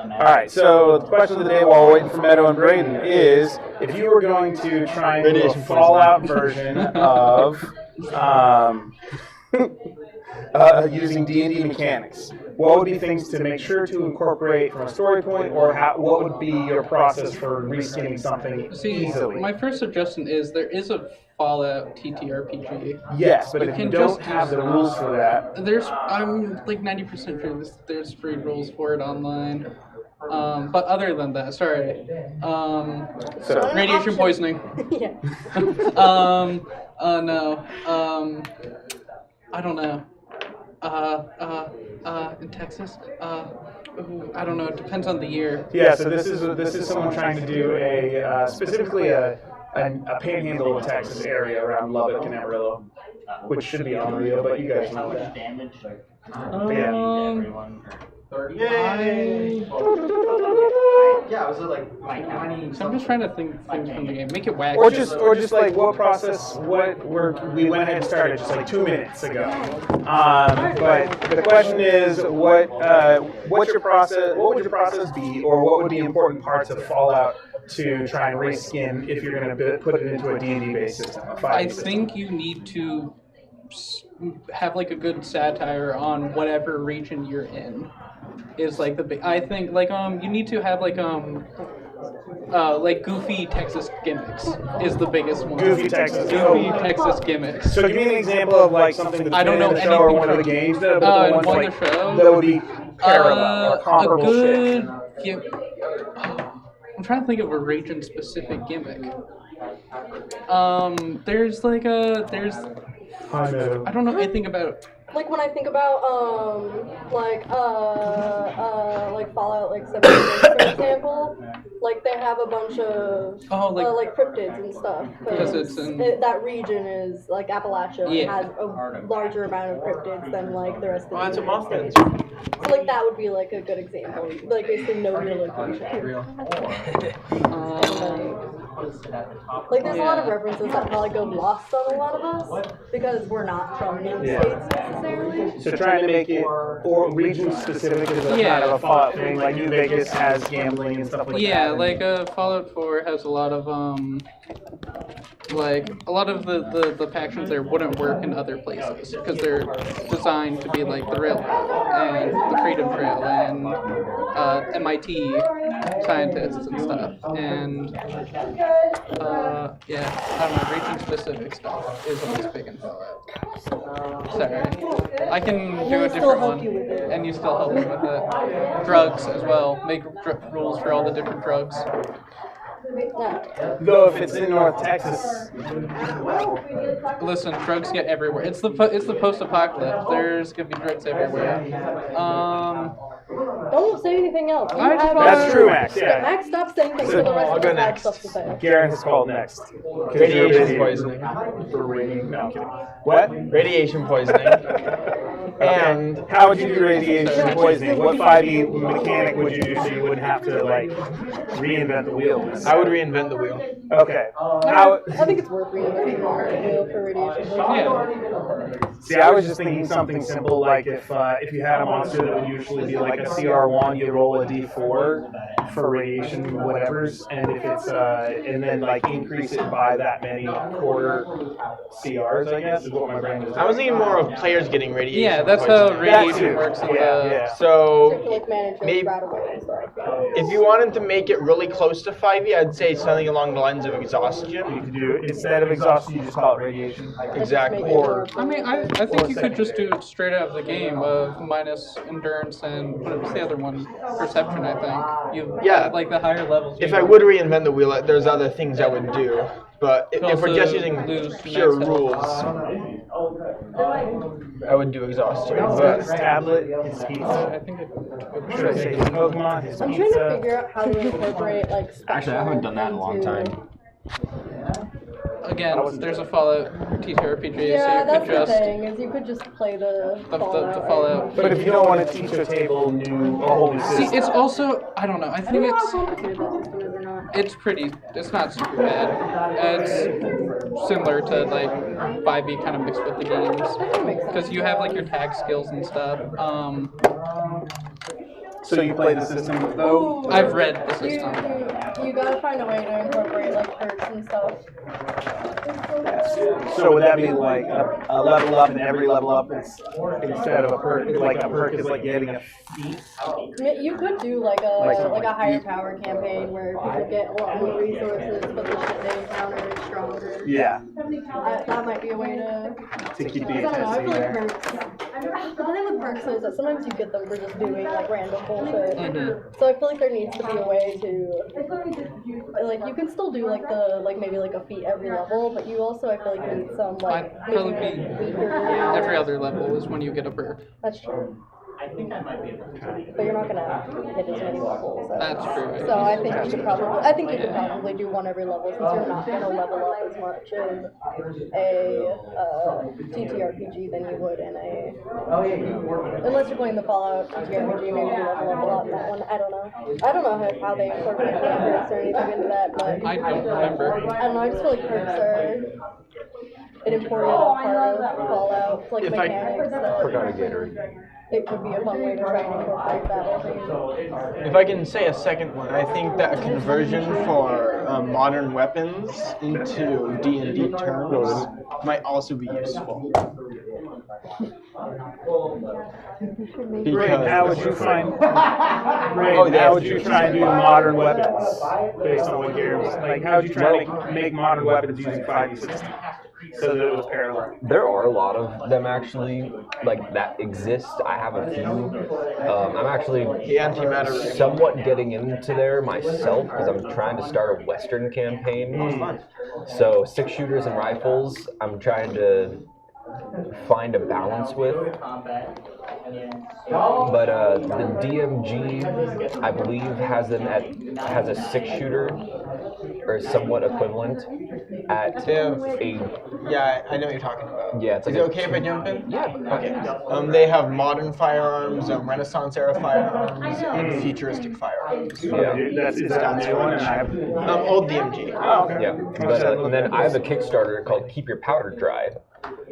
Alright, so the question of the day while we're waiting for Meadow and Braden is, if you were going to try and do a Fallout version of using D&D mechanics, what would be things to make sure to incorporate from a story point, or what would be your process for reskinning something easily? My first suggestion is there is a Fallout TTRPG. Yes, but if you don't have the rules for that... I'm like 90% sure there's free rules for it online. But other than that, sorry. Radiation poisoning. Yeah. No. I don't know. In Texas? I don't know. It depends on the year. Yeah, so this is someone trying to do specifically a panhandle of Texas area around Lubbock and Amarillo, which should be unreal, but you guys know that. Yay! Yeah, was it like 20? So I'm just trying to think things from the game. Make it wacky. Or just like what process? We went ahead and started just like 2 minutes ago. But the question is, what's your process? What would your process be, or what would be important parts of Fallout to try and reskin if you're going to put it into a D&D based system? I think you need to have like a good satire on whatever region you're in. Is like the big. I think like you need to have like goofy Texas gimmicks is the biggest one. Goofy Texas gimmicks. So give me an example of like something that's I don't know in the show or one of the games that would be parallel or comparable shit. I'm trying to think of a region specific gimmick. There's like I don't know anything about. Like when I think about like Fallout like 76, for example, like they have a bunch of like cryptids and stuff. Because that region is like Appalachia has a larger amount of cryptids than like the rest of the United States. So like that would be like a good example. Like basically no real location. Like there's a lot of references that probably go lost on a lot of us because we're not from those states necessarily. So trying to make it or region specific is a kind of a Fallout thing. Like New Vegas has gambling and stuff like that. Yeah, like Fallout 4 has a lot of the factions there wouldn't work in other places because they're designed to be like the Railroad and the Freedom Trail and MIT scientists and stuff. And I don't know, region specific stuff is always big in Fallout. Sorry. I can do a different one, and you still help me with it. Drugs as well. Make rules for all the different drugs. Though if it's in North Texas, listen, drugs get everywhere. It's the post-apocalypse. There's gonna be drugs everywhere. Don't say anything else. That's true, Max. Yeah. Max, stop saying things for the rest of us have stuff to say. Garen has called next. Radiation poisoning. For radiation. No, I'm kidding. What? Radiation poisoning. And how would you do radiation poisoning? What 5e mechanic would you do so you wouldn't have to like reinvent the wheel? I would reinvent the wheel. Okay. I think it's worth reinventing the wheel for radiation poisoning. See, I was just thinking something simple like if you had a monster that would usually be like a CR1, you roll a D4 for radiation whatevers, and if it's and then like increase it by that many quarter CRs, I guess is what my brain was. I was thinking more of players getting radiation. Yeah, that's how radiation works. So maybe if you wanted to make it really close to 5e, I'd say something along the lines of exhaustion. You could do instead of exhaustion, you just call it radiation. Exactly. Or I mean, I think you could just do it straight out of the game of minus endurance and what was the other one? Perception, I think. Like the higher levels. If I would reinvent the wheel, there's other things I would do. But if we're just using pure rules, I would do exhaustion. his tablet, his pizza. I think Should I say his Pokemon, his I'm trying to pizza? figure out how to incorporate like. Actually, I haven't done that in a long time. Again, there's a Fallout TTRPG, Yeah, so you that's could just the thing, is you could just play the Fallout. But if you don't want to teach a table a whole new system. See, it's also, I don't know, I think how complicated that system is or not. it's not super bad. It's similar to like 5e kind of mixed with the games. Because you have like your tag skills and stuff. So you play the system though? I've read the system. You gotta find a way to incorporate like perks and stuff. So would that be like a level up, and every level up is instead of a perk, like a perk is like getting a feat? You could do like a higher power campaign where people get a lot more resources, but the shit they encounter is stronger. Yeah. That might be a way to keep the I don't know, I intensity feel like there. perks. The thing with perks is that sometimes you get them for just doing like random bullshit. Mm-hmm. So I feel like there needs to be a way to like you can still do like maybe like a feat every level, but you also I feel like need some like I'd probably be weaker. every other level is when you get a perk. That's true. But you're not gonna hit as many levels. That's true. So I think you could probably do one every level since you're not gonna level up as much in a TTRPG than you would in a unless you're playing the Fallout TTRPG, maybe you level up a lot in that one. I don't know how they incorporate perks or anything into that, but I don't remember. I don't know. I just feel like perks are an important part of Fallout, like mechanics. Forgot a Gatorade. It could be a fun way to try and incorporate that whole thing. If I can say a second one, I think that a conversion for modern weapons into D&D terms might also be useful. Great. How would you find? Great. How would you try and do modern weapons based on what Gary's like? How would you try to make modern weapons using 5e60 so that it was parallel? There are a lot of them actually, like that exist. I have a few. I'm actually somewhat getting into there myself because I'm trying to start a Western campaign. So 6-shooters and rifles, I'm trying to find a balance with. But the DMG, I believe, has a 6-shooter or somewhat equivalent at Yeah, I know what you're talking about. Yeah, it's like is it okay if I jump in? Yeah. Okay. They have modern firearms, Renaissance era firearms, and futuristic firearms. Yeah. Is that a new one? Old DMG. Oh, okay. Yeah. But, and then I have a Kickstarter called Keep Your Powder Dry,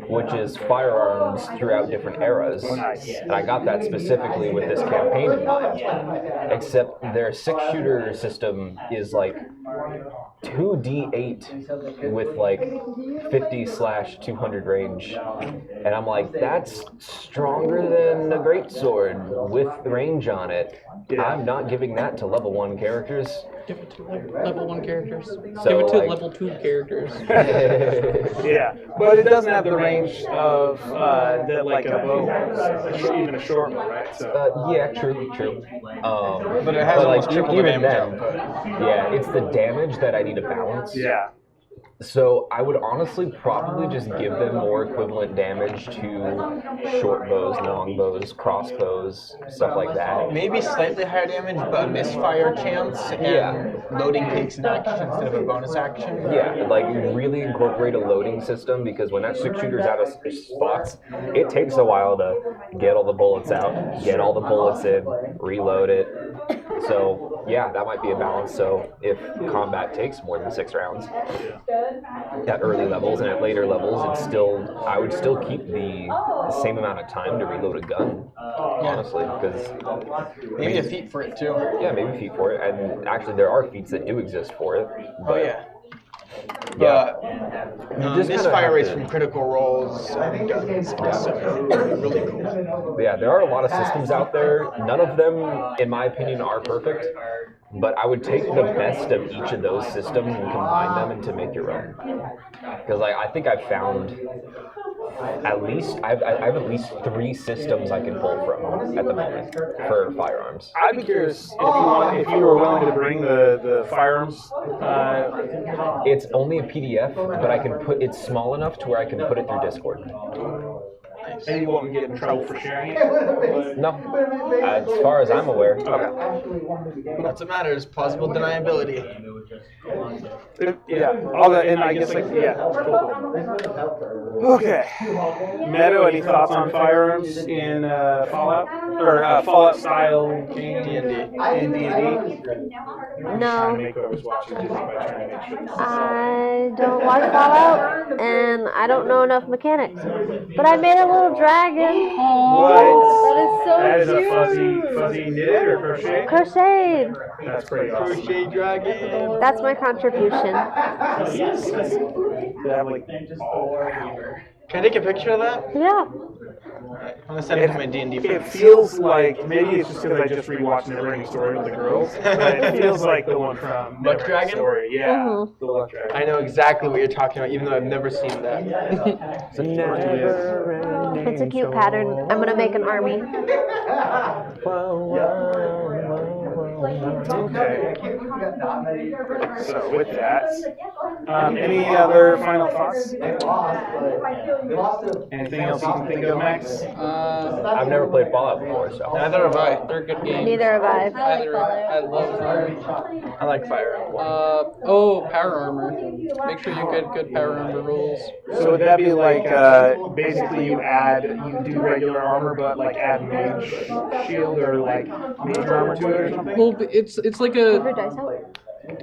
which is firearms throughout different eras. And I got that specifically with this campaign in mind. Except their 6-shooter system is like 2d8 with like 50/200 range. And I'm like, that's stronger than a greatsword with range on it. I'm not giving that to level 1 characters. Give it to level 1 characters. So, give it to like, level 2 characters. Yeah, but it doesn't have the range of that like a bow, even a short one, right? So. Yeah, true. But it has almost triple the even damage then, yeah, it's the damage that I need to balance. Yeah. So I would honestly probably just give them more equivalent damage to short bows, long bows, crossbows, stuff like that. Maybe slightly higher damage, but a misfire chance, and loading takes an action instead of a bonus action. Yeah, like really incorporate a loading system because when that 6-shooter's out of spots, it takes a while to get all the bullets out, get all the bullets in, reload it. So yeah, that might be a balance. So if combat takes more than 6 rounds at early levels and at later levels, I would still keep the same amount of time to reload a gun, honestly, because maybe a feat for it too. Yeah, maybe a feat for it, and actually there are feats that do exist for it. But, misfire rates from critical rolls and guns also really cool. Yeah, there are a lot of systems out there. None of them, in my opinion, are perfect. But I would take the best of each of those systems and combine them into make your own. Because I think I've found at least I have at least 3 systems I can pull from at the moment for firearms. I'd be curious if you were willing to bring the firearms. It's only a PDF, but I can it's small enough to where I can put it through Discord. And you won't get in trouble for sharing it? No. As far as I'm aware. Okay. That's what matters. Plausible deniability. Yeah. All that, and I guess cool. Okay. Meadow, any thoughts on firearms in Fallout or Fallout style D&D? In D&D? No. I don't watch Fallout, and I don't know enough mechanics. But I made a little little dragon. What? That is so That is cute. a fuzzy knitted or crochet? Crocheted. That's pretty awesome. Crochet dragon. That's my contribution. They have, like, Can I take a picture of that? Yeah. Alright, I'm gonna send it to my D&D it friends. feels like, maybe it's just because I just rewatched Neverending Story with the girls, but it feels like the one from Luck Neverending Dragon? Story. Yeah, Mhm. the Luck Dragon. I know exactly what you're talking about, even though I've never seen that. It's a cute pattern. I'm gonna make an army. Okay. So with that, any other final thoughts? Anything else you can think of, Max? I've never played Fallout before, so. Neither have I. They're good games. Neither have I. I love Fire. I like Fire Emblem. Power armor. Make sure you get good power armor rules. So would that be like, basically you do regular armor, but like add mage shield or like mage armor to it or something? Well, it's like Your dice out?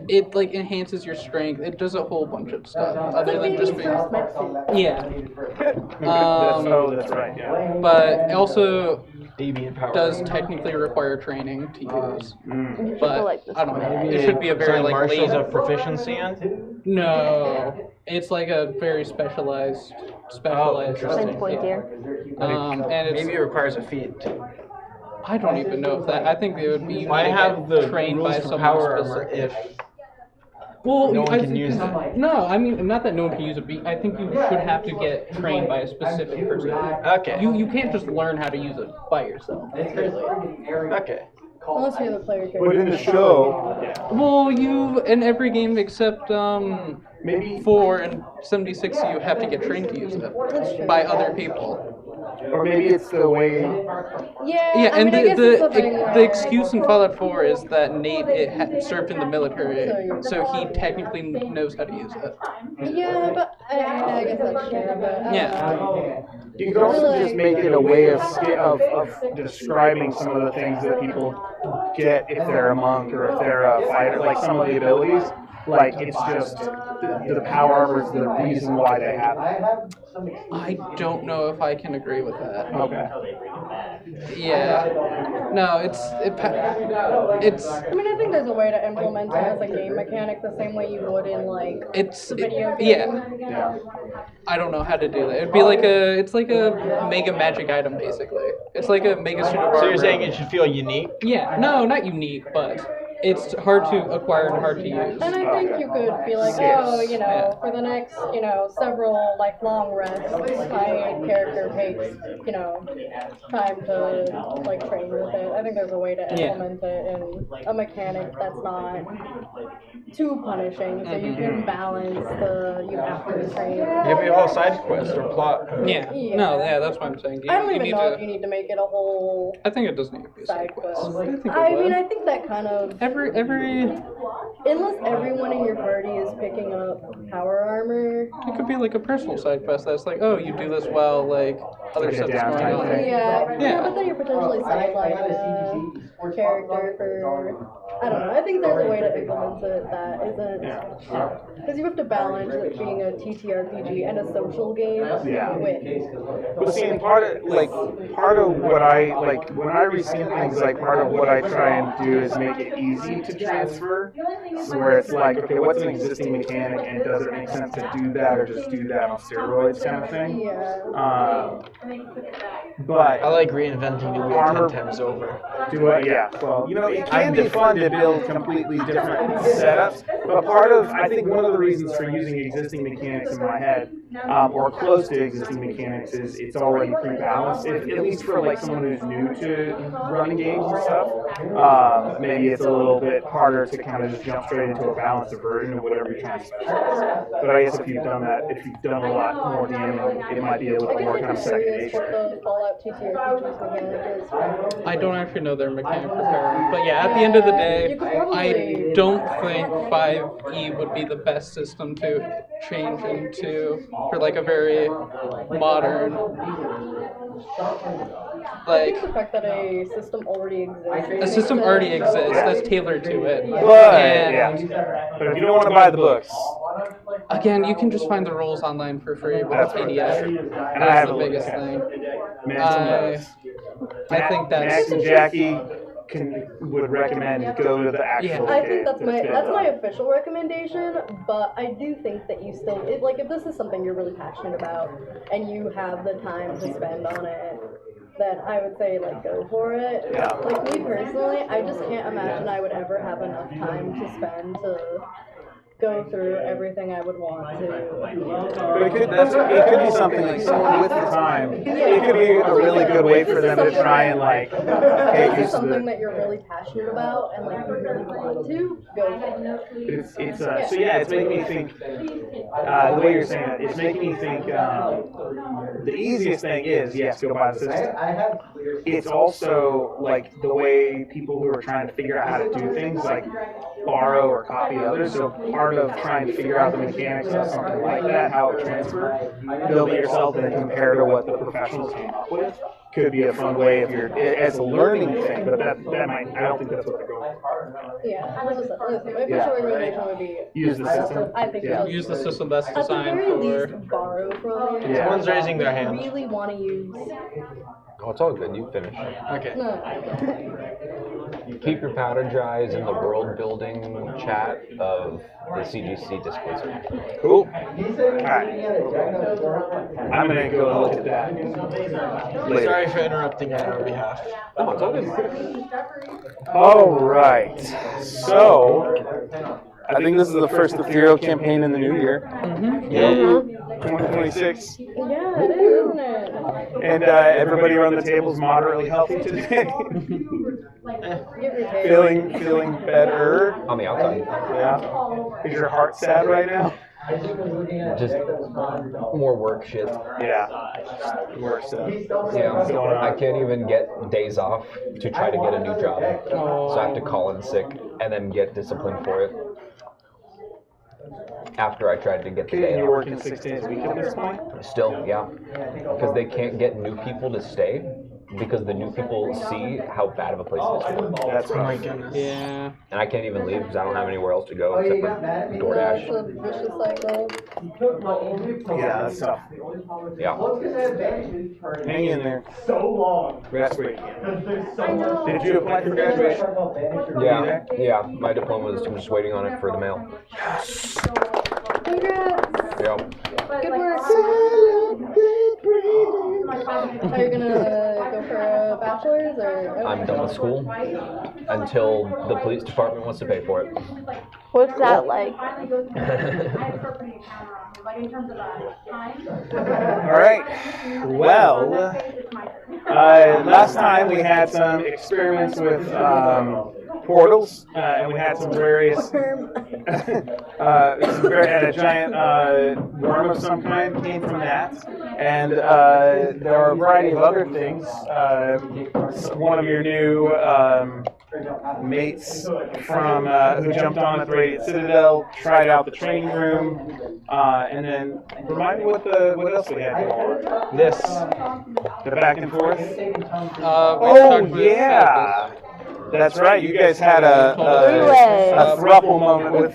it like enhances your strength. It does a whole bunch of stuff other than just being. Yeah. That's right, yeah. But also Deviant power. does technically require training to use. You But like this I don't know. one. It should be a very Something like Marshall's lazy. of proficiency in? No, it's like a very specialized. interesting. Mine's pointier. And it's, Maybe it requires a feat. I don't even know if that. I think it would be. Why have the trained rules by for someone power armor specific. if Well, no one I can think- use it? No, I mean not that no one can use it. But I think you should have to get trained by a specific person. Okay. You can't just learn how to use it by yourself. Really. Okay. Unless you're the player character. But in the show, Well, you in every game except maybe 4 and 76, you have to get trained to use it by other people. or maybe it's the way. Yeah, I and mean, I guess it's the excuse in Fallout 4 is that Nate served in the military, so he technically knows how to use it. Yeah, but I guess that's true. But Yeah. You could also just make it a way of describing some of the things that people get if they're a monk or if they're a fighter, like some of the abilities. Like it's just the power armor is the reason why they have it. I don't know if I can agree with that. Okay. Yeah. No, it's. I mean, I think there's a way to implement it as a game mechanic the same way you would in like It's. the video game. Yeah. I don't know how to do that. It'd be like a. It's like a mega magic item, basically. It's like a mega suit of armor. So you're saying it should feel unique? Yeah. No, not unique, but it's hard to acquire and hard to use. And I think you could be like, oh, you know, for the next, you know, several like long rests, my character takes, you know, time to like train with it. I think there's a way to implement it in a mechanic that's not too punishing, so you can balance the you have to train. Give me a whole side quest or plot. Yeah. No, yeah, that's what I'm saying. I don't even need know to, if you need to make it a whole I think it does need to be a side side quest. quest. I think it I would. mean, I think that kind of Every unless everyone in your party is picking up power armor. it could be like a personal side quest that's like, oh, you do this while like other Like a stuff is going downtime on. thing. Yeah, but then you're potentially sidelining a character for. I don't know. I think there's a way to implement it that isn't. Because you have to balance it being a TTRPG and a social game with. But see, and part of what I like when I reskin things, like part of what I try and do is make it easy to transfer. So where it's like, okay, what's an existing mechanic, and does it make sense to do that or just do that on steroids, kind of thing. Yeah. But I like reinventing the wheel Armor- 10 times over. do it, yeah. Well, you know, it can be fun to build completely different setups, but part of, I think one of the reasons for using existing mechanics in my head, or close to existing mechanics, is it's already pre-balanced, at least for like someone who's new to running games and stuff. Maybe it's a little bit harder to kind of just jump straight into a balanced version of whatever you're trying to specialize. But I guess if you've done a lot more DMing, it might be a little bit more kind of second Curious nature. what the Fallout TTRPG's mechanic is. I don't actually know their mechanic for power, but yeah, at the end of the day, You could probably- I don't think 5e would be the best system to change into for like a very modern, I like think the fact that a system already exists. a system already exists that's tailored to it. But, And but if you don't want to buy the books, Again, you can just find the rules online for free with That's a PDF. I That's have the a biggest look at thing. Mental notes. I think that's Max and Jackie would recommend go to the actual. I think that's cave. my official recommendation, but I do think that you still if this is something you're really passionate about and you have the time to spend on it, then I would say like go for it. Yeah. Like me personally, I just can't imagine I would ever have enough time to spend to go through everything I would want to. But it could be something like someone with the time. It could be a really good way for them to try and like If get it's used to something the. that you're really passionate about and like you really want to, go for it. So yeah, it's making me think. The way you're saying it, it's making me think. The easiest thing is yes, go buy the system. It's also like the way people who are trying to figure out how to do things like borrow or copy others. So part of trying to figure out the mechanics of something like that, how it transfers, build it yourself and then compare to what the professionals came up with. Could be a fun way if you're as a learning thing, but that might I don't think that's what they're going for. Yeah, my official recommendation would be Use the system. I think use the system that's at the designed very for. least borrow from it. Yeah. Someone's raising their hand. Really want to use. Oh, it's all good. You finish. Okay. No. Keep your powder dries in the world building chat of the CGC Discord server. Cool. Alright. I'm gonna go look at that later. Sorry for interrupting on our behalf. Oh, it's all good. Alright. So I think this is the first Ethereal campaign in the new year. Mm-hmm. 2026. Yeah, it is, isn't it? And everybody around the table is moderately healthy today. feeling better. On the outside. Yeah. Is your heart sad right now? Just more work shit. Yeah. Worse stuff. Yeah. I can't even get days off to try to get a new job. So I have to call in sick and then get disciplined for it. After I tried to get the day You're off. working 6 days a week at this point? Still, yeah. Because they can't get new people to stay because the new people see how bad of a place it is for them. That's Oh my right. goodness. Yeah. And I can't even leave because I don't have anywhere else to go except for It's DoorDash. a vicious cycle. Yeah, that's tough. Yeah. Hang in there. Rest where you can. Did you apply for graduation? Yeah. Yeah. My diploma is, I'm just waiting on it for the mail. Congrats. Yeah. Good work. Are you gonna go for a bachelor's or? I'm done with school until the police department wants to pay for it. What's that like? All right. Well, last time we had some experiments with portals, and we had some various. And a giant worm of some kind came from that, and there are a variety of other things. One of your new mates from who jumped on at the Radiant Citadel tried out the training room, and then remind me what else we had going on. This, the back and forth. Oh yeah. That's right. You guys had a throuple moment with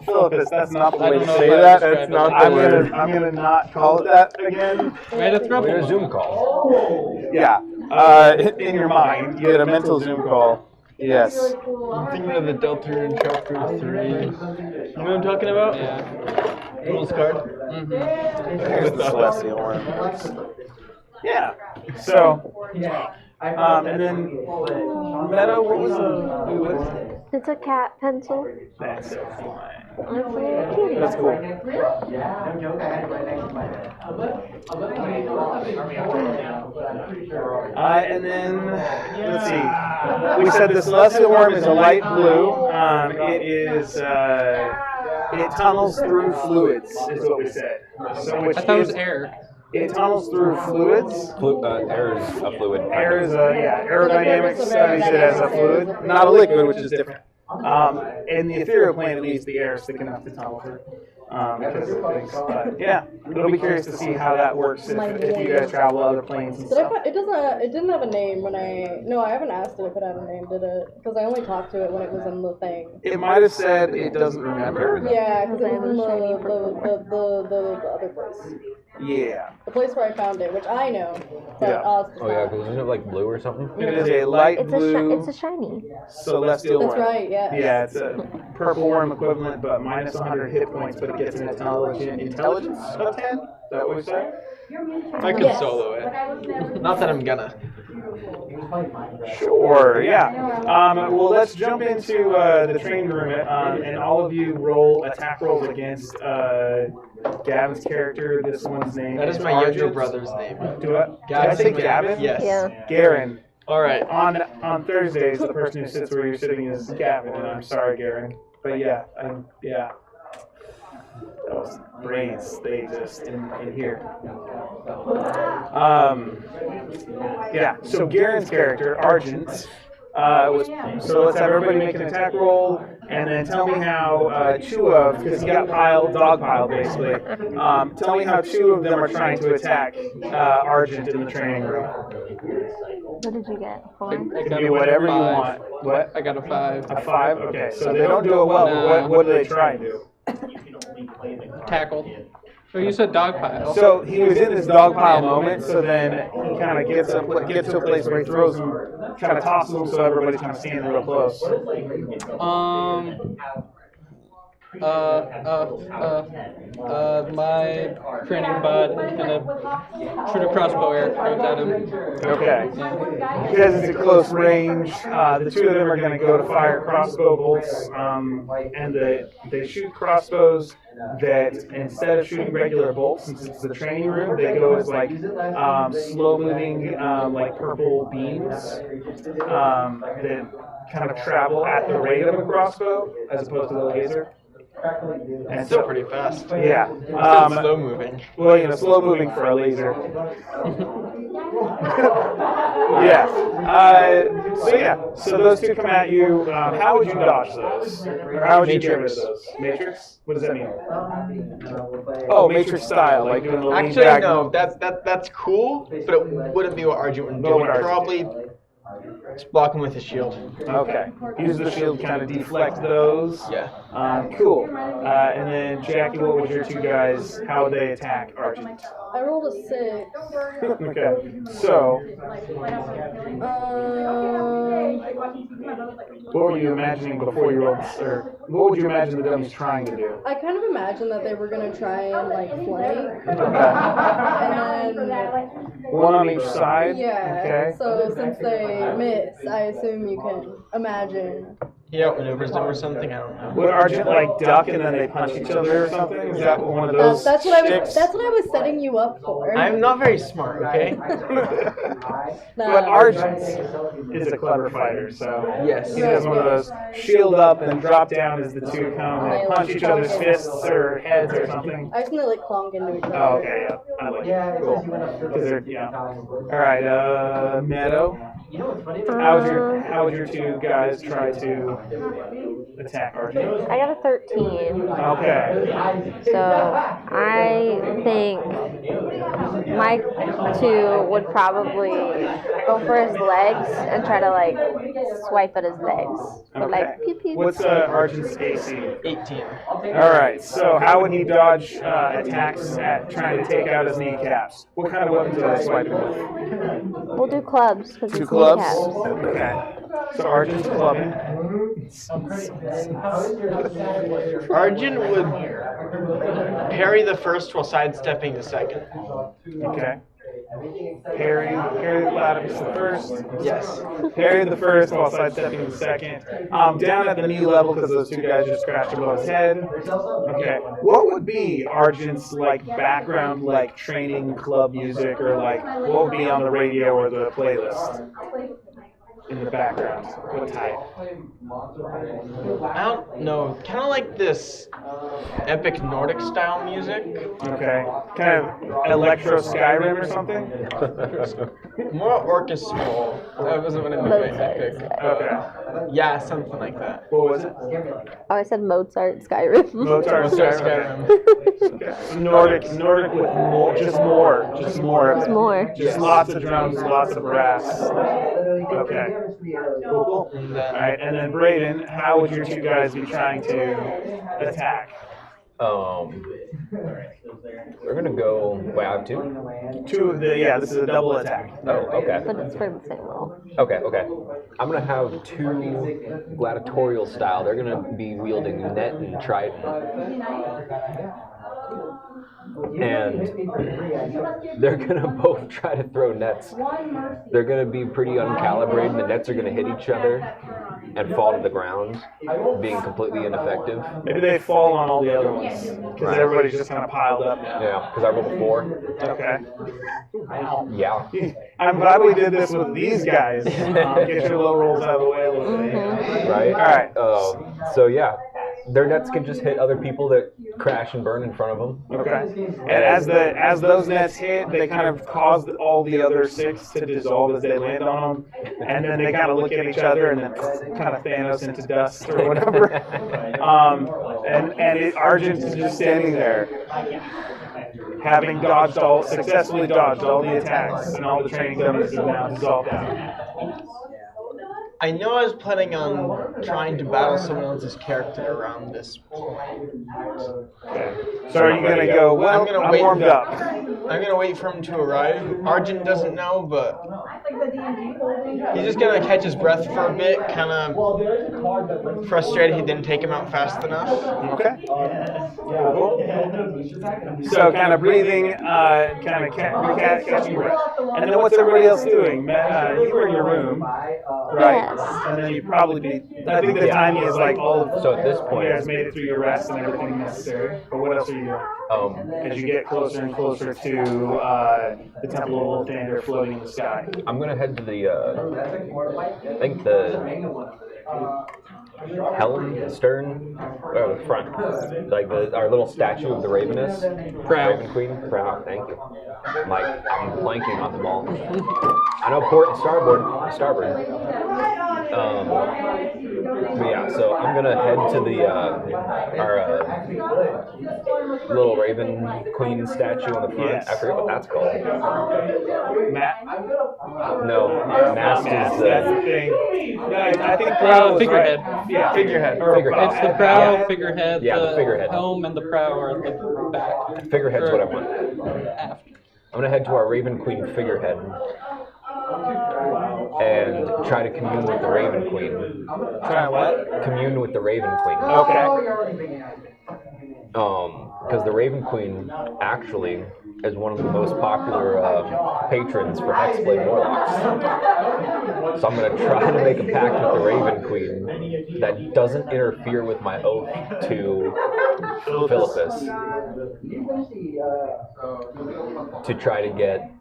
Philippus. That's not the way to say that. That's not the word. I'm gonna not call it that again. Right, it's We had a Zoom call. Yeah. In your mind, you had a mental Zoom call. Yes. I'm thinking of the Delta in chapter 3. You know what I'm talking about? Yeah. Rules card. Mm-hmm. There's the celestial one. Yeah. So. And then Meadow, what was the? It's a cat pencil. That's so fun. That's a little kitty. That's cool. And then let's see. We said the celestial worm is a light blue. It tunnels through fluids, is what we said. So which I thought it was is air. it tunnels through fluids. Air is a fluid. Air is aerodynamics studies it as a fluid, not a liquid, which is different. In the ethereal plane, at least, the air is thick enough to tunnel through. because of things. But yeah, it'll be curious to see how that works if you guys travel other planes and stuff. It didn't have a name when I haven't asked it if it had a name, did it? Because I only talked to it when it was in the thing. It might have said it doesn't remember. Yeah, because it was in the other place. Yeah. The place where I found it, which I know. But Yeah. Oh yeah, because isn't it like blue or something? It is a light It's blue it's a shiny. celestial That's one. right, yeah. Yeah, it's a purple worm equivalent, but minus 100 hit points, but it gets an intelligence of 10? Is that what we said? I can Yes. solo it. Not that I'm gonna. Sure, yeah. Well, let's jump into the training room, and all of you roll attack rolls against Gavin's character. This one's name That is my Argent. younger brother's name. Did I say Gavin? Yes. Yeah. Garen. All right. On Thursdays, the person who sits where you're sitting is Gavin, and I'm sorry, Garen. But yeah, those brains, they exist in here. Yeah, so Garen's character, Argent, so let's have everybody make an attack roll, and then tell me how two of, because he got dogpiled basically, tell me how two of them are trying to attack Argent in the training room. What did you get? 4? I You got can do a whatever you 5. want. What? I got a 5. A 5? Okay, so they don't do it well, but what do they try and do? Tackle. Oh, you said dogpile. So he was in this dogpile moment, so then he kind of gets to a place where he throws them, kind of tosses them so everybody's kind of standing real close. My training bot is gonna shoot a crossbow arrow at him. Okay. Because it's a close range, the two of them are going to go to fire crossbow bolts, and they shoot crossbows that instead of shooting regular bolts, since it's the training room, they go as like slow-moving, like purple beams that kind of travel at the rate of a crossbow as opposed to the laser. And It's still pretty fast. Yeah. Slow moving. Well, slow moving for a laser. Yeah. So those two come at you. How would you dodge those? Or how would you get rid of those? Matrix? What does that mean? Oh, Matrix style, like doing the lean Actually, back. no. That's cool, but it wouldn't be what Arjun would do. What would He'd Arjun probably just block him with his shield. Okay. Use the shield to kind of deflect those. Yeah. Cool. And then Jackie, what would your two guys? How would they attack Argent? I rolled a 6. Okay. So, what were you imagining before you rolled, or what would you imagine the dummy's trying to do? I kind of imagined that they were gonna try and like flank, Okay. and then One on each side? yeah. Okay. So since they miss, I assume you can imagine. He outmaneuvers them or something. I don't know. Would Argent like duck and then they punch each other or something? Is that one of those That's what I was. shticks? That's what I was setting you up for. I'm not very smart. Okay. But Argent is a clever fighter, so Yes. he does one of those shield up and drop down as the two come and punch each other's fists or heads or something. I just gonna like clonk into each other. Oh, okay, yeah. I like it. Cool. Because they're, yeah. Alright, Meadow. How would your two guys try to attack Argent? I got a 13. Okay. So I think my 2 would probably go for his legs and try to like swipe at his legs. But Okay. like pew pew. What's Argent's AC? 18. Alright, so how would he dodge attacks at trying to take out his kneecaps? What kind of weapons are they swiping with? We'll do clubs because Two it's clubs? kneecaps. Okay. So Argent's clubbing. Arjun would parry the first while sidestepping the second. Okay. Parry the Platypus the first. Yes. Parry the first while sidestepping the second. Down at the knee level because those two guys just scratched above his head. Okay. What would be Argent's like background like training club music, or like what would be on the radio or the playlist? in the background? What type? I don't know. Kind of like this epic Nordic style music. Okay. Kind of electro Skyrim or something? More orchestral. That wasn't what I meant by epic. Okay. Yeah, something like that. What was it? Oh, I said Mozart Skyrim. Mozart Skyrim. Okay. Nordic with more, just more. Just more. Just lots of drums, lots of brass. Okay. Cool. All right, and then Braden, how would your two guys be trying to attack? We're gonna go. Wait, I have two. This is a double attack. Oh, okay. But it's for the same role. Okay. I'm gonna have two gladiatorial style. They're gonna be wielding net and trident. And they're gonna both try to throw nets. They're gonna be pretty uncalibrated. The nets are gonna hit each other and fall to the ground, being completely ineffective. Maybe they fall on all the other ones because everybody's just kind of piled up now. Yeah, because I rolled a 4. Okay. Yeah. I'm glad we did this with these guys. Get your low rolls out of the way a little bit. Right. All right. So yeah, their nets can just hit other people that crash and burn in front of them. Okay. And as those nets hit, they kind of cause all the other 6 to dissolve as they land on them, and then they kind of look at each other and then kind of Thanos into dust or whatever. Argent is just standing there, having successfully dodged all the attacks, and all the training dummies are now dissolved out. I know I was planning on trying to battle someone else's character around this point. Okay. So are you gonna go? Well, I'm warmed up. I'm gonna wait for him to arrive. Arjun doesn't know, but he's just gonna catch his breath for a bit, kind of frustrated he didn't take him out fast enough. Okay. So kind of breathing, kind of catching breath. And then what's everybody else doing? You were in your room, right? Yes. And then you probably be. I think the timing is like all of. So at this point, you guys made it through your rest and everything necessary. But what else are you doing? As you get closer and closer to the Temple of Wolfdander floating in the sky. I'm gonna head to the. I think the helm, stern, or the front, like our little statue of the Raveness, Raven Queen. Proud, thank you. I'm blanking on them all. I know port and starboard. But yeah, so I'm gonna head to the our little Raven Queen statue on the front. Yes. I forget what that's called. Matt? No, mast is That's the thing. No, I think figurehead. Right. Yeah, figurehead. It's the prow, figurehead, Yeah, the figurehead. helm, and the prow are at the back. Figurehead's what I want. Aft. I'm gonna head to our Raven Queen figurehead and try to commune with the Raven Queen. Try what? Commune with the Raven Queen. Okay. Because the Raven Queen actually is one of the most popular patrons for Hexblade Warlocks. So I'm going to try to make a pact with the Raven Queen that doesn't interfere with my oath to Philippus to try to get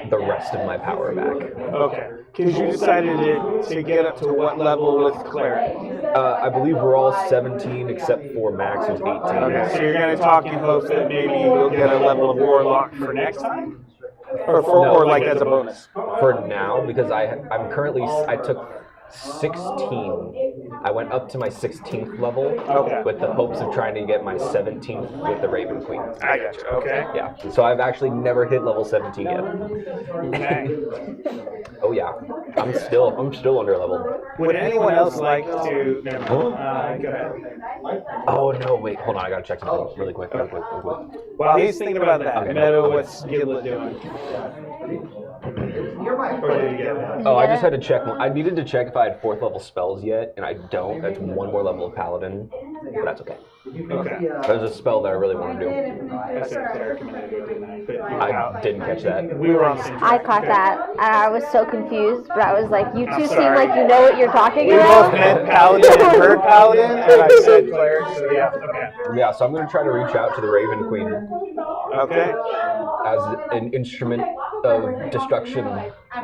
the rest of my power back. Okay. Because you decided to get up to what level with Cleric? I believe we're all 17 except for Max, who's 18. Okay, so you're going to talk in hopes that maybe you'll get a level of Warlock for next time? Or like as a bonus? For now, because I took 16. I went up to my 16th level with the hopes of trying to get my 17th with the Raven Queen. I got you. Okay. Yeah. So I've actually never hit level 17 yet. Okay. Oh yeah. I'm still under level. Would anyone else like to? Go ahead. Oh no! Wait, hold on. I gotta check something really quick. While he's thinking about that, Okay. Meadow, what's Gidlet doing? Or did you get that? Oh, I just had to check. I needed to check if I had 4th level spells yet, and I don't. That's one more level of Paladin, but that's okay. Okay. There's a spell that I really want to do. I said Cleric a minute ago, didn't I? But you I didn't catch that. We were on the same I track. caught that, and I was so confused, but I was like, you two seem sorry. like you know what you're talking We both about. meant Paladin and heard Paladin, and I said Cleric, so yeah, okay. Yeah, so I'm going to try to reach out to the Raven Queen Okay. as an instrument of destruction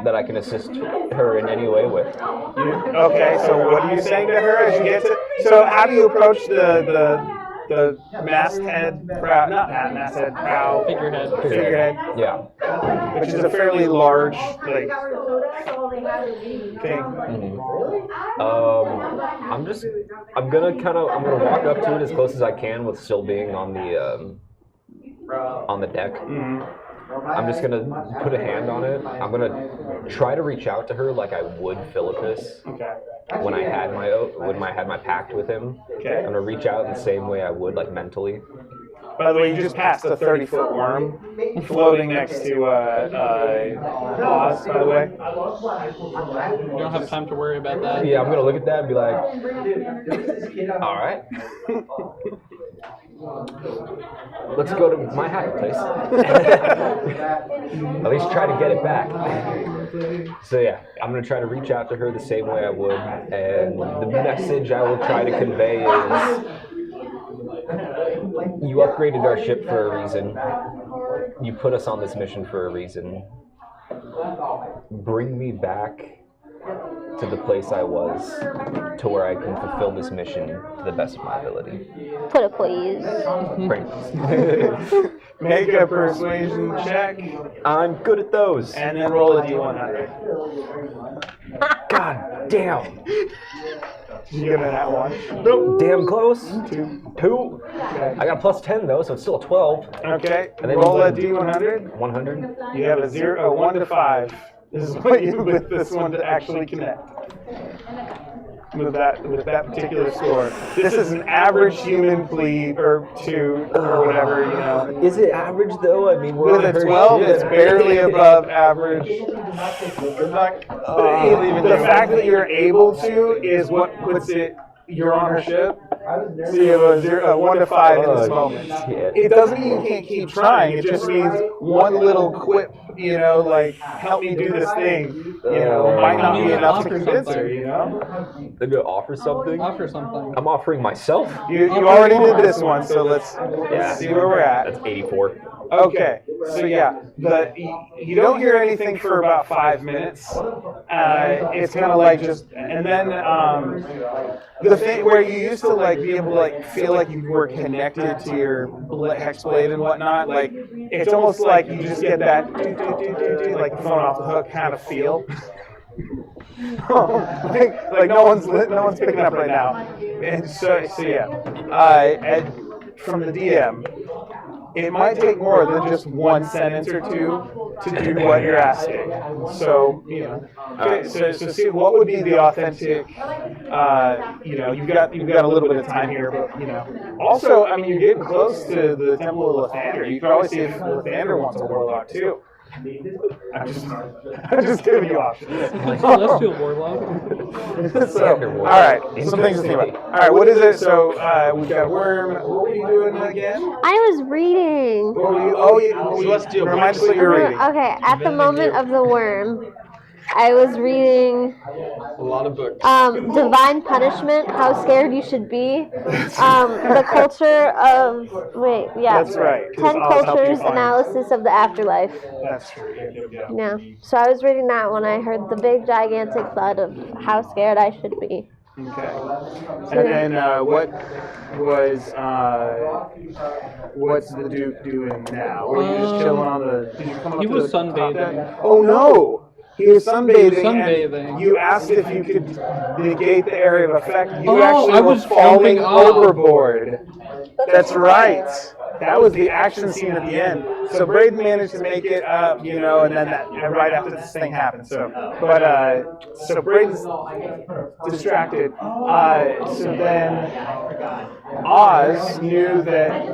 that I can assist her in any way with. Okay, so what are you saying to her as you get to? So how do you approach the masthead prow? Not masthead prow. Figurehead. Yeah. Which is a fairly large like thing. I'm gonna walk up to it as close as I can with still being on the deck. I'm just gonna put a hand on it. I'm gonna try to reach out to her like I would Philippus when I had my pact with him. Okay. I'm gonna reach out in the same way I would like mentally. By the way, you just passed a 30-foot worm floating next to Oz, by the way. You don't have time to worry about that. Yeah, I'm gonna look at that and be like, all right. Let's go to my hiding place. At least try to get it back. So yeah, I'm going to try to reach out to her the same way I would. And the message I will try to convey is, you upgraded our ship for a reason. You put us on this mission for a reason. Bring me back to the place I was, to where I can fulfill this mission to the best of my ability. Put it, please. Make a persuasion check. I'm good at those. And then roll a d100. God damn. Did you get that one? Nope. Damn close. Two. Okay. I got plus 10 though, so it's still a 12. Okay. And then roll a d100. 100. You have a 1 to 5. This is what you with this one to actually connect. With that particular score. This is an average human plea or 2 or whatever, you know. Is it average though? I mean, with a 12, it's barely above average. The fact that you're able to is what puts it. You're on her ship. So you have a 1 to 5 in this moment. It doesn't mean you can't keep trying. It just means one little quip, you know, like, help me do this thing, you know, might not be enough to convince her, you know? They're going to offer something? Offer something. I'm offering myself? You already did this one, so let's see where we're at. That's 84. Okay, so yeah, you don't hear anything for about 5 minutes. It's kind of like just, and then the thing where you used to like be able to like feel like you were connected to your hex blade and whatnot, like it's almost like you just get that like the phone off the hook kind of feel. like no one's picking up right now, and so yeah, from the DM. It might take more than just one sentence or two to do what you're asking. So, you know, so see what would be the authentic, you know, you've got a little bit of time here, but, you know. Also, I mean, you're getting close to the Temple of Lathander. You could always see if Lathander wants a warlock, too. I'm just giving you options. Celestial warlock. So, all right, some things to think about. All right, what is it? So we've got Worm. What were you doing again? I was reading. What were you? Celestial. Remind us what you're reading. Okay, at the moment of the worm, I was reading a lot of books. Divine Punishment, How Scared You Should Be. The culture of, That's right. 10 cultures analysis of the afterlife. That's true. Yeah. So I was reading that when I heard the big gigantic thud of how scared I should be. Okay. And then what's the Duke doing now? Were you just chilling on the? Did you come up he to was the sunbathing. Oh no! He was sunbathing. And you asked if you could negate the area of effect. You I actually were was falling jumping off. overboard. That's right. That was the action scene at the end. So Braden managed to make it up, you know, and then right after this thing happened. So Braden's distracted. So then Oz knew that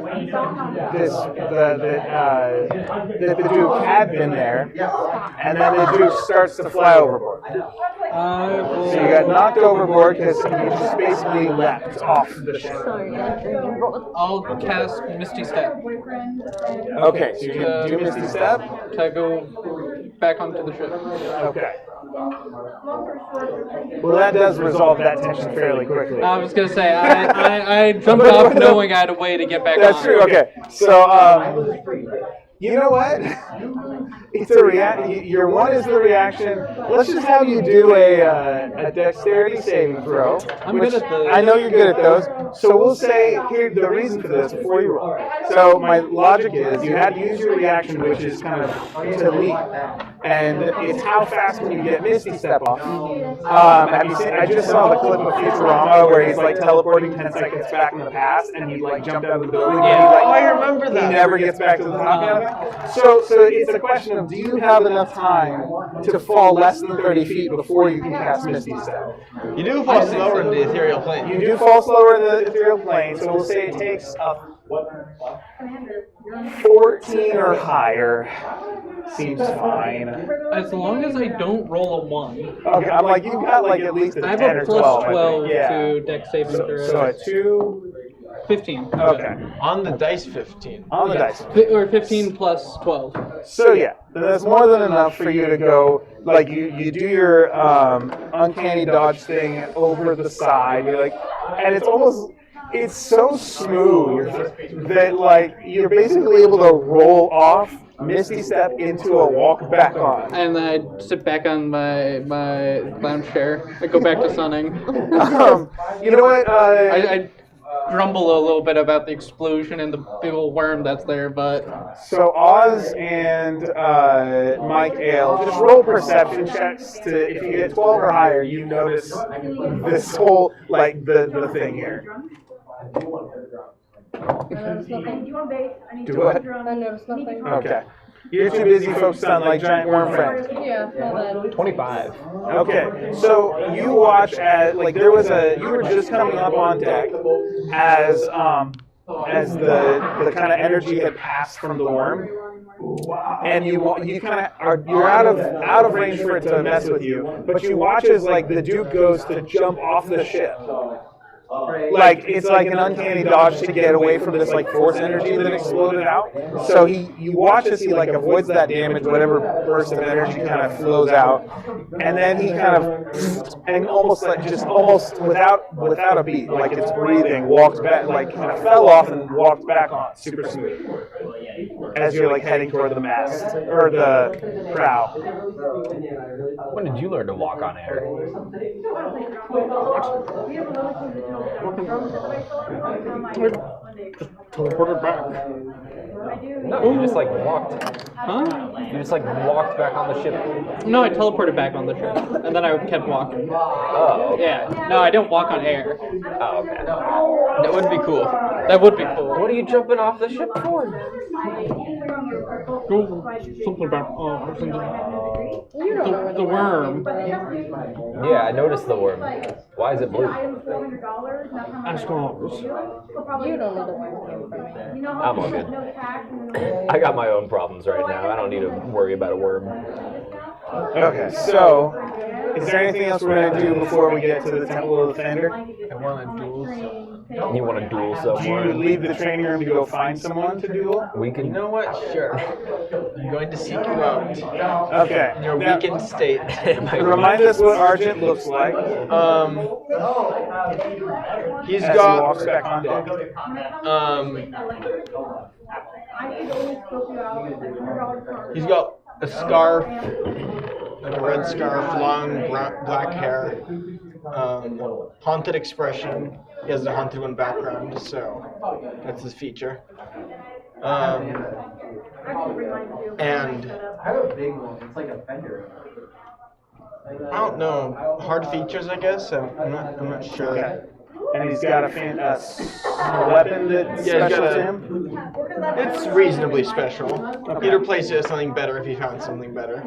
the Duke had been there, and then the Duke starts to fly overboard. So you got knocked overboard because you just basically leapt off the ship. I'll cast Misty Step. Okay, so you can do Misty Step? To go back onto the ship. Okay. Well, that does resolve that tension fairly quickly. I was going to say, I jumped off knowing I had a way to get back on. That's true, okay. So, you know what? it's a react. Your one is the reaction. Let's just have you do a dexterity saving throw. I'm good at those. I know you're good at those. So we'll say here the reason for this before you roll. So my logic is you had to use your reaction, which is kind of to leap, and it's how fast can you get Misty Step off. Have you seen? I just saw the clip of Futurama where he's like teleporting 10 seconds back in the past, and he like jumped out of the building. And he, like, I remember that. He never gets back to the top. So it's a question of do you have enough time to fall less than 30 feet before you can cast Misty Step? You do fall slower in the ethereal plane. You do fall slower in the ethereal plane, so we'll say it takes 14 or higher. Seems fine. As long as I don't roll a 1. Okay, I'm like, you've got like at least a 10 I have or a 12. plus 12 Yeah. to dex saving throw. So a 2. 15. Okay. On the dice 15. On the dice. Or 15 plus 12. So yeah, that's more than enough for you to go, like you do your uncanny dodge thing over the side, you're like, and it's so smooth that like you're basically able to roll off, Misty Step into a walk back on. And then I sit back on my lounge chair. I go back to sunning. You know what? I grumble a little bit about the explosion and the big old worm that's there, but... So Oz and Mike Ale, just roll perception checks to, if you get 12 or higher, you notice this whole, like, the thing here. Do what? I noticed nothing. Okay. You're too busy focused on, like, giant worm friends. Yeah, my bad. 25. Okay, so you watch as, like, you were just coming up on deck as the kind of energy had passed from the worm, and you're out of range for it to mess with you, but you watch as, like, the Duke goes to jump off the ship. Like, it's like an uncanny dodge to get away from this, like, force energy that exploded out. So you watch as he, like, avoids that damage, whatever burst of energy kind of flows out. And then he kind of, and almost without a beat, like it's breathing, walks back, like, kind of fell off and walked back on, super smooth. As you're, like, heading toward the mast, or the prow. When did you learn to walk on air? Teleported back. No, you just like walked. Huh? You just like walked back on the ship. No, I teleported back on the ship, and then I kept walking. Oh. Yeah. No, I don't walk on air. Oh, okay. That would be cool. That would be cool. What are you jumping off the ship for? Go something about the worm. Yeah, I noticed the worm. Why is it blue? Ask Oz. You don't need to worry from me. I'm all good. I got my own problems right now. I don't need to worry about a worm. Okay, so is there anything else we're going to do before we get to the Temple of the Fender? I want to duel. You want to duel Do someone? you leave the training room to go find someone to duel? We You can. know what? Sure. I'm going to seek you out. Okay. In your Now, weakened state. remind us what Argent looks like He's as he got walks back on deck. He's got a scarf, like a red scarf, long black hair, haunted expression. He has a haunted one background, so that's his feature. And I don't know, hard features, I guess. I'm not sure. Okay. And he's got a weapon that's Yeah, he's special got to a- him? It's reasonably special. He'd replace it with something better if he found something better.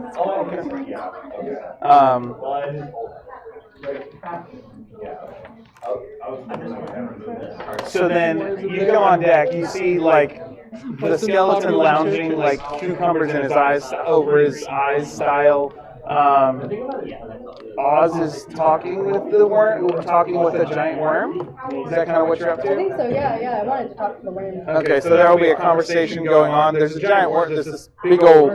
So then you come on deck, you see like the skeleton lounging like cucumbers in his eyes, over his eyes style. Oz is talking with the worm, talking with a giant worm. Is that kind of what you're up I to? think so, yeah. I wanted to talk to the worm. Okay, so there will be a conversation going on. There's a giant worm, there's this big old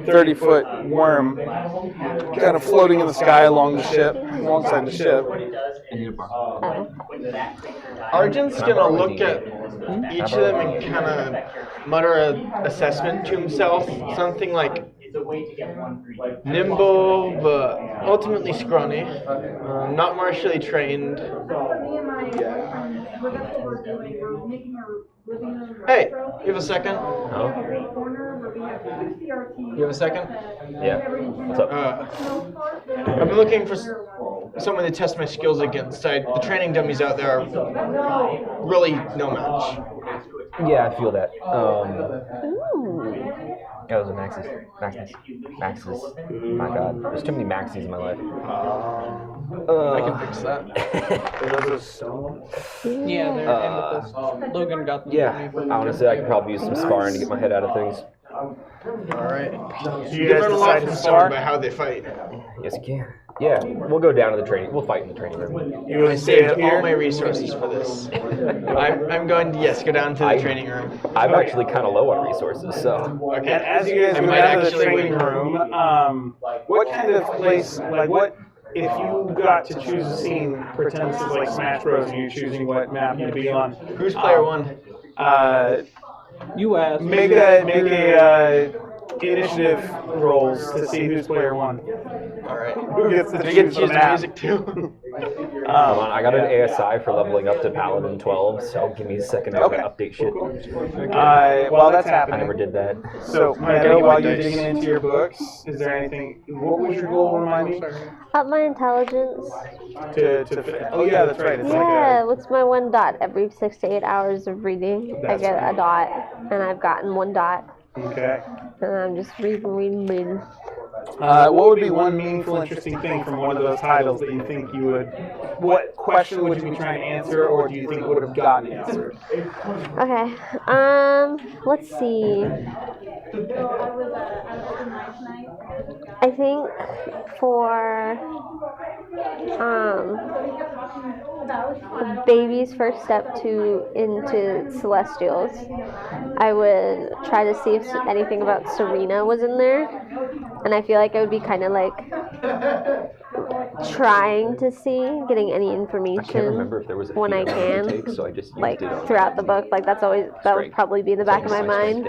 30-foot worm kind of floating in the sky alongside the ship. Argent's gonna look at each of them and kind of mutter an assessment to himself, something like, Nimble, but ultimately scrawny. Not martially trained. Hey, you have a second? Oh. You have a second? Yeah. What's up? I've been looking for someone to test my skills against. The training dummies out there are really no match. Yeah, I feel that. Ooh. Yeah, those are Maxes. Maxes. My God, there's too many Maxes in my life. I can fix that. Yeah, they're amethyst. Logan got them. Yeah, honestly, I could probably use some sparring to get my head out of things. Alright. Do you guys decide to spar? By how they fight. Yes, you can. Yeah, we'll go down to the training. We'll fight in the training room. You would I stay saved here? all my resources for this. I'm going to, go down to the training room. I'm actually kind of low on resources, so. Okay. And as you guys go down to the training room, what kind of place, like what, if you got to choose a scene, pretend this is like Smash Bros. And you're choosing what map to be on. Who's player one? You asked. Make a initiative rolls to see who's player one. Alright. Who gets to Do I get choose to the use the map? music too? Hold on, I got an ASI for leveling up to Paladin 12, so give me a second to update shit. While that's I happening, never did that. so Meadow, while you're digging into your books, is there anything? What was your goal? Remind me. Up my intelligence. Oh yeah, that's right. It's Yeah, what's my 1 dot? Every 6 to 8 hours of reading, I That's get right. a dot, and I've gotten 1 dot, okay. and I'm just reading. What would be one meaningful, interesting thing from one of those titles that you think you would? What question would you be trying to answer, or do you think would have gotten answered? Okay, let's see. I think for the baby's first step into Celestials, I would try to see if anything about Serena was in there, and I feel like I would be kind of like trying to see, getting any information I can't remember if there was a when I can, take, so I just used like it on throughout the book. Like that would probably be in the back of my mind,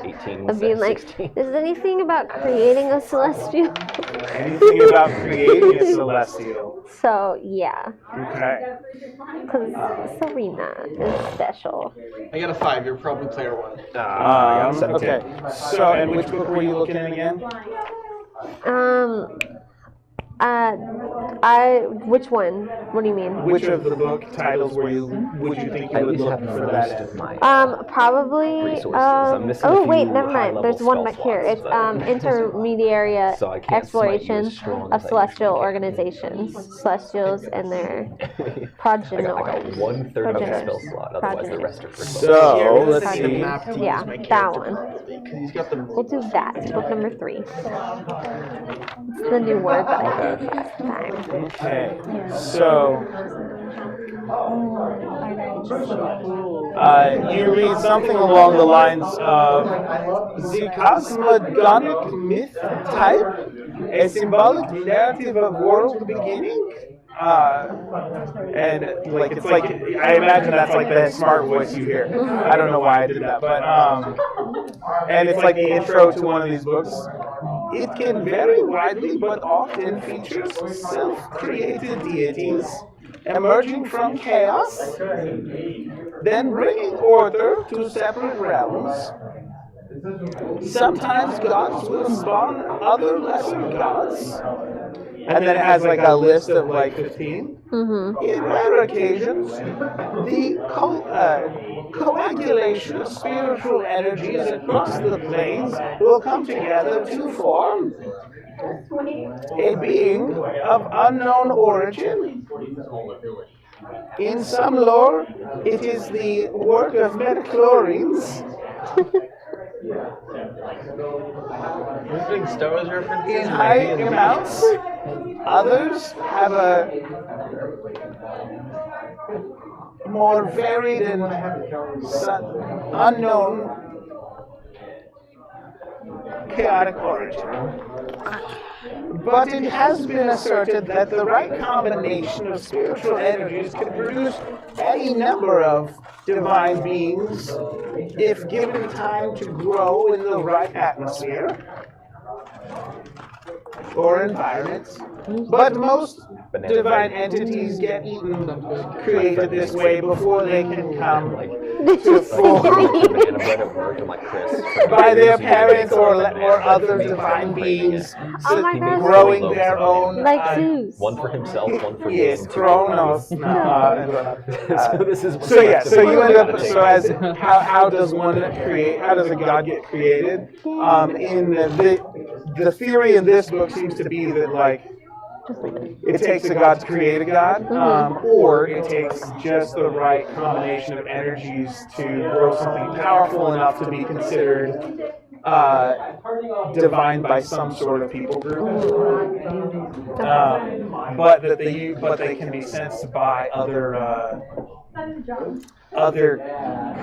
of being like, is there anything about creating a Celestial? Anything about creating a Celestial? So yeah, Okay. because Serena is special. I got a 5. You're probably player one. Okay. So, and which book were you looking at again? Which one? What do you mean? Which of the book titles would you think you At would least look have for most that of in? my Probably. resources. I'm missing a Oh few wait, never mind. high-level There's one spell back here. slots, It's but- intermediary So I can't smite you exploration as strong of as I celestial usually can. organizations, celestials and their I progenitors. got 1/3 of the Progenitors. spell slot, otherwise the rest are for So, let's Kind of see. map to use Yeah, my that character one. properly, 'cause he's got the. We'll do that. Book number 3. It's the new word that I did last time. Okay. So, you read something along the lines of the cosmogonic myth type, a symbolic narrative of world beginning. And like it's like I imagine that's like the smart voice you hear. I don't know why I did that, but and it's like the intro to one of these books. It can vary widely, but often features self-created deities emerging from chaos, then bringing order to separate realms. Sometimes gods will spawn other lesser gods. And then it has like a list of like 15. In rare occasions, the coagulation of spiritual energies across the planes will come together to form a being of unknown origin. In some lore, it is the work of metachlorines. Big Star Wars references. In high amounts, others have a more varied and unknown chaotic origin. But it has been asserted that the right combination of spiritual energies can produce any number of divine beings if given time to grow in the right atmosphere. or environments. But most divine entities get eaten, created this way before they can come to full banana bread at work and like Chris by their parents or other divine beings Oh my gosh. growing their own Like Zeus. one for himself, one for yes, me. Kronos. So this is So yeah, so you end up. So as how does one create? How does a god get created? In the theory in this book seems to be that like it takes a god to create a god, or it takes just the right combination of energies to grow something powerful enough to be considered divine by some sort of people group. But they can be sensed by other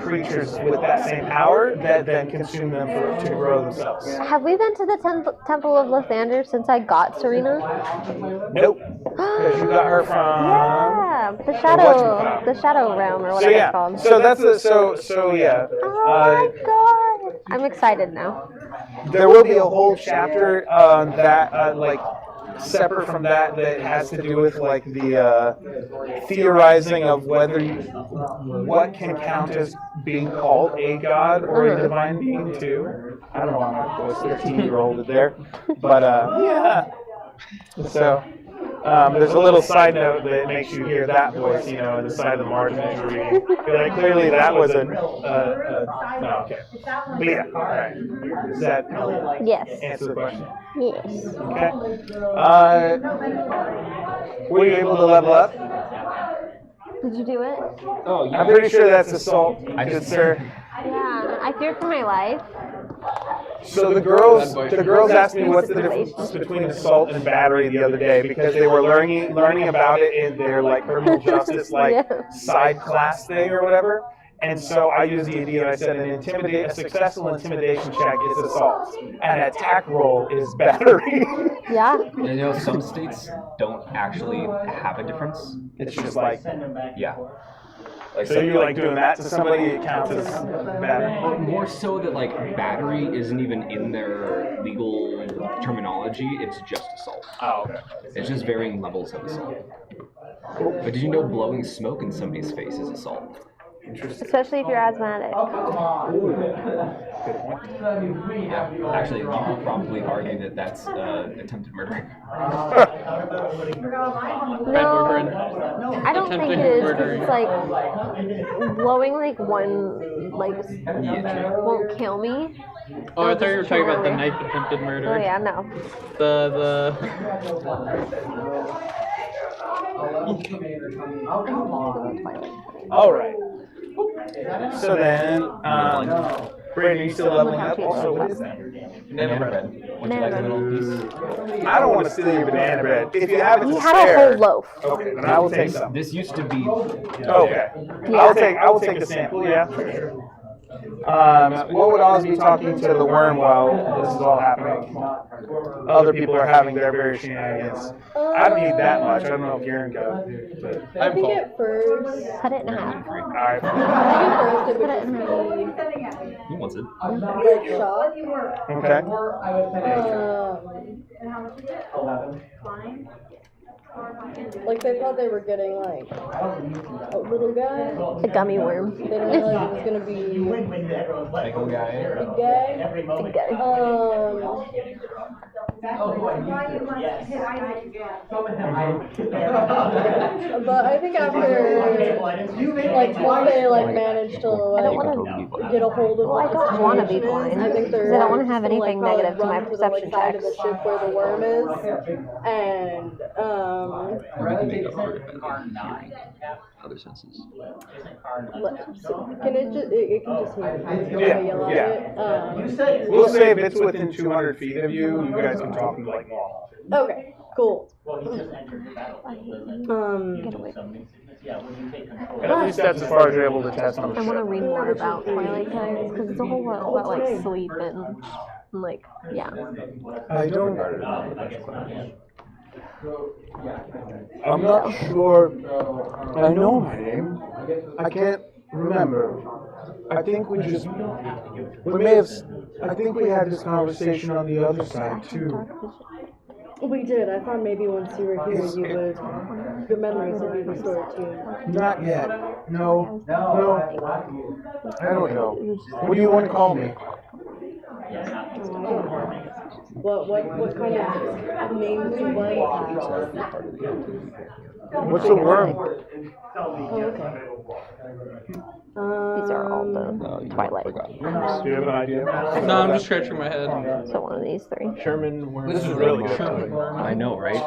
creatures with that same power that then consume them to grow themselves. Have we been to the Temple of Lathander since I got Serena? Nope. Because you got her from Yeah, the shadow realm or whatever it's called. So that's so yeah. Oh my god! I'm excited now. There will be a whole chapter that like separate from that has to do with like the theorizing of what can count as being called a god or a divine being too. I don't know why my voice 13-year-old there, but yeah. So there's a little side note that makes you hear that voice, in the side of the margin as you're reading. Like, clearly that was no, okay. But yeah, all right. Does that answer the question? Yes. Okay. Were you able to level up? Did you do it? Oh, yeah. I'm pretty sure that's assault, good sir. Yeah, I fear for my life. So the girls asked me what's the difference between assault and battery the other day because they were learning about it in their like criminal justice side class thing or whatever. And so I used the idea and I said a successful intimidation check is assault. And an attack roll is battery. Yeah. Some states don't actually have a difference. It's just like Yeah. so you're like doing that to somebody, it counts as battery. More so that like battery isn't even in their legal terminology, it's just assault. Oh, okay. It's just varying levels of assault. But did you know blowing smoke in somebody's face is assault? Especially if you're asthmatic. Yeah, actually, you could probably argue that that's attempted murder. No, I don't think it is because it's like blowing like one won't kill me. Oh, I thought you were talking about the knife attempted murder. Oh yeah, no. All right. So then, Brandon, are you still leveling up? Also, what is that? Banana bread. Would you like a little piece? I don't want to steal your banana bread. If you have it to He had a whole loaf. Okay, then I will take some. This used to be. Okay. I will take a sample. Yeah. What would Oz be talking to the worm while this is all happening? Other people are having their various shenanigans. I don't need that much. I don't know if Karen got. I think at first, Cut it in half. All right. it would just be He wants it. like shock. Okay. Like they thought they were getting like a little guy. The gummy worm. They didn't realize it was gonna be Big old guy. big guy. Big guy. But I think after like once they like managed to get a hold of Well, I don't want to be blind. I think they're I don't want to have anything like, negative to my run the, perception side checks. of the ship where the worm is, and We can make up for it by hearing other senses. can it can just hear Yeah, yell at yeah. it. We'll say if it's within 200 feet of you, you guys can talk like normal. Okay, cool. Get away. At least that's as far as you're able to test on the I want to ship. read more about Twilight Times because it's a whole lot about like sleep and like yeah. I don't. I'm not sure. I know my name. I can't remember, I think we may have, I think we had this conversation on the other side too. We did. I thought maybe once you were here, your memories would be restored to you. Not yet. No. I don't know. What do you want to call me? What kind of names do you want? What's a worm? Oh, okay. These are all the Twilight. Do you have an idea? No, I'm just scratching my head. So one of these three. Sherman worm. This is really good. I know, right?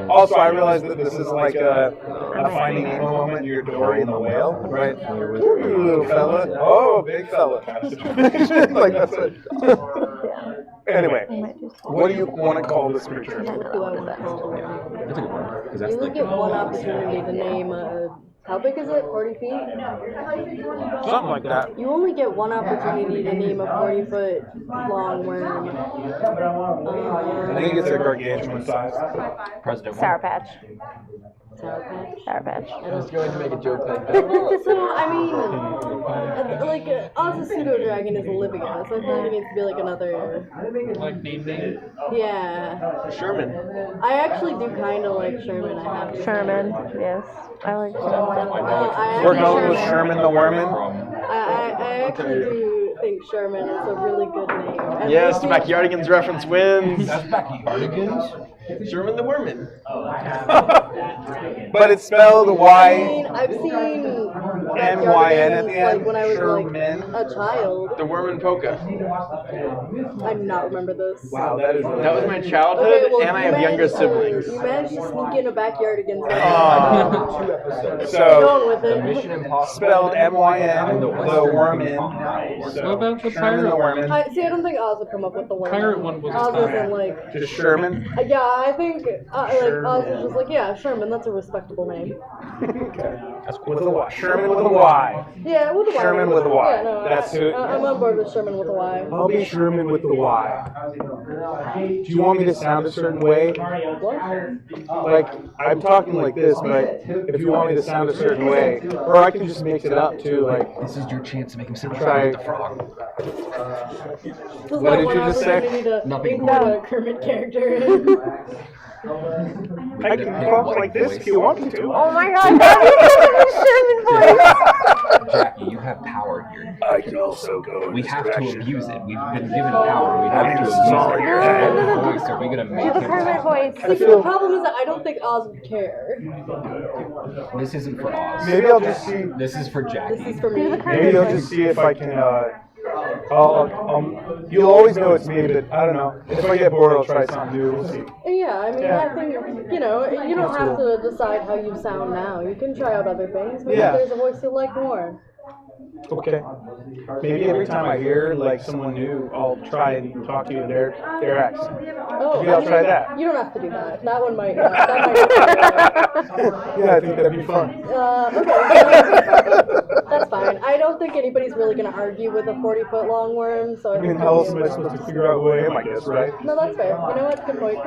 Also, I realize that this is like a Finding Nemo moment. You're Dory and the whale, right? Ooh, little fella. Oh, big fella. Like that's it. Anyway, what do you want to call this creature? What do I want to call it? That's a good one. Because that's You only the get one opportunity to name how big is it? 40 feet? Something like that. You only get one opportunity to name a 40-foot long worm. I think it's a gargantuan size. President. Sour Patch. Sour Patch? Sour Patch. I was going to make a joke like that. So, I mean, like, Oz's pseudo-dragon is a living one, so I feel like it needs to be like another... Like name. Yeah. Sherman. I actually do kind of like Sherman, I have to say. Sherman. Yes. I like Sherman. We're going with Sherman the Wormin. I actually do think Sherman is a really good name. And Yes, the I think- Backyardigans reference wins. That's Backyardigans? Sherman the Wormin. But it's spelled I mean, Y. I've seen M-Y-N at the Backyardigans, end. like when I was Sherman. like a child. The Wormin Polka. I do not remember this. Wow, that is really That was my childhood, Okay, well, and I you have younger managed to- siblings. You managed to sneak in a Backyardigans. So, Going with it. Mission Impossible. spelled M-Y-N, the Wormin. What So, about the Sherman the pirate? Wormin. I don't think Oz would come up with the word. Pirate one was a Oz tie. isn't like. Just Sherman. Yeah, I think like Oz is just like, yeah, Sherman. That's a respectable name. With a Y. Sherman with a Y. Yeah, with a Y. Sherman with a Y. Yeah, no, That's who- I'm on board with Sherman with a Y. I'll be Sherman with the Y. Do you want me to sound a certain way? What? Like, I'm talking like this, but if you want me to sound a certain way, or I can just mix it up too, like, This is your chance to make him sound Try- like the frog. What did you just say? Nothing. Include a Kermit character in. I can talk like this if you want me to. Oh my god, that is Sherman voice! Jackie, you have power here. I can also go. We have to abuse it. We've been given power. We have to abuse smaller your head. it. What voice are we gonna make Do the him Kermit sound? voice. See, the problem is that I don't think Oz would care. This isn't for Oz. Maybe I'll just see. This is for This Jackie. is for me. Maybe I'll just see if I can. You'll always know it's me, but I don't know. If I get bored, I'll try something new. We'll see. Yeah, I mean, I think, you know, you don't have to decide how you sound now. You can try out other things. Maybe Yeah. there's a voice you like more. Okay. Maybe every time I hear like someone new, I'll try and talk to you in their accent. Oh, Maybe I'll try that. You don't have to do that. That one might. That might Yeah, I think that'd be fun. okay. That's fine. I don't think anybody's really going to argue with a 40-foot long worm. So I mean, how else am I supposed to figure out who I am? I guess, right? No, that's fair. You know what? Good point.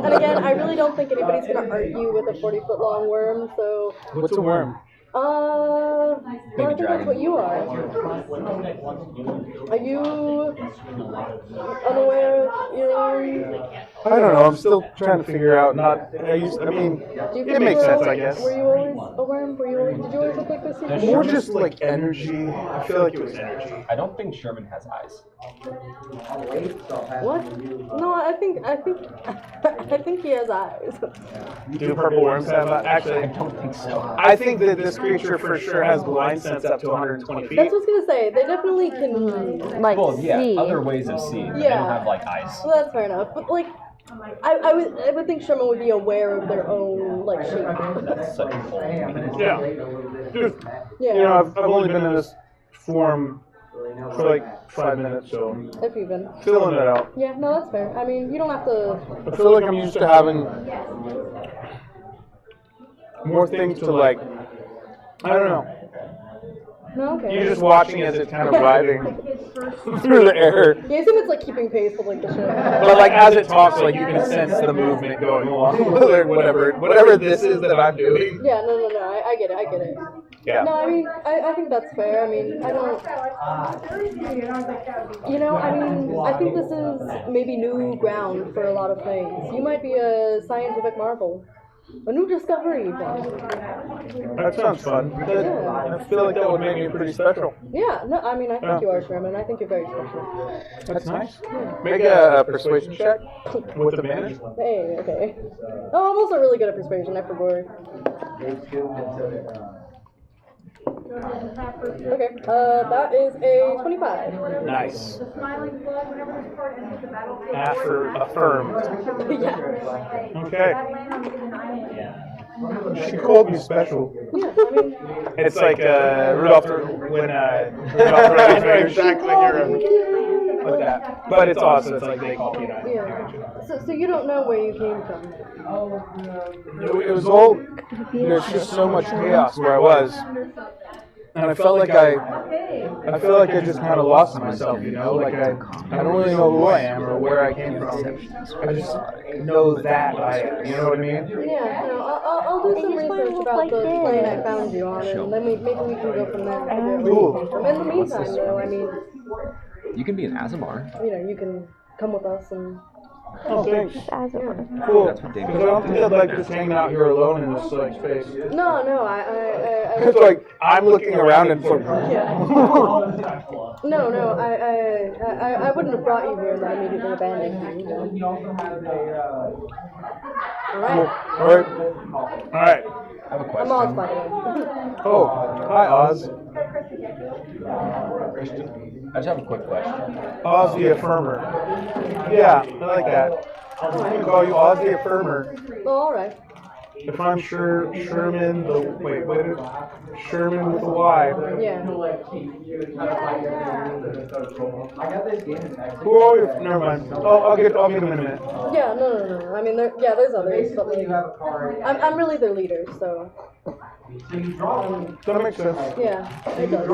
And again, I really don't think anybody's going to argue with a 40-foot long worm. So. What's a worm? Well, I think that's what you are. Are you unaware of your own? I don't know. I'm still trying to figure out. I mean, Do you it makes feel- sense, I guess. Were you always a worm? Did you always look like this? More just like energy. I feel like it was energy. I don't think Sherman has eyes. What? No, I think he has eyes. Do purple worms have that? I Actually, don't think so. I think that this creature for sure has blind sense up to 120 feet. That's what I was gonna say. They definitely can. Like, Well, yeah, see. other ways of seeing, but they Yeah. don't have like eyes. Well, that's fair enough. But like, I would think Sherman would be aware of their own like shape. That's such a cool. Yeah. Yeah. You know, I've only been in this form for like 5 minutes, so If you've been. filling it out. Yeah. No, that's fair. I mean, you don't have to. I feel like I'm used to having more things to like. I don't know. No, okay. You're just watching as it's kind of writhing through the air. Yeah, I assume it's like keeping pace with like the ship. But like as it talks, like you can sense the movement going along, or whatever this is that I'm doing. Yeah, no. I get it. Yeah. No, I mean, I think that's fair. I mean, I don't. You know, I mean, I think this is maybe new ground for a lot of things. You might be a scientific marvel. A new discovery, even. That sounds fun. I feel like that would make you pretty special. Yeah, no, I mean, I think you are, Sherman. I think you're very special. That's nice. Make a persuasion check with advantage. Hey, okay. Oh, I'm also really good at persuasion, I forgot. Okay, that is a 25. Nice. Affirmed. Yeah. Okay. She called me special. Yeah, I mean, It's like Rudolph when Rudolph the Red-Nosed Exactly, you're like that. But it's awesome. It's like they call me that. yeah. So you don't know where you came from? It was all. There's just so much chaos where I was. And I felt like I feel like I just kind of lost myself, you know? Like I don't really know who I am or where I came from. I just know that you know what I mean? Yeah, no, I'll do some research about the plane I found you on, and then maybe we can go from there. And figure out where you came from. In the meantime, though, I mean, You can be an Azamar. you know, you can come with us and. Oh, thanks. Yeah. Cool. That's what Because I don't think I'd like just hanging out here alone in this like space. No, I It's like I'm looking around and for. No, I wouldn't have brought you here and then immediately abandoned you. Alright. All right. I have a I'm Oz, question. by the way. Oh, hi Oz. I just have a quick question. Oz the Affirmer. Yeah, I like that. I'm gonna call you Oz the Affirmer. Oh, alright. If I'm sure Sherman Sherman with a Y. Yeah. Who are you? Never mind. I'll get him in a minute. Yeah, no. I mean, there's others, but like, I'm really their leader, so. That makes sense. Yeah, it does.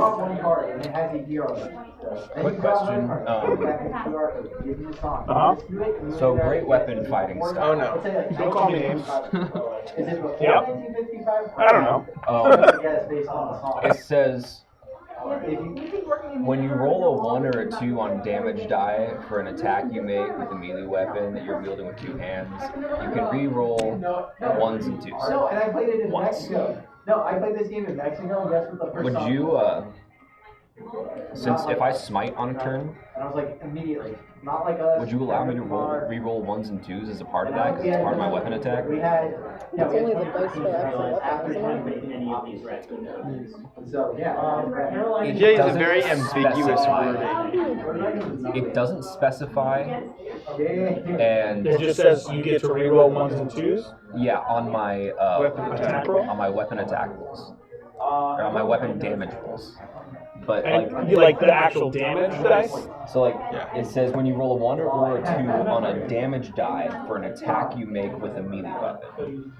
Quick question. So great weapon fighting Oh stuff. no. Don't call me names. Yep. I don't know. It says when you roll a 1 or a 2 on damage die for an attack you make with a melee weapon that you're wielding with 2 hands, you can re-roll 1s and 2s. Once. No, I played this game in Mexico, and guess what the first Would song you, was? since if I smite on a turn, And I was like, immediately. Not like a... would you allow me to re-roll 1s and 2s as a part of that? Because it's part of my weapon attack? We had... It's only the dice for the actual weapon, isn't it? So, yeah. EJ is a doesn't very ambiguous specify- wording. It doesn't specify, and It just says you get to reroll 1s and 2s. yeah, on my Weapon attack roll? on my weapon attack rolls, or on my weapon damage rolls. But And you like the actual damage dice? so like it says when you roll a 1 or a 2 on a damage die for an attack you make with a melee weapon.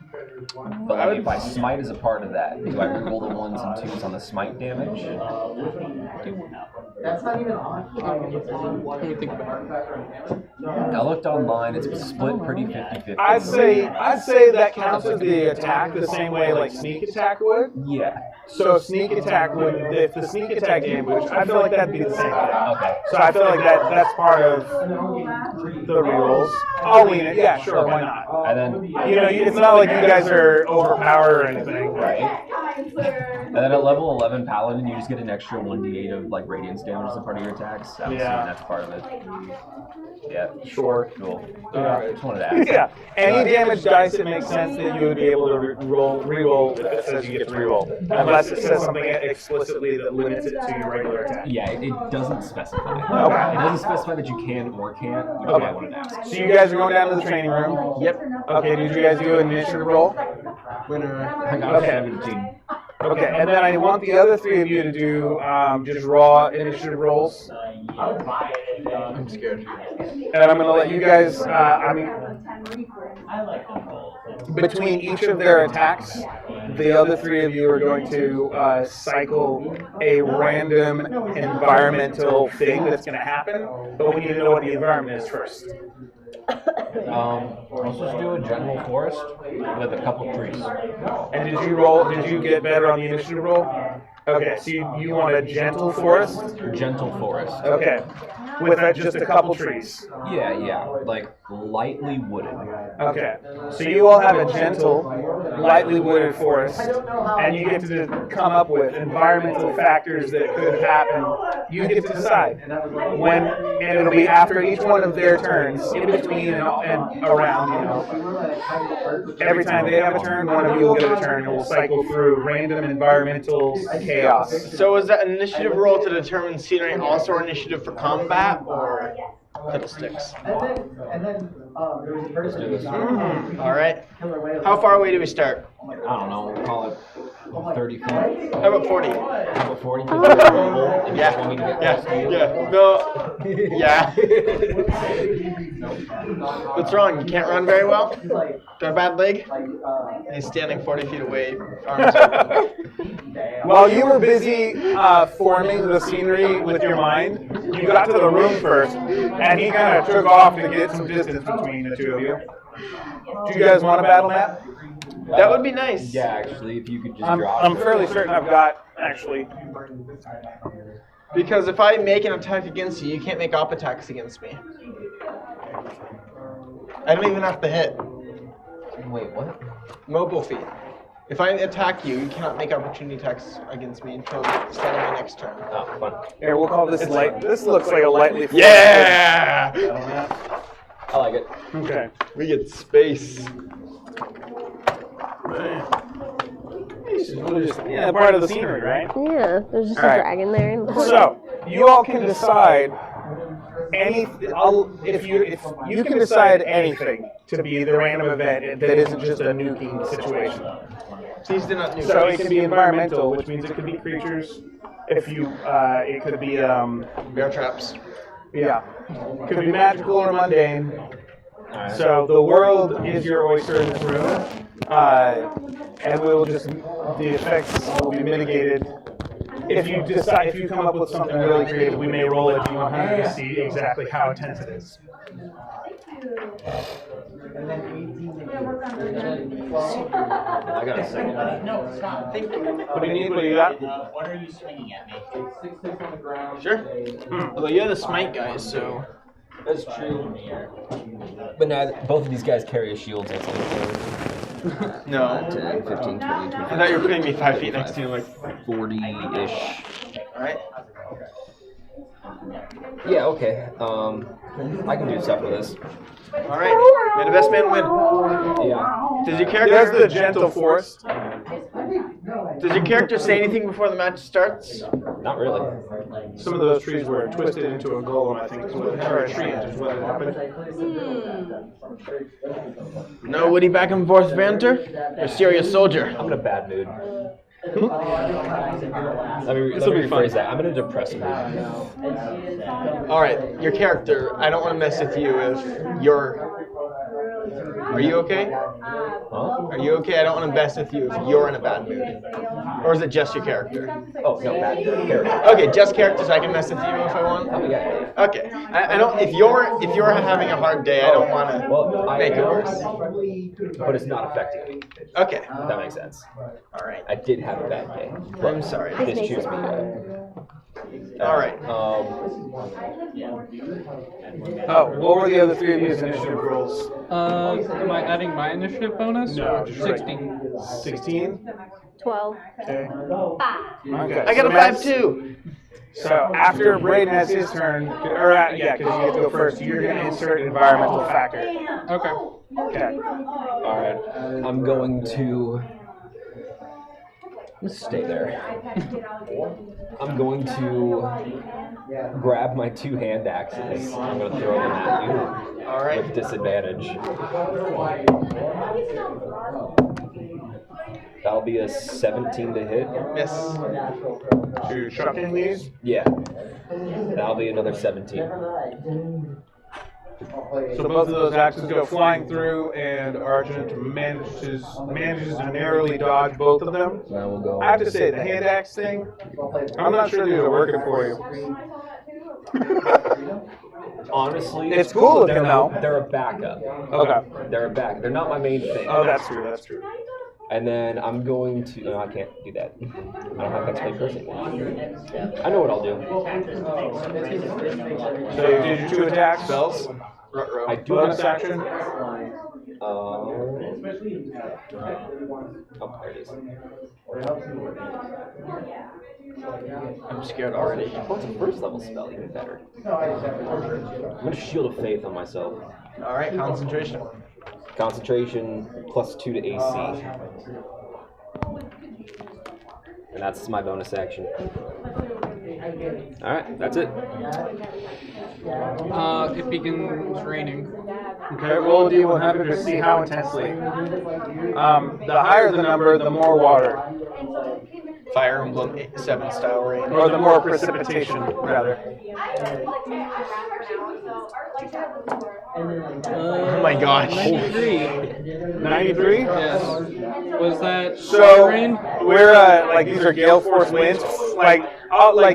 But like if I smite as a part of that, do I reroll the 1s and 2s on the smite damage? That's not even on. Let me think about it. I looked online; it's split pretty 50-50. I'd say that counts as the attack the same way like sneak attack would. Yeah. So if sneak attack would, if the sneak attack damage, I feel like that'd be the same thing. Okay. So I feel like that's part of the rerolls. I'll lean it. Yeah, sure, why not? And then You know, it's not like you guys are overpowered or anything. right. And then at level 11 Paladin, you just get an extra 1d8 of like radiance damage as a part of your attacks. I'm assuming that's part of it. Yeah. Sure. Cool. Yeah. Just wanted to ask. Yeah. Any damage dice, it makes sense that you would be able to reroll if it says you get to reroll, unless it says something explicitly that limits it to your regular attack. Yeah, it doesn't specify. Okay. It doesn't specify that you can or can't, which is why I wanted to ask. So you guys are going down to the training room. Yep. Okay. Did you guys do an initiative roll? Winner. I got Okay. 17. Okay, and then I want the other 3 of you to do just raw initiative rolls. I'm scared. And I'm going to let you guys, between each of their attacks, the other three of you are going to cycle a random environmental thing that's going to happen, but we need to know what the environment is first. Let's just do a general forest with a couple trees. And did you roll? Did you get better on the initiative roll? Okay, so you want a gentle forest? Gentle forest. Okay, with just a couple trees. Yeah, like lightly wooded. Okay, so you all have a gentle, lightly wooded forest, and you get to come up with environmental factors that could happen. You get to decide when, and it'll be after each one of their turns, in between and around. You know, every time they have a turn, one of you will get a turn, and we'll cycle through random environmental chaos. So is that initiative roll to determine scenery also our initiative for combat, or fiddlesticks? And then there was a person who was All right. How far away do we start? I don't know, we'll call it 30 feet. How about 40? How about 40? Yeah. No. Yeah. What's wrong? You can't run very well? Got a bad leg? He's standing 40 feet away, arms open. While you were busy forming the scenery with your mind, you got to the room first, and he kind of took off to get some distance between the two of you. Do you guys want a battle map? That would be nice. Yeah, actually, if you could just drop I'm fairly certain I've got, actually. Because if I make an attack against you, you can't make op attacks against me. I don't even have to hit. Wait, what? Mobile feat. If I attack you, you cannot make opportunity attacks against me until the start of my next turn. Oh, fun. Here, we'll call this light. This looks like a lightly. Yeah! I like it. Okay. We get space. Yeah, part of the scenery, right? Yeah, there's just All a right. dragon there. So you all can decide if you can decide anything to be the random event that isn't just a nuking situation. Please do not nuke. So it can be environmental, which means it could be creatures. It could be bear traps. Yeah, could be magical or mundane. So the world is your oyster in this room, and the effects will be mitigated. If you come up with something really creative, we may roll a D100 to see exactly how intense it is. And then 18. I got a second. No, stop. Thank you. What do you need? What do you got? What are you swinging at me? 6 on the ground. Sure. Although you're the smite guys, so. That's true. But now both of these guys carry a shield. So it's like No. 10, 15, 20, 25. I thought you were putting me 5 feet next to you, like. 40-ish. Alright. Yeah, okay. I can do stuff with this. Alright. May the best man win. Yeah. Does your There's the character gentle forest. Does your character say anything before the match starts? Not really. Some of those trees were twisted into a golem, I think, or a tree is what happened. No witty back and forth banter? Or serious soldier? I'm in a bad mood. Let me This'll be fun. rephrase that. I'm in a depressed mood. Alright, your character, I don't want to mess with you if you're... Are you okay? Huh? Are you okay? I don't want to mess with you if you're in a bad mood. Or is it just your character? Oh, no, bad character. Okay, just characters. I can mess with you if I want. Oh, yeah. Okay. I don't. If you're having a hard day, I don't want to Well, make it worse. But it's not affecting me. Okay. If that makes sense. All right. I did have a bad day. I'm sorry. This cheers me up. All right. What were the other three of these initiative rolls? Am I adding my initiative bonus? No, Or just 16. 16? 12. Okay. Five. I got a 5 too. So after Braden has his turn, because you get to go first, you're going to insert environmental factor. Okay. Okay. Alright. I'm going to... Let's stay there. I'm going to grab my 2 hand axes. I'm going to throw them at you. All right. With disadvantage. That'll be a 17 to hit. Miss. So you're chucking these? Yeah. That'll be another 17. So both of those actions go flying through, and Argent manages to narrowly dodge both of them. Now we'll go. I have to say, the hand axe thing, I'm not sure these are working for you. Honestly, It's cool looking they're though. They're a backup. Okay. They're a back. They're not my main thing. Oh, that's true. That's true. And then I'm going to. No, I can't do that. I don't have that play person. I know what I'll do. So you did your 2 attacks. Spells. I do Bonus have action. Oh, there it is. I'm scared already. What's a first level spell? Even better. I'm gonna Shield of Faith on myself. All right, concentration. Concentration +2 to AC. And that's my bonus action. Alright, that's it. It begins raining. Okay, roll a d100 to see how intensely. The higher the number, the more water. Fire Emblem 7 style rain. Or the more precipitation, rather. Oh my gosh. 93. 93? Yes. Was that So, rain? we're, like, these are gale force winds. Like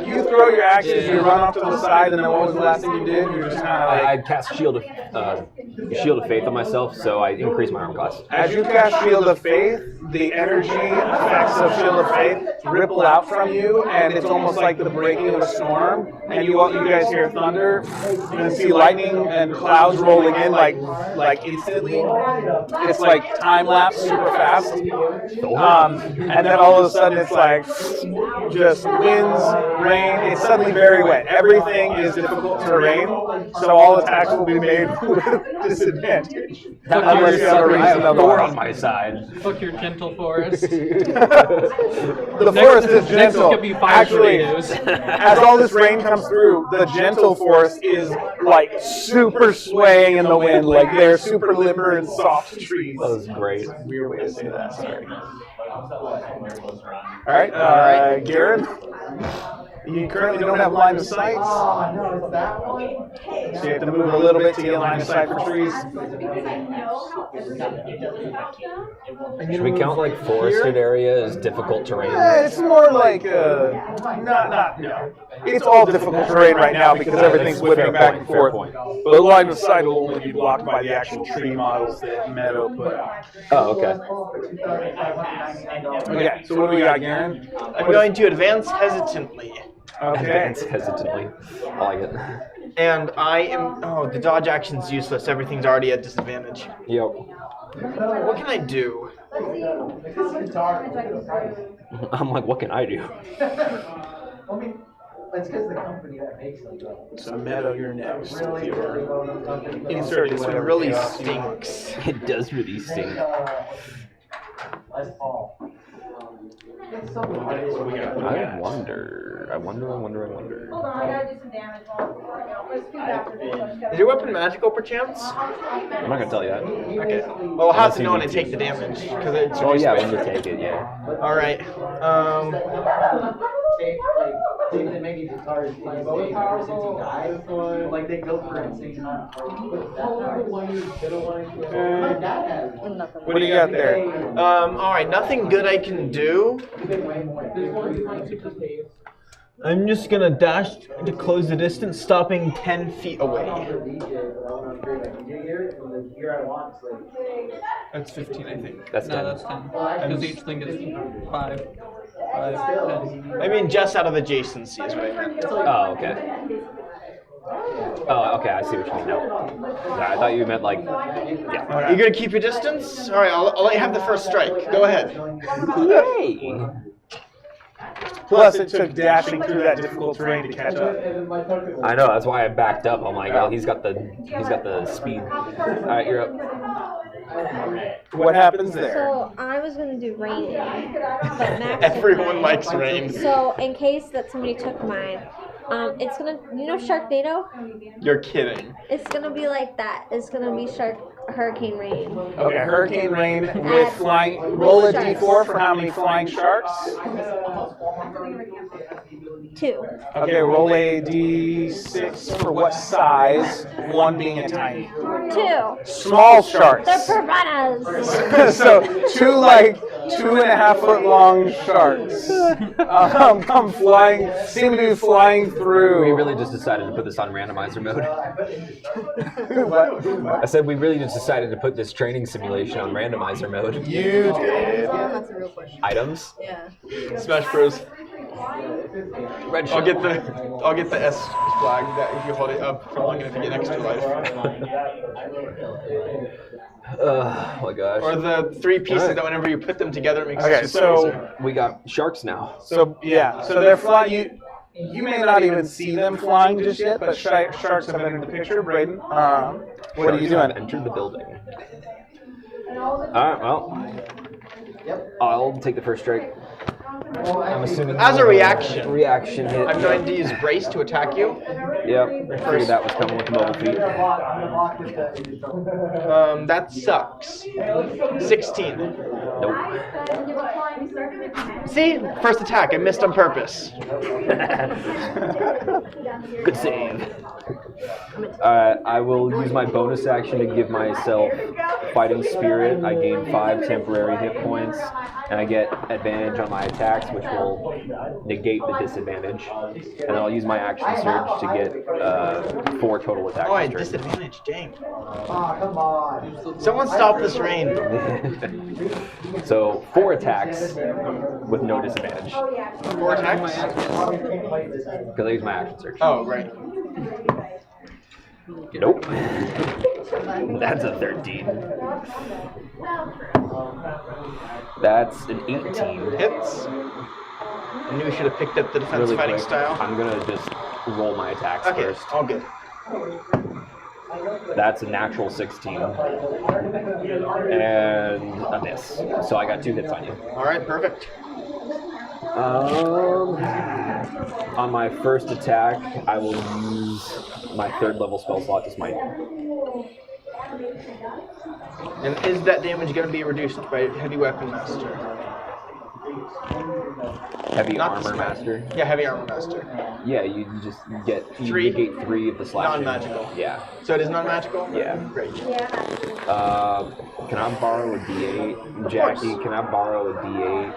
you throw your axes, you run off to the side, and then what was the last thing you did? You just kind of like... I cast Shield of Faith on myself, so I increase my arm cost. As you cast Shield of Faith, the energy effects of Shield of Faith ripple out from you, and it's almost like the breaking of a storm. And you guys hear thunder, and see lightning and clouds rolling in like instantly. It's like time lapse, super fast. And then all of a sudden, it's like just winds, rain. It's suddenly very wet. Everything is difficult terrain, so all attacks will be made with disadvantage. Unless you have a reason Thor otherwise. on my side. Fuck your gentle forest. The forest is Next is gentle. gonna be 5 Actually, tornadoes. as all this rain comes through, the gentle forest is like super swaying in the wind, like they're super limber and soft trees. That was great. Weird way to say that. Sorry. All right, Garen. You currently don't have line of sight, so you have to move a little bit to get line of sight for trees. Should we count like forested area as difficult terrain? It's more like no. It's all difficult terrain right now because everything's whipping back and forth. But line of sight will only be blocked by the actual tree models that Meadow put out. Oh, okay. Okay, so what do we got, Garen? I'm going to advance hesitantly. Okay. Advance hesitantly. I like it. And I am... Oh, the dodge action's useless. Everything's already at disadvantage. Yep. What can I do? I'm like, what can I do? It's because the company that makes them. So Meadow, you're next. Really, Insert This one really stinks. It does really stink. That's all. I wonder. Hold on, I gotta do some damage while let's do that. Is your weapon magical, perchance? I'm not gonna tell you that. Okay. Well, I'll have to know when I take the damage, because it's... Oh yeah, when you take it, yeah. Alright. They make these guitars insane ever since he died. Like they go for insane amount of What do you got there? Alright, nothing good I can do. I'm just gonna dash to close the distance, stopping 10 feet away. That's 15, I think. That's 10. No, that's 10. Because each thing is 5. 5, 10. I mean, just out of adjacency is what I meant. Oh, okay. Oh, okay, I see what you mean now. Yeah, I thought you meant like, yeah. You gonna keep your distance? Alright, I'll let you have the first strike. Go ahead. Yay! Plus, it took dashing through that difficult terrain to catch up. I know, that's why I backed up. I'm like, oh, he's got the speed. Alright, you're up. What happens there? So I was gonna do rain, but Max. Everyone likes rain. So in case that somebody took mine, it's gonna, Sharknado? You're kidding. It's gonna be like that. It's gonna be hurricane rain. Okay, hurricane rain with flying. Roll a d4 for how many flying sharks. 2. Okay, roll a d6 for what size? 1 being a tiny. 2. Small sharks. They're piranhas. So 2 like 2.5 foot long sharks come flying, seem to be flying through. We really just decided to put this on randomizer mode. What? I said we really just decided to put this training simulation on randomizer mode. You did. That's a real question. Items. Yeah. Smash Bros. Red I'll shirt. get the S flag that if you hold it up for long enough you get extra life. Oh my gosh. Or the 3 pieces that whenever you put them together it makes Okay, it so We got sharks now. so they're flying. You may not even see them flying just yet, but sharks have entered the picture. Braden, what are you doing? Entered the building. Alright, well. I'll take the first strike. I'm assuming As a reaction. Reaction hit. I'm going to use brace to attack you. Yep. Figured that was coming with the mobile feet. That sucks. 16. Nope. See? First attack, I missed on purpose. Good save. I will use my bonus action to give myself Fighting Spirit. I gain 5 temporary hit points, and I get advantage on my attacks, which will negate the disadvantage. And then I'll use my action surge to get 4 total attacks. Oh, I had disadvantage, dang. Someone stop this rain. So 4 attacks with no disadvantage. 4 attacks? Because I use my action surge. Oh, right. Nope. That's a 13. That's an 18. Hits. I knew we should have picked up the defense Really fighting quick, style. I'm gonna just roll my attacks Okay, first. all good. That's a natural 16. And a miss. So I got 2 hits on you. Alright, perfect. On my first attack, I will use my 3rd level spell slot to smite. And is that damage going to be reduced by Heavy Weapon Master? Heavy Not the Armor spell. Master. Yeah, Heavy Armor Master. Yeah, you just get you 3? negate 3 of the slashing. Non-magical. Yeah. So it is non-magical? Yeah. Great. Can I borrow a D8? Jackie, can I borrow a D8?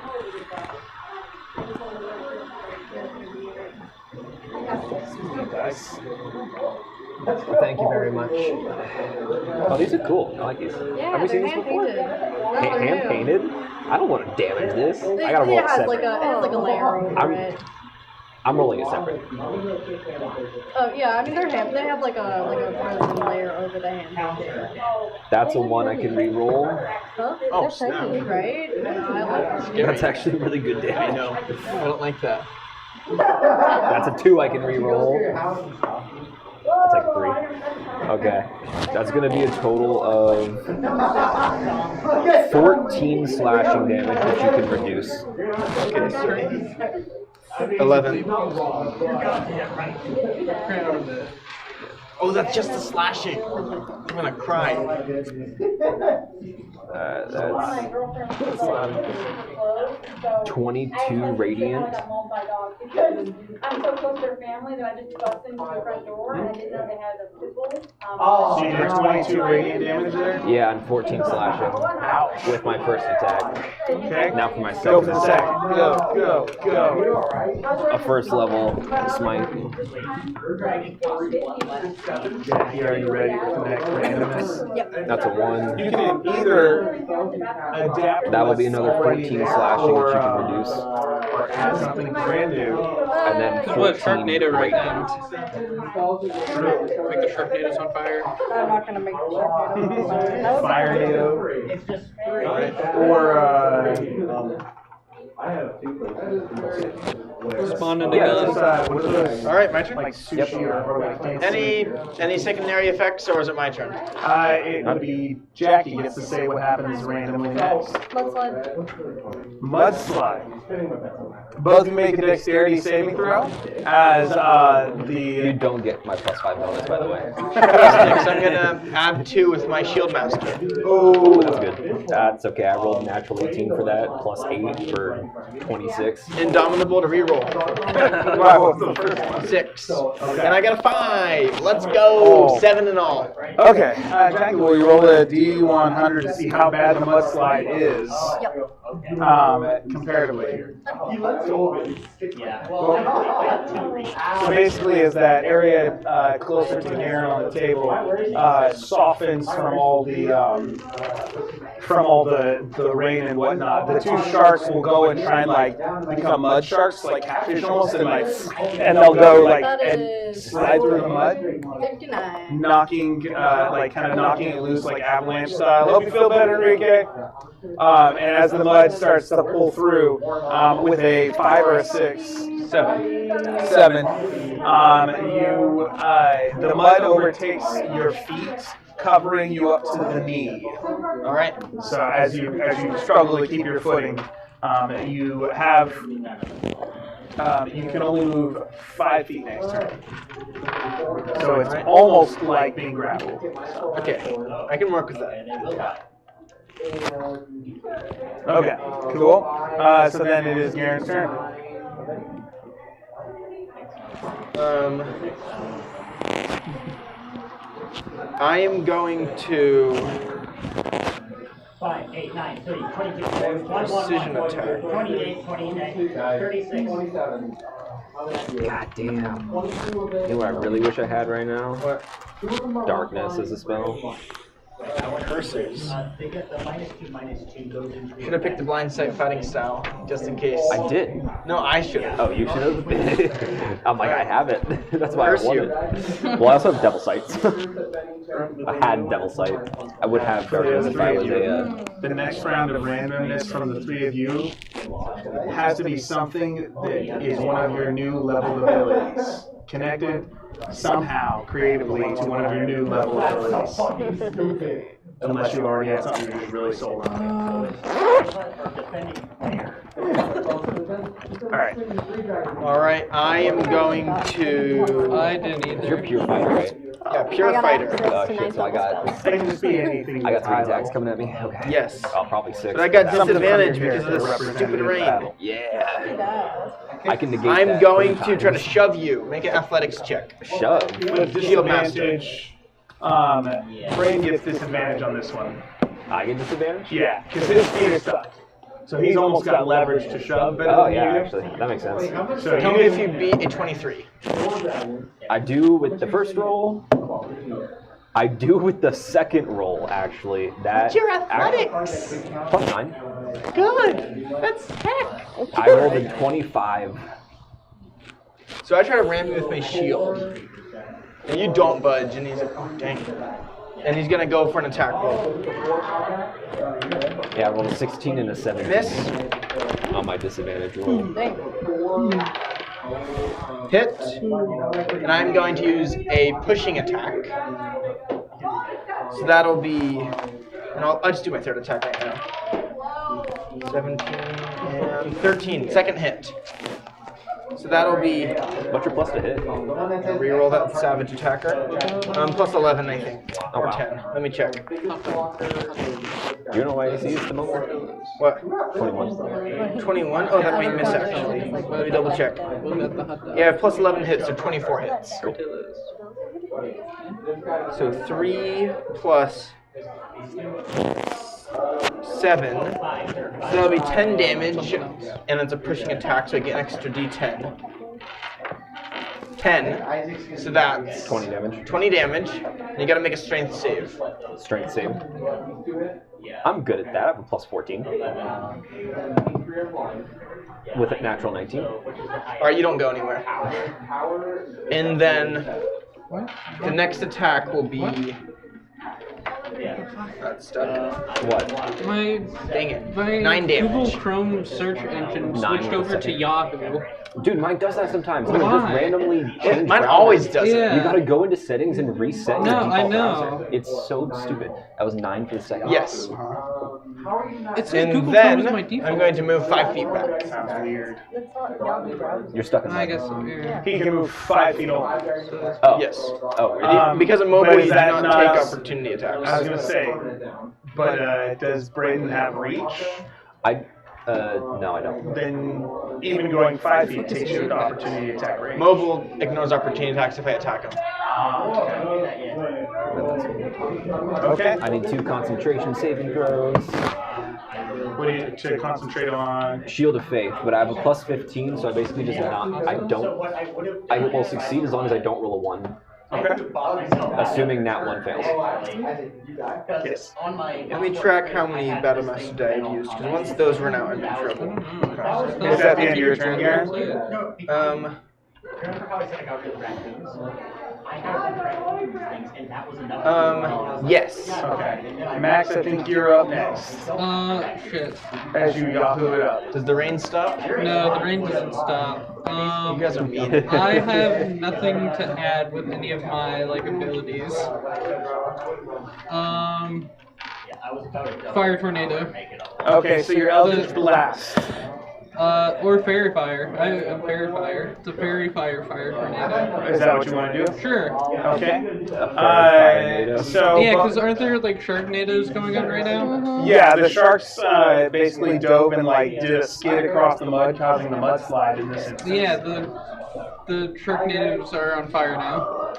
Thank you very much. Oh, these are cool. I like these. Yeah, Have we seen they're these before? hand-painted. Hand painted? I don't want to damage this. I gotta roll It it has separate. like a layer over it. I'm rolling it separate. Oh yeah, I mean they have like a resin layer over the hand. That's a 1 I can re-roll. Huh? Oh, They're snap. pretty, right? I like them. That's actually really good I damage. know. I don't like that. That's a 2 I can re-roll. That's like 3. Okay. That's gonna be a total of 14 slashing damage, which you can reduce. Okay, so 11. Oh, that's just the slashing. I'm gonna cry. That's 22 radiant. Because I'm so close to their family that I just bust into the front door and I didn't know they had a pit bull. So you did 22 radiant damage there? Yeah, and 14 slashing with my first attack. Okay. Now for my Go second for the attack. second. Go. A first level smite. Jackie, are you ready for the next randomness? That's a 1. You can either adapt. That will be another 14 slashing, which you can reduce. Or add something brand new. And then How about 14 Sharknado right radiant. Like the Sharknado's on fire. I'm not gonna make the Sharknado. Fire NATO. Or Spawn into Yeah, guns. what is this? Alright, my turn. Like sushi or like fancy. Any secondary effects, or is it my turn? It would be Jackie gets to say what happens randomly next. Mudslide. Mudslide. Both make a dexterity saving throw as You the don't get my +5 bonus, by the way. Next, I'm gonna add 2 with my Shield Master. Oh, that's good. That's okay. I rolled a natural 18 for that, +8 for 26. Indomitable to reroll. reroll. Wow, what's the first one? 6. And I got a 5. Let's go. 7 in all. Okay, Jackie, will you roll a D100 to see how bad the mudslide is comparatively here? So basically, is that area closer to Garen on the table softens from all the rain and whatnot. The two sharks will go and try and like become mud sharks, like catfish almost, and they'll go like and slide through the mud, 59. knocking kind of knocking it loose like avalanche style. Hope you feel better, Enrique. And as the mud starts to pull through with a 5 or a 6, 7. The mud overtakes your feet, covering you up to the knee. All right. So as you struggle to keep your footing, you have you can only move 5 feet next turn. So it's almost like being grappled. Okay, I can work with that. Okay, cool. So then it is Garen's turn. I am going to 5, 8, 9, 30, 22, precision attack. 28, 29, 36. God damn. You know what I really wish I had right now? What? Darkness as a spell. Cursors. They get the -2 goes into. Should have picked the blind sight fighting style, just in case. I did. No, I should have. Oh, you should have? I'm like, I have it. That's why Curse I you. wanted. Well, I also have Devil Sights. I had Devil Sight. I would have Darkness if I was a... The next round of randomness from the three of you has to be something that is one of your new level abilities. Connected somehow, creatively, to one of your new level abilities. Unless you already had something you're just really sold on. Alright. Alright, I am going to... I didn't either. You're pure fighter, right? Yeah, pure fighter. Shit, so I got... It can just be anything. I got 3 attacks coming at me? Okay. Yes. Oh, probably 6. But I got That's- disadvantage because of this stupid rain. Yeah. I can negate I'm that going 3 to try to times. shove you. Make an athletics check. Shove. With disadvantage, Braden gets disadvantage on this one. I get disadvantage? Yeah, because his feet are stuck. So he's almost got leverage to shove better Oh, than yeah, you do. actually. That makes sense. So Tell you me if didn't- you beat a 23. I do with the first roll. I do with the second roll, actually. That Your athletics. +9. Good. That's heck. I rolled a 25. So I try to ram you with my shield. And you don't budge, and he's like, oh, dang. And he's going to go for an attack roll. Yeah, I rolled a 16 and a 17. Miss. On my disadvantage roll. Hit. And I'm going to use a pushing attack. So that'll be... And I'll just do my third attack right now. 17 and 13. Second hit. So that'll be... What's your plus to hit? Reroll that savage attacker. Plus 11, I think. Oh, Or wow. 10. Let me check. Do you know why AC is the moment? What? 21. 21? Oh, that might miss, actually. Let me double check. Yeah, plus 11 hits, so 24 hits. So 3 plus 7. So that'll be 10 damage, and it's a pushing attack, so I get an extra d10. 10. So that's 20 damage. 20 damage, and you gotta make a strength save. Strength save. I'm good at that. I have a plus 14. With a natural 19. Alright, you don't go anywhere. And then the next attack will be... That's stuck. What? My Dang it. 9 Google damage. Chrome search engine 9 switched with a over to second. Yahoo. Dude, mine does that sometimes. It'll just Why? randomly change. Mine browsers. always does it. Yeah. You gotta go into settings and reset your No, default I know. browser. It's so stupid. That was 9 for the second. Yes. It says And Google Chrome then is my default. I'm going to move 5 feet back. Sounds weird. You're stuck in I that. guess so, yeah. He can move 5 feet over. Oh. Yes. Oh. Because of but mobile, is you do that not not- take opportunity attacks. I was gonna say, but does Braden have reach? No, I don't. Then even going 5 feet takes you to opportunity attack range. Mobile ignores opportunity attacks if I attack him. Okay. I need 2 concentration saving throws. What do you to concentrate on? Shield of Faith, but I have a plus 15, so I basically just I will succeed as long as I don't roll a 1. Okay. Assuming that 1 fails. Yes. Let me track how many battle master die I've used, because once those run out, I'm in trouble. Is that the end of your turn, Garen? Yes. Okay. Max, I think you're up next. Shit. As you Yahoo it up. Does the rain stop? No, the rain doesn't stop. You guys are mean. I have nothing to add with any of my abilities. Fire tornado. Okay, so your Eldritch Blast. Or fairy fire. Fairy fire. It's a fairy fire tornado. Is that what you want to do? Sure. Okay. Yeah, because aren't there Sharknadoes going on right now? Yeah, the sharks basically dove and did a skid across the mud, causing the mudslide in this instance. Yeah, the Sharknadoes are on fire now.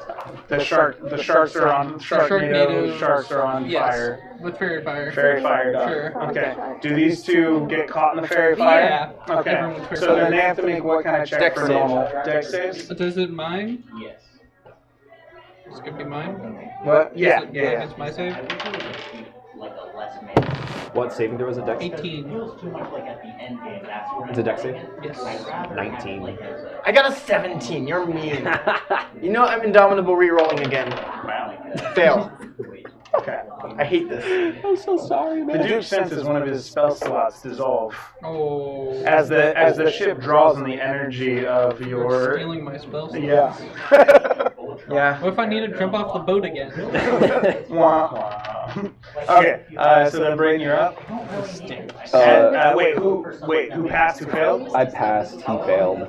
The sharks are on Sharknado. Sharks are on fire. With fairy fire. Fairy fire. Sure. Okay. Do these two get caught in the fairy fire? Yeah. Okay. So then they have to make what kind of check Dex for save. normal? Dex saves? Does it mine? Yes. It's gonna be mine? What? Yeah. It's my save? What saving throw is a dex? 18. It's a dex save? Yes. 19. I got a 17. You're mean. You know I'm indomitable re-rolling again. Fail. Okay. I hate this. I'm so sorry, The Duke senses one of his spell slots dissolve Oh. as the ship draws on the energy of your. Stealing my spells. Yeah. Yeah. What if I need to jump off the boat again? Okay. So then Brayden, you're up. Who passed? Who failed? I passed, he failed,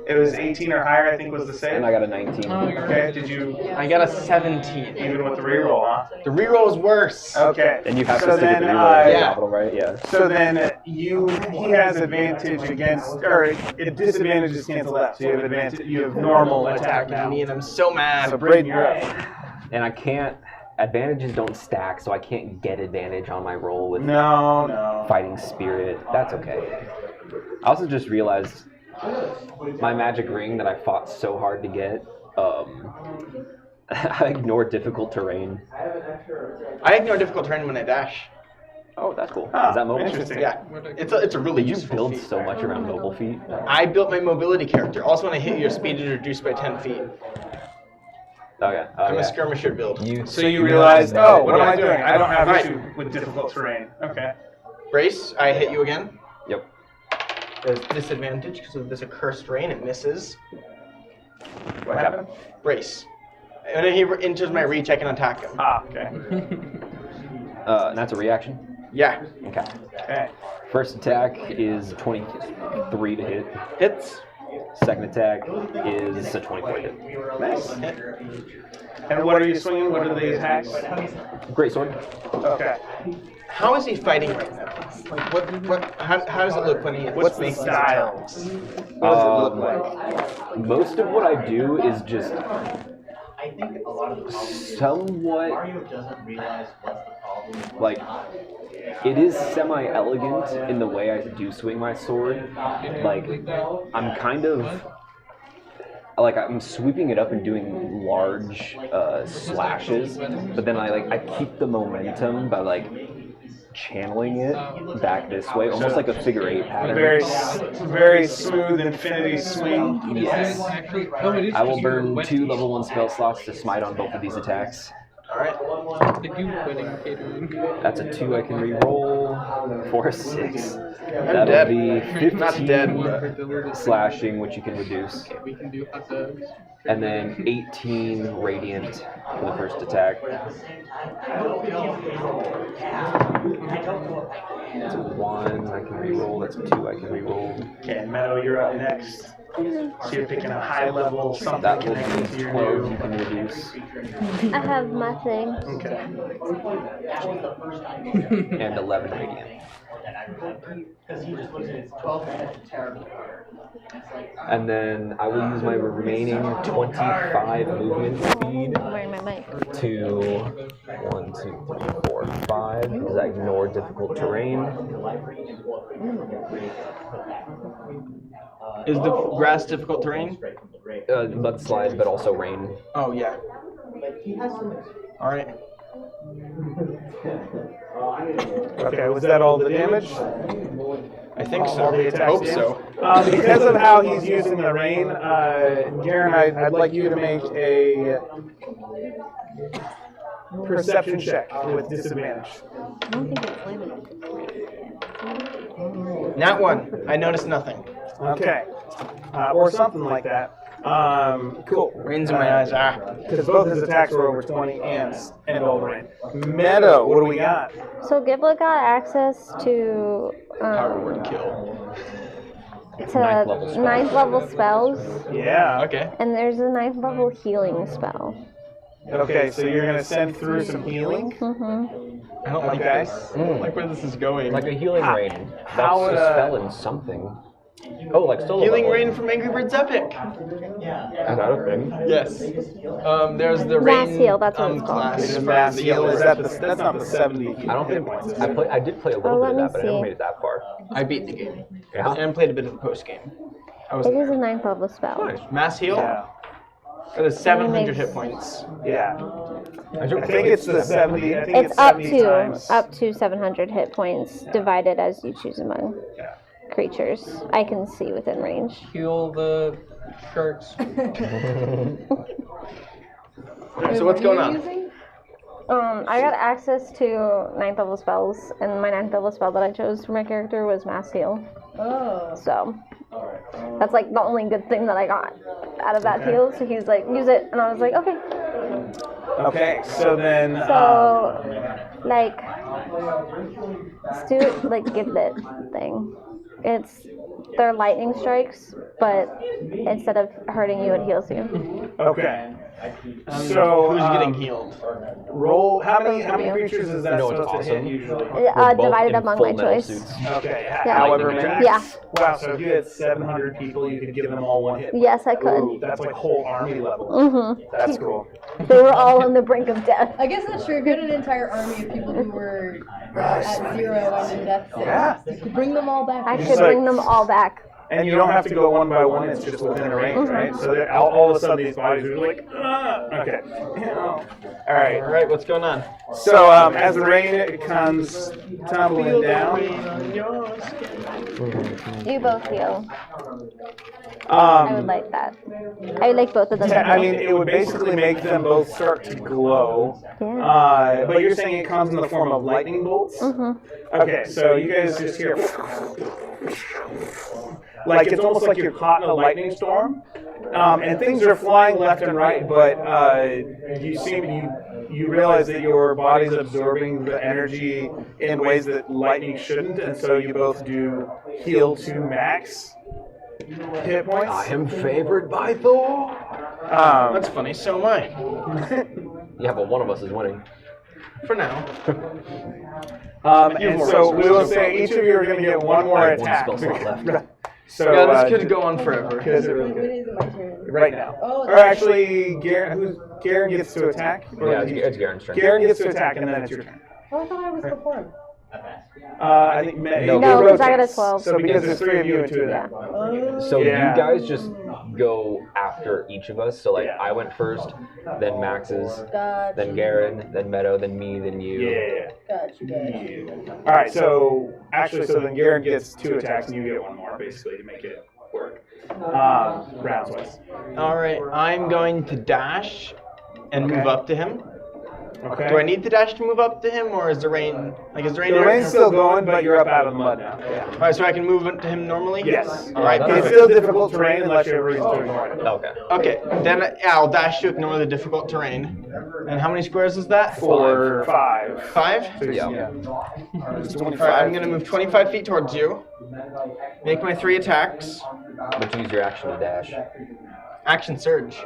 It was 18 or higher, I think was the save. and I got a 19. Okay. Did you I got a 17. even with the reroll, huh? The reroll is worse. Okay. And you have So to stick then, with the reroll yeah. capital, right? Yeah. So then he has advantage against, or disadvantage against the left. So you have advantage. You have normal attack now. Me and I'm so mad. So Brayden, you're up. And I can't, advantages don't stack, so I can't get advantage on my roll with No. fighting spirit. That's okay. I also just realized my magic ring that I fought so hard to get, I ignore difficult terrain. I ignore difficult terrain when I dash. Oh, that's cool. Ah, Is that mobile? interesting. Yeah. It's a really Did you useful build feat. so much around mobile feet? I built my mobility character. Also, when I hit, your speed is reduced by 10 feet. Okay. I'm a skirmisher build. So you realize, oh, what am I doing? doing? I don't have Right. issue with difficult terrain. Okay. Brace, I hit you again. Yep. There's disadvantage because of this accursed rain. It misses. What happened? Brace. When he enters my reach, I can attack him. Ah, okay. And that's a reaction? Yeah. Okay. Okay. First attack is 23 to hit. Hits. Second attack is a 24 to hit. Nice. And what are you swinging? What are the attacks? Great sword. Okay. How is he fighting right now? Like, how does it look when he What's the makes his style? attacks? What does it look like? Most of what I do is just I think a lot of the somewhat Mario doesn't realize what's the problem. like it is semi-elegant in the way I do swing my sword. Like I'm kind of like I'm sweeping it up and doing large slashes, but then I keep the momentum by channeling it back this way, almost like a figure 8 pattern. Very smooth infinity swing. Yes. Actually, I will burn 2 level 1 spell slots to smite on both of these attacks. Alright. The Duke wedding catering. That's a 2 I can re-roll for a 6. That'll dead. be 15 Not dead, slashing, which you can reduce. Okay, we can do hot dogs. And then 18 radiant for the first attack. That's a 1 I can re-roll, that's a 2 I can re-roll. Okay, Meadow, you're up next. So you're picking a high level something That will connected to be your 12 new. you can reduce. I have my thing. Okay. And 11 radiant. Because he just looks at his 12 minutes terrible. And then I will use my remaining 25 movement speed Wearing my mic. to 1, 2, 3, 4, 5. Does that ignore difficult terrain? Is the grass difficult terrain? Mudslide, but also rain. Oh, yeah. Alright. Okay, was that all the damage? I think All so. the I attacks hope damage? so. Because of how he's using the rain, Garen, I'd like you to make a perception check with disadvantage. I don't think it's limited. Nat 1. I noticed nothing. Okay. Or something like that. Cool. Rain's in my eyes. Because both his attacks were over 20 and over rain. Meadow, what do we got? So Giblet got access to Power word kill. ninth level spells, Yeah. Okay. and there's a 9th level healing spell. Okay, so you're going to send through some healing? Mm-hmm. I don't like Okay. this. I don't like where this is going. Like a healing rain. That's how would, a spell in something. Oh, like solo Healing level. rain from Angry Birds Epic. Is that a thing? Yes. There's the Mass rain heal, that's what it's called. class. It's for mass the heal. yellow Is that version. that's not the 70 I don't think points. I did play a little Oh, bit let of that, but I me never see. made it that far. I beat the game. Yeah. And played a bit of the post game. I was It is a there. 9th level spell. Mass heal? Yeah. That is 700 Makes- hit points. Yeah. I think it's the 70. I think It's up 70 times. to 700 hit points, divided as you choose among creatures. I can see within range. Heal the sharks. Alright, so what's going on? I got access to 9th level spells, and my 9th level spell that I chose for my character was Mass Heal. Oh. So that's like the only good thing that I got out of that heal. So he was like, use it, and I was like, okay. Okay, so then. So like, let's do like Giblet thing. They're lightning strikes, but instead of hurting you, it heals you. Okay. So Who's getting healed? roll. How many creatures is that You know what's supposed to hit awesome? usually? We're both Divided in among full my metal choice. suits. Okay. Yeah. However many. Yeah. Wow. So if you had 700 people, you could give them all one hit. Yes, I could. Ooh, that's like whole army level. Mm-hmm. That's cool. They were all on the brink of death. I guess that's true. If you had an entire army of people who were at 0 and in death state, Yeah. you could bring them all back. I Just could like- bring them all back. And you don't have to go one by one, it's just within a range, right? So all of a sudden these bodies are like, okay. Alright. Alright, what's going on? So as the rain comes tumbling down, You both heal. I would um, like that. I would like both of them. to I heal. mean, it would basically make them both start to glow. Yeah. But you're saying it comes in the form of lightning bolts? Okay, so you guys just hear like it's almost like you're caught in a lightning storm, and things are flying left and right. But you realize that your body's absorbing the energy in ways that lightning shouldn't, and so you both do heal to max hit points. I am favored by Thor. That's funny, so am I. Yeah, but one of us is winning. For now. And so we will say each of you are going to get one more I have one attack. spell slot left. So Yeah, this could go on forever. Because it really When good. is it my turn? Right now. Oh, Or actually, Garen gets to attack. Or Yeah, it's Garen's turn. Garen gets to attack, and then it's your turn. Oh, I thought I was before him. I think No, it because I got a rotates. 12. So because there's 3 of you and 2 of them. So Yeah. you guys just go after each of us. So like I went first, then Max's, Gotcha. then Garen, then Meadow, then me, then you. Yeah. Gotcha. All right. So actually, then Garen gets 2 attacks, and you get 1 more, basically, to make it work. Rounds wise. Alright, I'm going to dash and move up to him. Okay. Do I need to dash to move up to him, or is the rain The rain's still going, but you're up out of the mud now. Yeah. Alright, so I can move up to him normally? Yes. Alright, Yeah, It's perfect. still difficult terrain unless you have a reason to ignore it. Okay. Okay, then I'll dash to ignore the difficult terrain. And how many squares is that? 4, 5. 5? Yeah. It's Alright, 25. I'm gonna move 25 feet towards you. Make my 3 attacks. But use your action to dash. Action surge.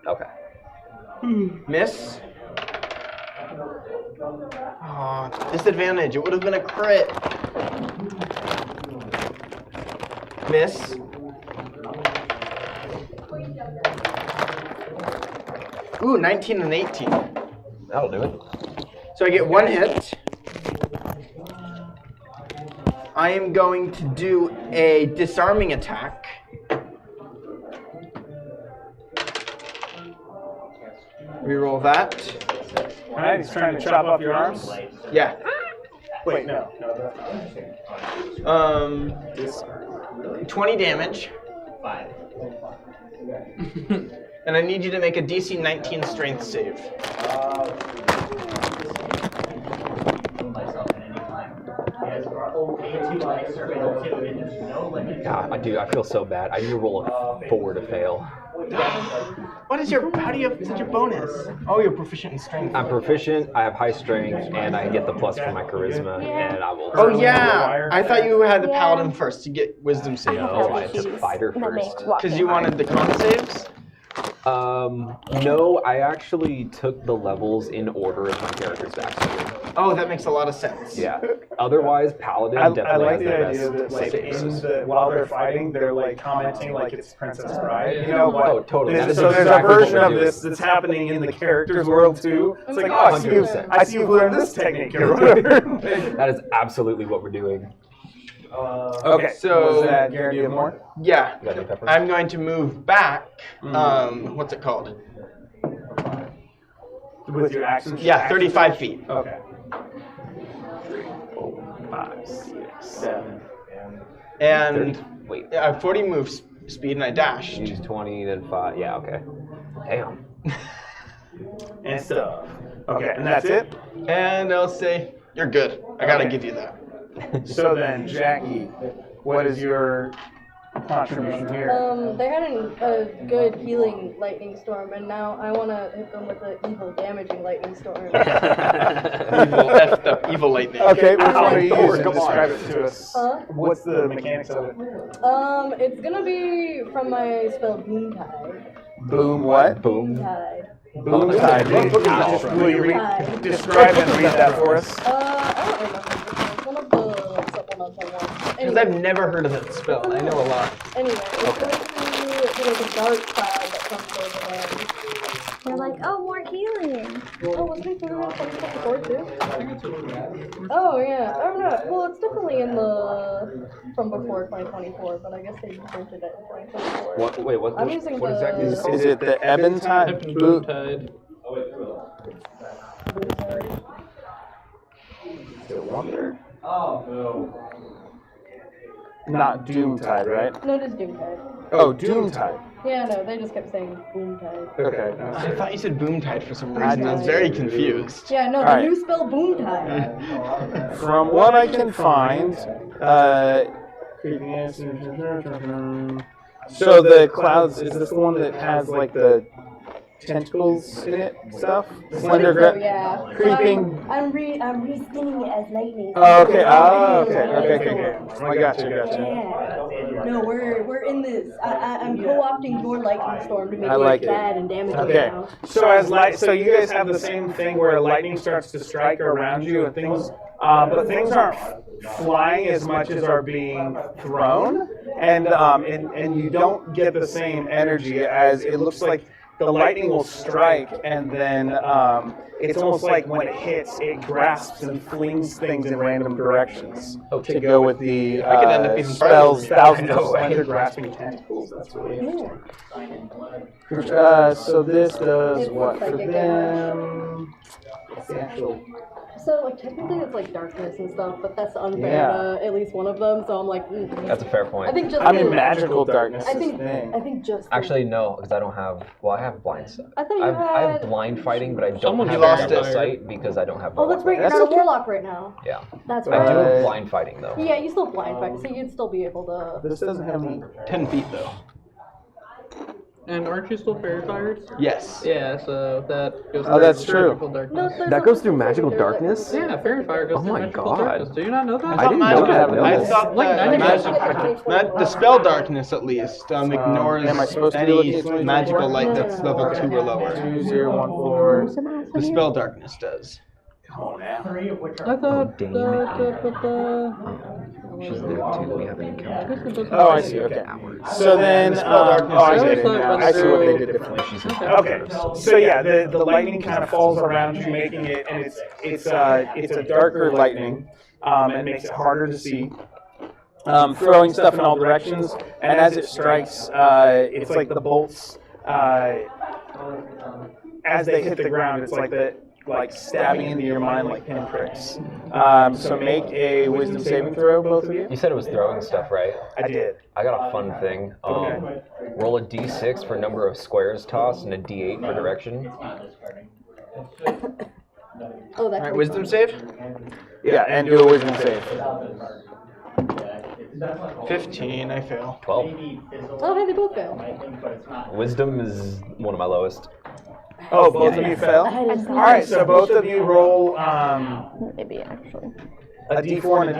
Okay. Miss. Aw, disadvantage. It would have been a crit. this. Ooh, 19 and 18. That'll do it. So I get 1 hit. I am going to do a disarming attack. Reroll that. Alright, he's trying to chop off your arms. Yeah. Wait, no. 20 damage. And I need you to make a DC 19 strength save. God, I feel so bad. I need to roll a 4 to fail. How do you have such a bonus? Oh, you're proficient in strength. I'm proficient, I have high strength, and I get the plus for my charisma, and I will... Oh yeah! I thought you had the paladin first to get wisdom save. No, I have to fighter first. Because you wanted the con saves? No, I actually took the levels in order of my character's backstory. Oh, that makes a lot of sense. Yeah. Otherwise, Paladin I definitely like has the the idea best that like, basis. while they're fighting, they're like commenting like it's Princess Bride. You know what? Oh, totally. That is So there's exactly a what version we're of doing. this that's happening in the character's world too. It's like, oh, 100%. I see you learned this technique or whatever. That is absolutely what we're doing. Okay, So- was that guaranteed more? Yeah. You got any pepper? I'm going to move back. What's it called? With your action? Yeah, 35 feet. Okay. 5, 6, 7. And Wait. I have 40 move speed and I dashed. Use 20, then 5. Yeah, okay. Damn. And stuff. Okay, and that's it? And I'll say, you're good. I gotta give you that. So then, Jackie, what is your contribution here? They had a good healing lightning storm, and now I want to hit them with an evil damaging lightning storm. Evil effed up evil lightning. Okay, which one are you using? Come on. Describe it to us. Huh? What's the mechanics of it? It's gonna be from my spell Boom Tide. Boom what? Boom. Tide. Boom tide. Will you describe and read that for us? I don't remember. It's one of the supplemental ones. Because I've never heard of that spell. I know a lot. Anyway, it's going to be like a dark cloud that comes over them. You're like, oh, more healing. Oh, wasn't it through 2024 too? Oh yeah. Oh no. Well, it's definitely in the from before 2024, but I guess they printed it in 2024. What I'm using what the- exactly is it called? Is it the Ebon Tide? Boom Tide. Not Doom Tide, right? No, just Doom Tide. Oh, Doom Tide. Yeah, no, they just kept saying Boom Tide. Okay. I thought you said boom tide for some reason. I was very confused. Yeah, no, the Alright. new spell Boom Tide. From what I can find, so the clouds, is this the one that has like the tentacles in it stuff? Slender So, grip? yeah. Creeping. So I'm re-skinning it as lightning. Oh, okay. Oh, okay. I got you. Yeah. No, we're in this. I'm co-opting your lightning storm to make I like it it. bad and damage it Okay. now. So you guys have the same thing where lightning starts to strike around you and things, but things aren't flying as much as are being thrown, and you don't get the same energy as it looks like. The lightning will strike, and then it's almost like when it hits, it grasps and flings things in random directions to go with the I could end up being spells, thousands of No way. slender grasping tentacles. That's really interesting. Yeah. So this does It's what for psychic them? What's the actual? So like technically it's like darkness and stuff, but that's unfair Yeah. to at least one of them. So I'm like, That's a fair point. I think just. I mean, magical darkness I is think the thing. I think just. Actually, no, because I don't have. Well, I have blind sight. I thought you I have had. blind fighting, but I don't Someone have lost blind it. sight because I don't have. Oh, that's right. You're That's not okay. a warlock right now. Yeah, That's I right. do have blind fighting though. Yeah, you still blind fact, so you'd still be able to. This doesn't have any. 10 feet though. And aren't you still fairy fires? Yes. Yeah, so that goes Oh, that's true. magical darkness. No, there's That a- goes through magical there's a- darkness? Yeah, fairy fire goes Oh through my magical God. darkness. Do you not know that? I thought didn't know that. I thought Like that 90% the spell darkness at least ignores am I supposed to be looking any at 2024? magical light that's level 2 or lower. 2014. The spell darkness does. Come on now. I thought damn that, it. She's there too. We haven't encountered her. Oh, I see. Okay. So then, I get it now. I see what they did differently. Okay. So yeah, the lightning kind of falls around you, making it, and it's a darker lightning, and makes it harder to see. Throwing stuff in all directions, and as it strikes, it's like the bolts. As they hit the ground, it's like stabbing into your mind like pinpricks. So make a wisdom saving throw, both of you. You said it was throwing stuff, right? I did. I got a fun thing. Roll a d6 for number of squares tossed and a d8 for direction. Oh, that's Alright, wisdom save? Yeah, and do a wisdom save. 15, I fail. 12. Oh, hey, they both fail. Wisdom is one of my lowest. Oh, both of you fell? All right, so both of you roll Maybe actually. a d4 and a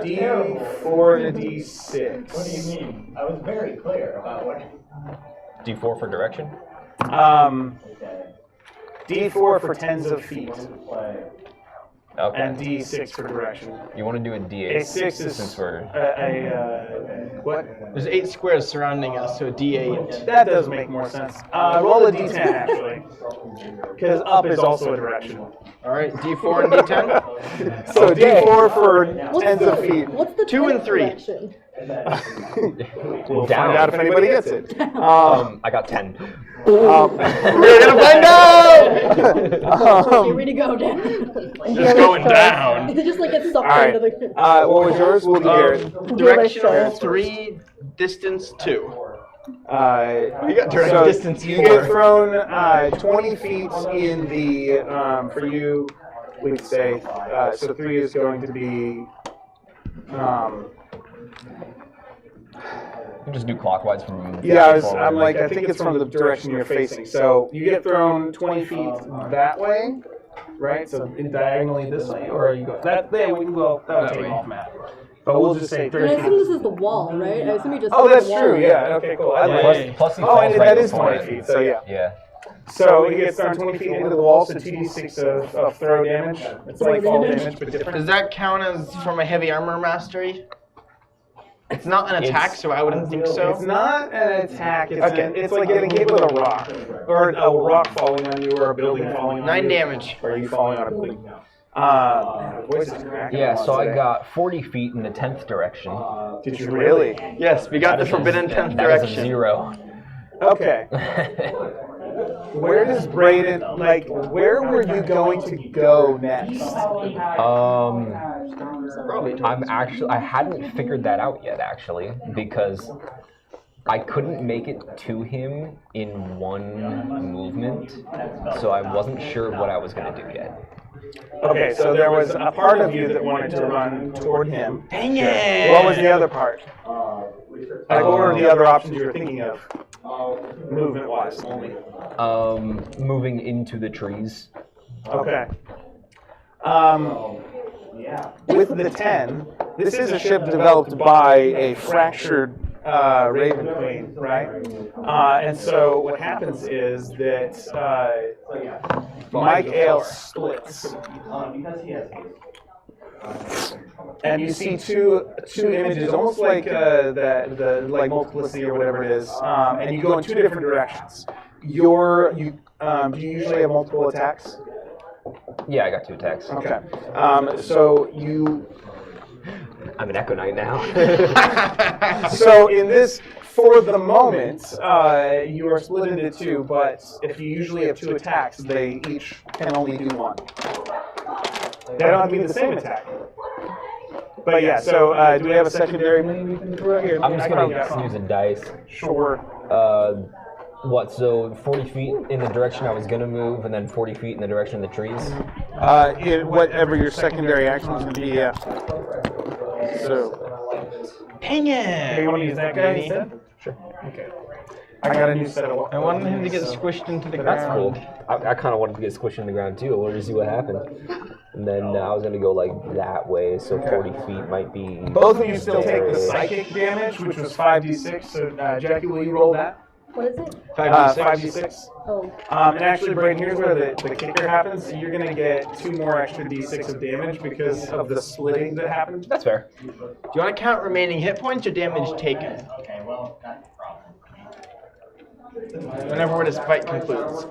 d4 and a d6. What do you mean? I was very clear about what. D4 for direction? D4 for tens of feet, Okay. and d6 for direction. You want to do a d8 A 6 is since we're... what? There's 8 squares surrounding us, so D8. That does make more sense. Roll a d10 actually, because up is also a direction. Alright, D4 and D10? So d4 for tens of feet. What's the 2 and 3. direction? We'll Down. find out if anybody gets it. I got 10. We're gonna find out. Here we go down. It's going down. Is it just like it's sucked All right. into the... What was yours? We'll do Garrett. Directional 3, distance 2. You got direct distance You 4. get thrown 20 feet in the, for you, we'd say, so 3 is going to be, You can just do clockwise from... yeah, forward. I think it's from the direction you're facing. So you get thrown 20 feet that way, right? So diagonally this way, or you go that way. That would take off map. But we'll just say And 30 I assume this feet. is the wall, right? I assume you just... Oh, hit that's the wall. true. Yeah. Okay. Cool. Plus he Oh, falls and right that is before 20 it. feet. So yeah. Yeah. So he gets thrown 20 feet into the wall, so 2d6 of throw damage. It's like fall damage, but different. Does that count as from a heavy armor mastery? It's not an attack, so I wouldn't think so. It's not an attack. It's like getting hit with a rock, or a rock falling on you, or a building falling on you. 9 damage. Or you falling on a building. Voice is cracking Yeah, a so lot I today. got 40 feet in the 10th direction. Did you really? Yes, we got the forbidden 10th That is a direction. 0. Okay. Where does Brayden, where were you going to go next? I hadn't figured that out yet, actually, because I couldn't make it to him in one movement, so I wasn't sure what I was going to do yet. Okay, so there was a part of you that wanted to run toward him. Dang it! What was the other part? What were the other options you were thinking of? Movement-wise only. Moving into the trees. Okay. With the 10, this is a ship developed by a fractured Raven Queen, right? And so what happens is that Mike Ale splits. And you see two images, almost like the multiplicity or whatever it is, and you go in 2 different directions. Do you usually have multiple attacks? Yeah, I got 2 attacks. Okay. So you. I'm an Echo Knight now. So in this, for the moment, you are split into 2, but if you usually have 2 attacks, they each can only do 1. They don't have to be the same attack. But yeah, so do we have a secondary mini we can throw here? I'm just going to use a dice. Sure. So 40 feet in the direction I was going to move, and then 40 feet in the direction of the trees? Whatever your secondary action is going to be, yeah. So. Dang it! Okay, you want to use that guy instead? Sure. Okay. I got a new set of. I wanted him to get squished into the ground. That's cool. I kind of wanted to get squished in the ground too. I wanted to see what happened. And then I was going to go like that way, so 40 feet might be... Both of you still take the psychic damage, which was 5d6. So, Jackie, will you roll that? What is it? 5d6. Oh. And actually, Braden, here's where the kicker happens. You're going to get 2 more extra d6 of damage because of the splitting that happened. That's fair. Do you want to count remaining hit points or damage taken? Okay, well, that's the problem. Whenever this fight concludes.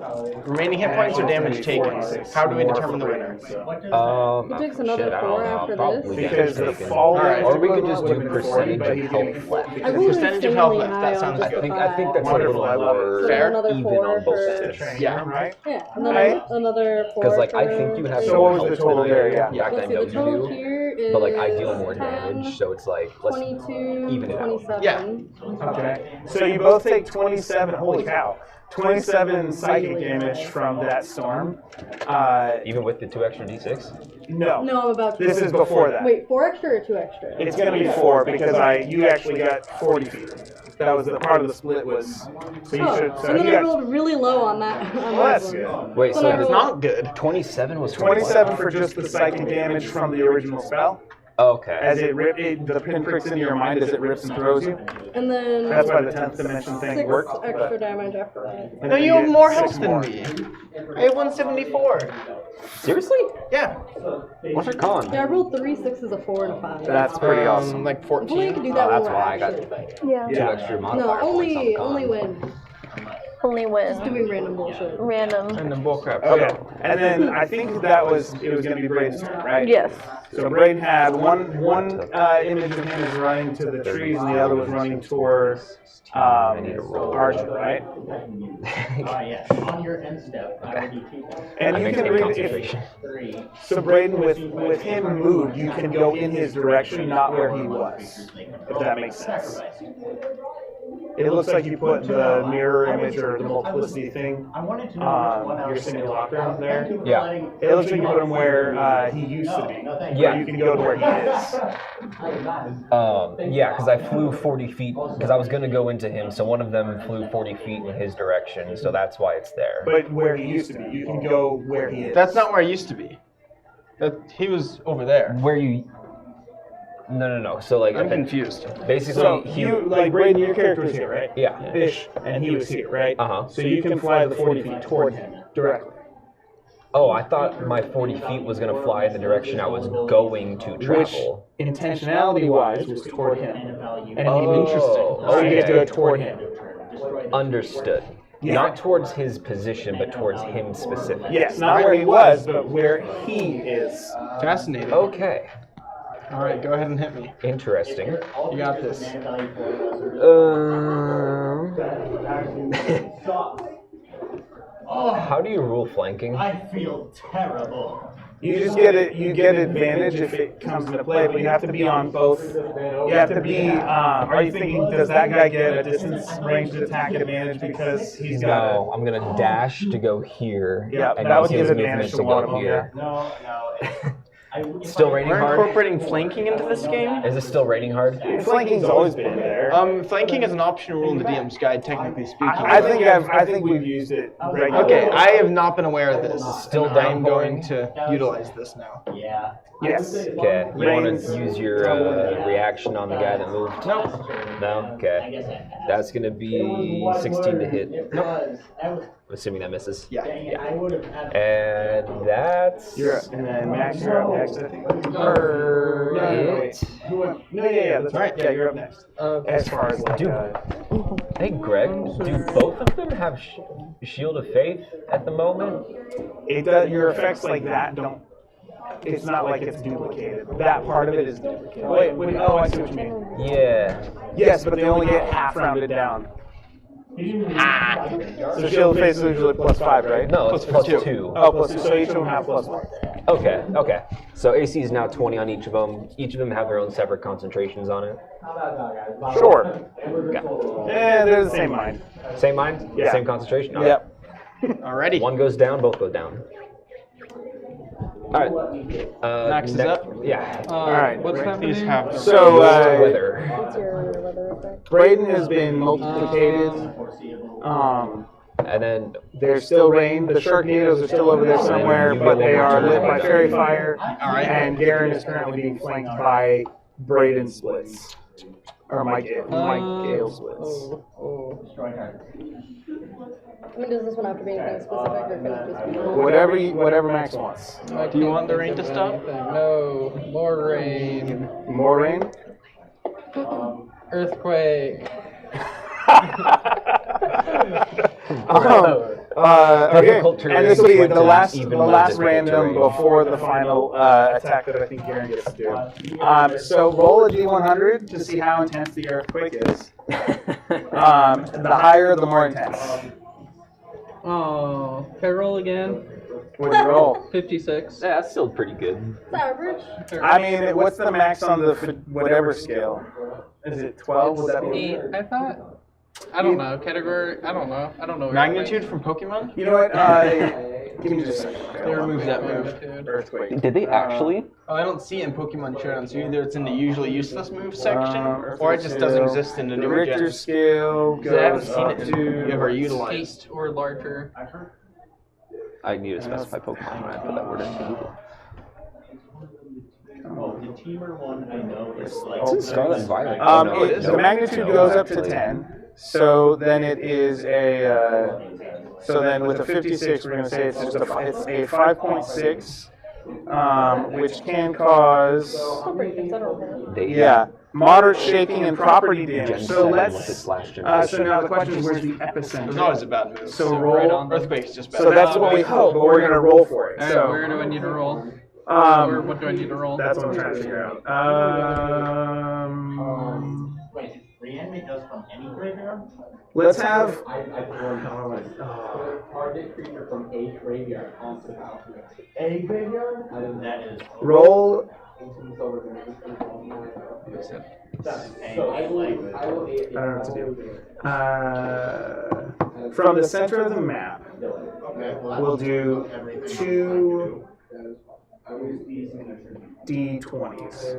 Remaining hit points or damage taken? How do we determine the winner? It takes another shit, I 4 don't know. after Probably this. Because the taken. fall Alright. Or we could just do would have been 40, percentage but of he health didn't left. I rolled Percentage of health insanely left, that high sounds on good. just I think that's a Wonderful, little I love it. more So Fair. another even 4 on both for... sides. Yeah, right? Yeah, and then Right. another 4 Because, like, for... I think you have So no what was health the total there? Yeah. in fact, I Let's see, know the total you do. here is But, like, I deal more 10, damage, so it's like, let's 22, even it out. 27. Yeah. Okay. So you both take 27. Holy cow. 27 psychic damage from that storm. Even with the 2 extra d6? No. No, I'm about to. This is before that. Wait, 4 extra or 2 extra? It's going to be 4 because you actually got 40 feet. That was the part of the split was. So you should. So and then you I got. rolled really low on that. On Well, that that's one. good. Wait, So so I It's rolled- not good. 27 was 27 for just the psychic damage from the original spell. Okay. As the pinpricks into your mind as it rips and throws you. And then That's why the 10th dimension thing 6 worked. extra damage after that. And No, then you have get more 6 health than more. me. I have 174. Seriously? Yeah. What's your con? Yeah, I rolled 3 6s, a 4, and a 5. That's pretty awesome. Like If only you 14. could do that Oh, when that's we're why I got actually fighting. Yeah. 2 extra modifier No, points on the con. only win. Only win. Doing random bullshit. Random. And then bullcrap. Okay. And then I think it was going to be Braden's turn, right? Yes. So Braden had one image of him is running to the trees, and the other was running toward Archer, right? Yes, on your end step, I would be And I you can maintain read concentration. three. So Braden, with him moved, you can go in his direction, not where he was. If that makes sense. It looks like you put the mirror image or the multiplicity thing I wanted to know which one I your was simulacrum there. Yeah. It looks like you put him where he used to be. Yeah. But you can go to where he is. Yeah, because I flew 40 feet, because I was going to go into him, so one of them flew 40 feet in his direction, so that's why it's there. But where he used to be, you can go where he is. That's not where I used to be. He was over there. Where you... No. So, like... I'm confused. Basically, So he... you, like Braden, your character was here, right? Yeah. Ish, and he was here, right? Uh-huh. So you can fly the 40 feet toward him directly. Oh, I thought my 40 feet was going to fly in the direction I was going to Which, travel. intentionality-wise, was toward him. And Oh, so you get to go okay. toward him. Understood. Yeah. Not towards his position, but towards him specifically. Yes, not where he was, but where he is. Fascinating. Okay. All right, go ahead and hit me. Interesting. You got this. How do you rule flanking? I feel terrible. You just get it. You get advantage if it comes into play, but you have to be on both. You have to be. Are you thinking? Does that guy get a distance ranged attack advantage because he's got? No, I'm going to dash to go here. Yeah, and that use would his give movement advantage to one of them. Yeah. No. Still raining We're hard? incorporating flanking into this game. Is it still raining hard? Flanking's always been there. Flanking is an optional rule in the DM's guide, technically speaking. I think we've used it regularly. Okay, I have not been aware of this. Still and I'm going downpouring? to utilize this now. Yeah. Yes. Okay. You want Rains. to use your reaction on the guy that moved? Nope. No? Okay. That's going to be 16 to hit. Nope. Assuming that misses. Yeah. I would have had. And that's... You're up. And then Max, you're up next, I think. Or no, wait. No, yeah, that's right. Yeah, you're up next. As far as like, Hey, Greg, do both of them have Shield of Faith at the moment? it does. Your effects like that don't. It's not like it's duplicated. That part of it is duplicated. Wait. Oh, I see what you mean. Yeah. Yes, but they only get half rounded down. So shield face is usually +5, right? No, it's plus 2. Oh, +2. So each of them have +1. Okay. So AC is now 20 on each of them. Each of them have their own separate concentrations on it. Sure. And they're the same mind. Same mind? Yeah. Same concentration? Yep. Alrighty. One goes down, both go down. Alright. Max is up? Yeah. All right. What's happening? These have So Weather. What's your weather effect? Braden has been multiplicated. And then There's still rain. The Sharknadoes are still over there somewhere, but they are lit by fairy fire. Alright. And Garen is currently being flanked by Braden splits. Or Mike Galeswitz. I mean, does this one have to be anything specific, or can it just be? Whatever Max wants. Do you want the rain to stop? No, more rain. More rain? Earthquake. Okay, and this will be the last random before the final attack that I think Garen gets to do. So roll a d100 to see how intense the earthquake is. The higher, the more intense. Oh, can I roll again? What do you roll? 56. Yeah, that's still pretty good. It's average. I mean, what's the max on the whatever scale? Is it 12? Would that be 8, I thought. I don't know. Category, I don't know. Magnitude from Pokemon? You know what? Give me just a second. They removed that move. Earthquake. Did they actually? Oh, I don't see it in Pokemon Showdown, so either it's in the usually useless move section, or it just doesn't exist in the The newer Richter gens. scale Because I haven't goes seen up it to ever utilized. 8 or larger. I need to specify Pokemon when I put that word into Google. The teamer one I know is like. It's in Scarlet and Violet. The magnitude goes up to 10. So then it is a. So then with a 56, we're going to say it's just a 5.6, which can cause. Moderate shaking and property damage. So let's. So now the question is, where's the epicenter? It's always a bad move. So right roll. on the- Earthquake's just bad. So that's what we hope, but we're going to roll for it. Alright, So. where do I need to roll? Or what do I need to roll? That's what I'm trying to figure out. Wait, reanimate does from any graveyard? Let's have. Target creature from a graveyard onto the battlefield. A graveyard? That is. Roll. So I will I don't know what to do. From the center of the map, we'll do 2 D20s.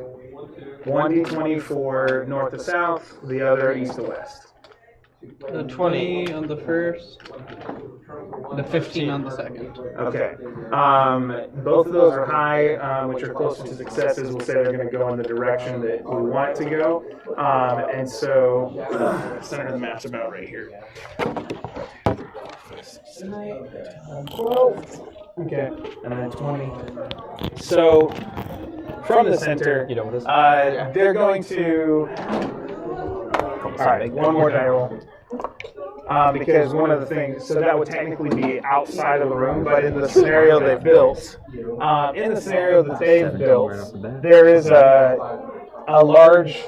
One D20 for north to south, the other east to west. The 20 on the first, the 15 on the second. Okay. Both of those are high, which are closer to successes. We'll say they're going to go in the direction that we want it to go. And so, center of the map's about right here. Okay, and then 20. So, from the center, they're going to. All right, one more die roll. Because one of the things, so that would technically be outside of the room, but in the scenario they've built, there is a large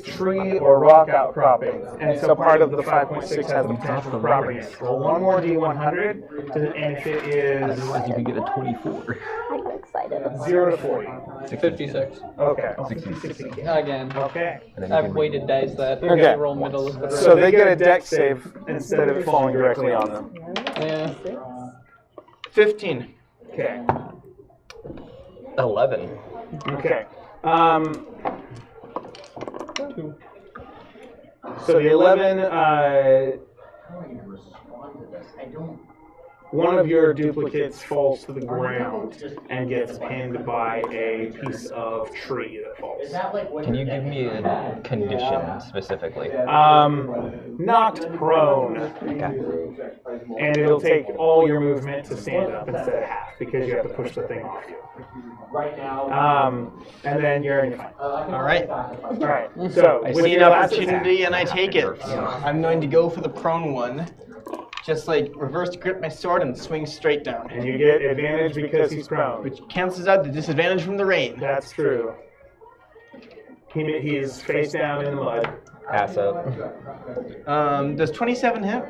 tree or rock outcropping, and so part of the 5.6 has the potential for property. Roll one more D100, and if it is. Otherwise, you could get a 24. I got excited. 0 to 40. 56. Okay. 60. Again. Okay. I've weighted dice that Okay. roll middle of the room. So they get a deck save instead of falling directly on them. Yeah. 15. Okay. 11. Okay. So the 11, one of your duplicates falls to the ground and gets pinned by a piece of tree that falls. Can you give me a condition specifically? Knocked prone. Okay. And it'll take all your movement to stand up instead of half because you have to push the thing off you. And then you're in your fight. All right. All right. So I with see an your last opportunity attack- and I take it. I'm going to go for the prone one. Just like reverse grip my sword and swing straight down. And you get advantage because he's prone. Which cancels out the disadvantage from the rain. That's true. He is face down in the mud. Ass up. Does 27 hit?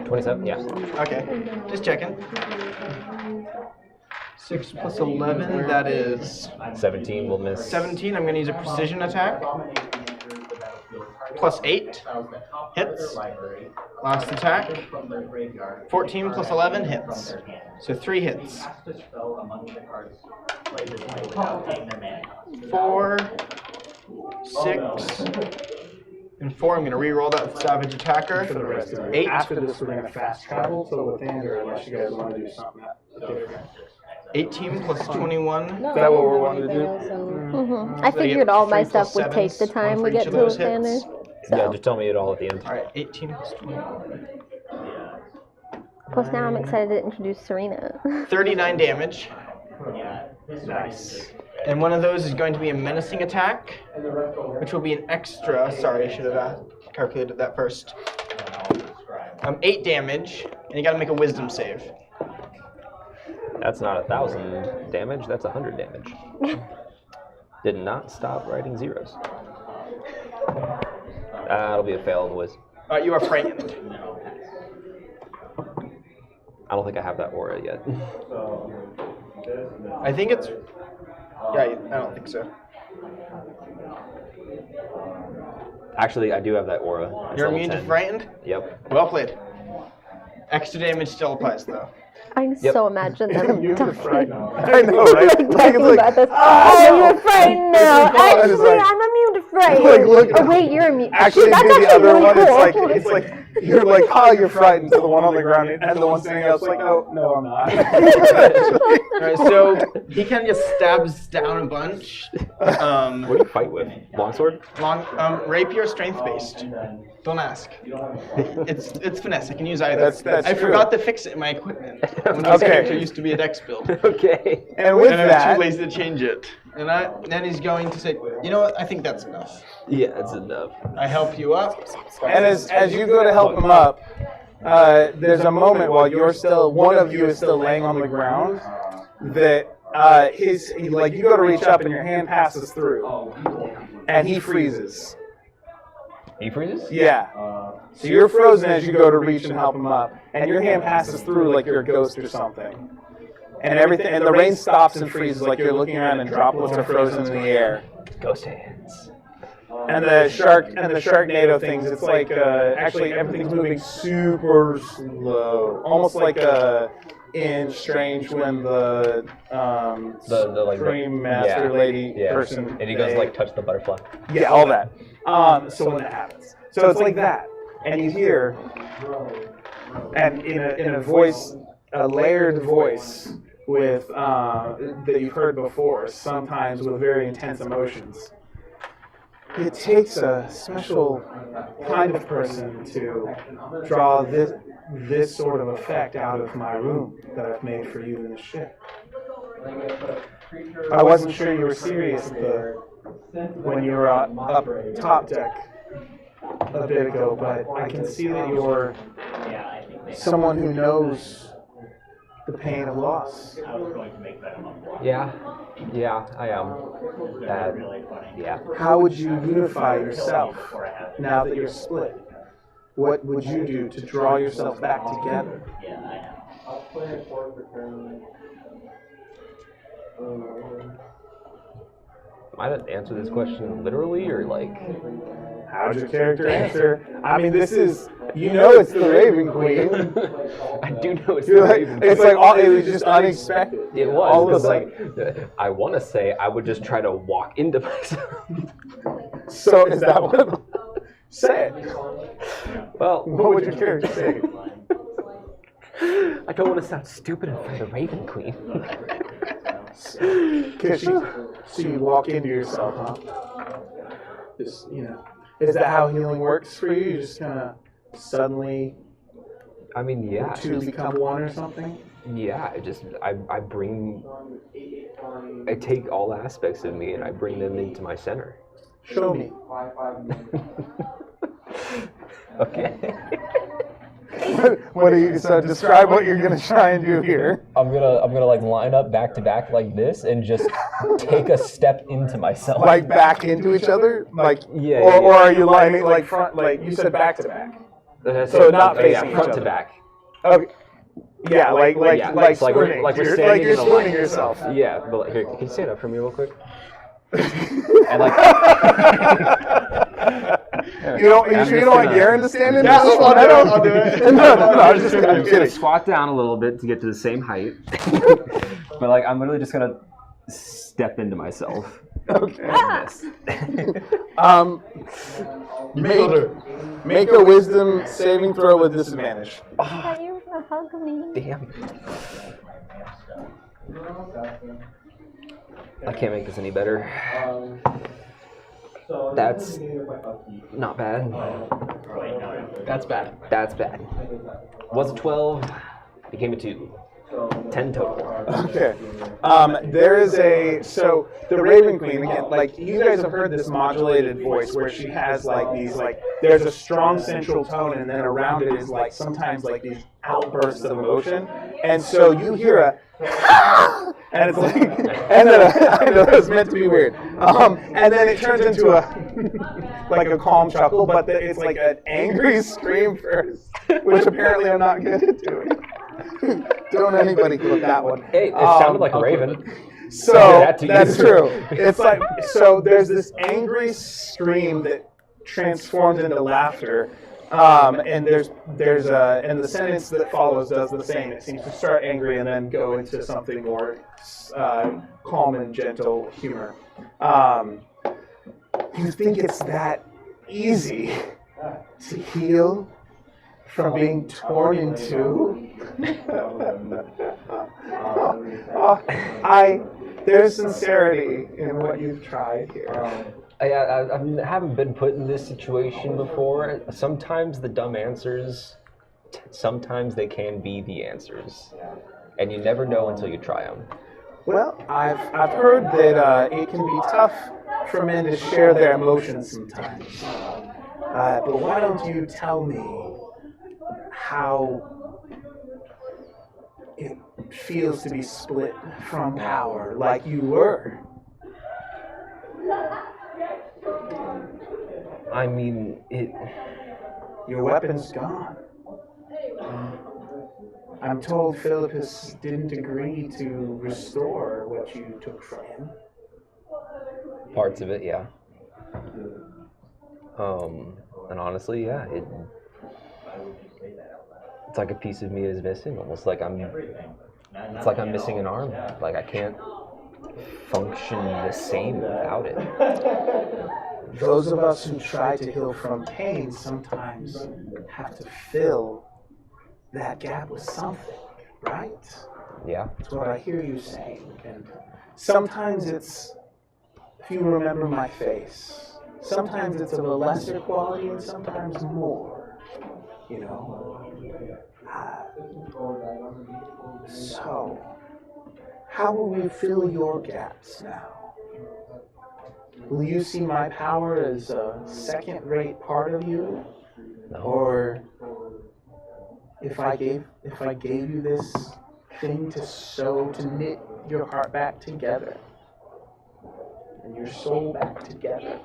27? Yeah. Okay. Just checking. 6 plus 11, that is 17 will miss. 17. I'm going to use a precision attack. Plus 8 hits. Last attack. 14 plus 11 hits. So 3 hits. 4, 6, and 4. I'm going to re-roll that Savage Attacker. For the rest of it. 8. After this, we're going to fast travel to Lathander unless you guys want to do something different. 18 plus 21. No, Is that what we're I wanting don't to have do? anything else, I So you figured get all my 3 plus stuff would take the 7s, time one we for each get of to those Xander. hits. So. Yeah, just tell me it all at the end. Alright, 18 plus 21. Plus now I'm excited to introduce Serena. 39 damage. Nice. And one of those is going to be a menacing attack, which will be an extra. Sorry, I should have calculated that first. 8 damage, and you gotta make a wisdom save. That's not 1,000 damage, that's 100 damage. Did not stop writing zeros. That'll be a failed whiz. You are frightened. I don't think I have that aura yet. I think it's. Yeah, I don't think so. Actually, I do have that aura. It's You're level immune to 10. frightened? Yep. Well played. Extra damage still applies, though. I can so imagine them You're talking. frightened. I know, right? Like, Like, talking it's about this. oh! You're frightened now. It's like- Actually, I'm immune to frightened. Like, look- Oh wait, you're immune. Actually, That's do the actually other really one. cool. It's like you're like, oh, you're frightened to the one on the ground, and the one standing up's like, oh, no, I'm not. Alright, so he kind of just stabs down a bunch. What do you fight with? Longsword? Rapier, strength based. Don't ask. It's finesse. I can use either. That's I true. forgot to fix it in my equipment. When this Okay. character used to be a dex build. Okay. And with And I was that, too lazy to change it. And then he's going to say, you know what? I think that's enough. Yeah, that's enough. I help you up. and as you go to help him up, there's a moment while one of you is still laying on the ground, that you go to reach up and your hand passes through, and he freezes. He freezes? Yeah. So you're frozen as you go to reach and help him up, and your hand passes through like you're a ghost or something. And everything, and the rain stops and freezes, like you're looking around and droplets are frozen in the air. Ghost hands. And the Sharknado things, it's like actually everything's moving super slow, almost like in Strange when the like Dream Master lady person, And he goes like touch the butterfly. yeah, all that. So when that happens, so it's like that, and you hear, and in a voice, a layered voice with that you've heard before, sometimes with very intense emotions. It takes a special kind of person to draw this sort of effect out of my room that I've made for you in the ship. I wasn't sure you were serious when you were up top deck a bit ago, but I can see that you're someone who knows the pain of loss. Yeah, I am. Yeah. How would you unify yourself now that you're split? What would you do to draw yourself back together? Am I to answer this question literally or like? How'd your character answer? I mean, this is, it's the Raven Queen. I do know it's You're the like, Raven it's Queen. like it was just unexpected. It was. All of a It's sudden. like I want to say I would just try to walk into myself. So is that what? Say it. Well, What would your character say? I don't want to sound stupid in front of the Raven Queen. So you walk into yourself, huh? Just, is that how healing works for you? You just kind of suddenly I mean, yeah. two become one or something? Yeah, I take all aspects of me and I bring them into my center. Show me. Okay. What do you? So describe what you're gonna try and do here. I'm gonna like line up back to back like this and just take a step into myself. Like back into each other, like Yeah, or are you lining like front? Like you said, back to back. So not facing each front other. to back. Okay. Yeah, like It's like we're- spooning. like we're You're- standing like you're in a line. spooning yourself. Yeah, but like, here, can you stand up for me real quick? And like You don't want Garen to stand in? Yeah, this? I'll do it. No, I'm just I'm kidding. gonna squat down a little bit to get to the same height. But like, I'm literally just gonna step into myself. Okay. Like this. Make a wisdom saving throw with disadvantage. I thought you were gonna hug me. Damn. I can't make this any better. That's not bad. That's bad. That's bad. Was a 12, became a 2. 10 total. Okay. There is so the Raven Queen, again, like, you guys have heard this modulated voice where she has like these, like, there's a strong central tone and then around it is like sometimes like these outbursts of emotion. And so you hear a and it's like, and then I know it was meant to be weird. And then it turns into a like a calm chuckle, but it's like an angry scream first, which apparently I'm not good at doing. Don't anybody clip that one. Hey, it sounded like a raven. So that's true. It's like, so there's this angry scream that transforms into laughter. And there's and the sentence that follows does the same. It seems to start angry and then go into something more calm and gentle humor. You think it's that easy to heal from being torn in two? There's sincerity in what you've tried here. I haven't been put in this situation before. Sometimes the dumb answers, sometimes they can be the answers. And you never know until you try them. Well, I've heard that it can be tough for men to share their emotions sometimes. But why don't you tell me how it feels to be split from power like you were? I mean, your weapon's gone. I'm told Philippus didn't agree to restore what you took from him. Parts of it, yeah. And honestly, yeah, it's like a piece of me is missing. Almost like it's like I'm missing an arm. Like I can't function the same without it. Those of us who try to heal from pain sometimes have to fill that gap with something, right? Yeah. That's what I hear you saying. And sometimes it's, if you remember my face, sometimes it's of a lesser quality and sometimes more, you know. So, how will we fill your gaps now? Will you see my power as a second-rate part of you? No. Or if I gave you this thing to knit your heart back together and your soul back together?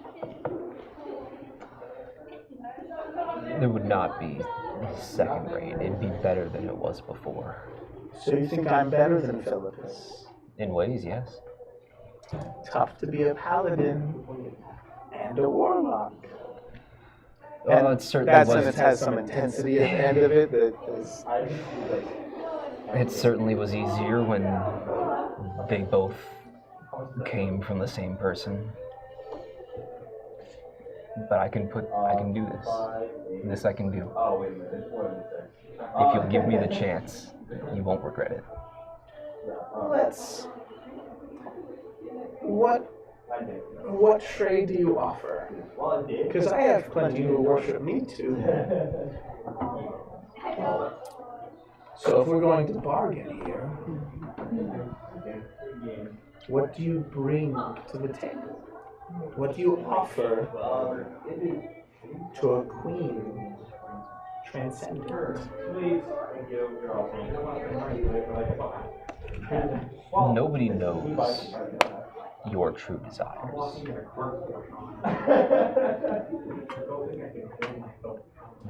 It would not be second rate. It'd be better than it was before. So you think I'm better than Philippus? In ways, yes. Tough to be a paladin and a warlock. Well, it certainly that sentence has some intensity at the end of it. It certainly was easier when they both came from the same person. But I can do this. This I can do. If you'll give me the chance, you won't regret it. What trade do you offer? Because I have plenty who worship me too. So if we're going to bargain here, what do you bring to the table? What do you offer to a queen transcendent? Nobody knows your true desires.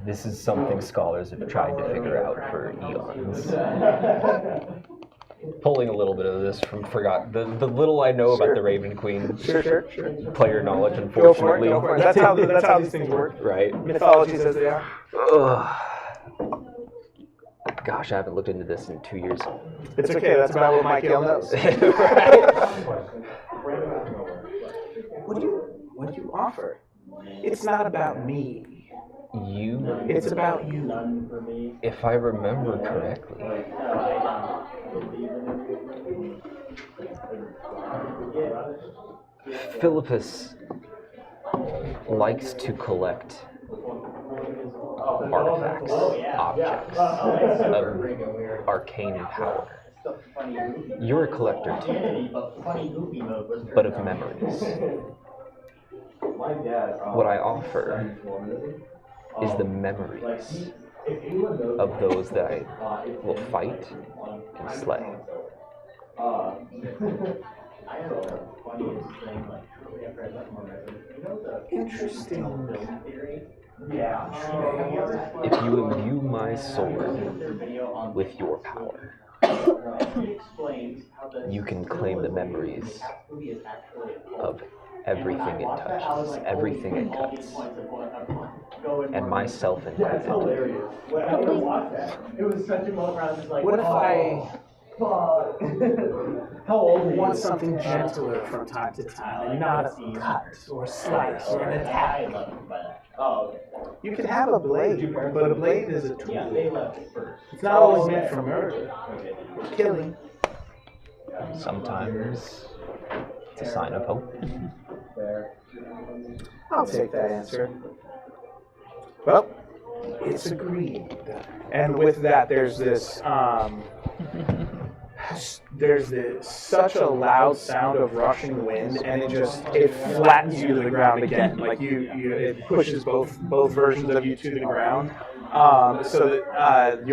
This is something scholars have tried to figure out for eons. Pulling a little bit of this from the little I know about the Raven Queen. Sure. Player knowledge, unfortunately. Go for it. That's how these things work. Right. Mythology says they are. Gosh, I haven't looked into this in 2 years. It's okay. That's about what Mike Hale knows. What do you offer? It's not about me. It's about you. If I remember correctly, Philippus likes to collect artifacts, objects of arcane power. You're a collector too, but of memories. What I offer is the memories of those that I will fight and slay. Interesting. If you imbue my sword with your power, you can claim the memories of everything it touches, everything it cuts, and myself included. What if I want something gentler from time to time, and not a cut or slice or an attack? You can have a blade, but a blade is a tool. It's not always meant for murder, killing. Sometimes it's a sign of hope. I'll take that answer. Well, it's agreed. And with that, there's this such a loud sound of rushing wind, and it flattens you to the ground again. Like it pushes both versions of you to the ground. So that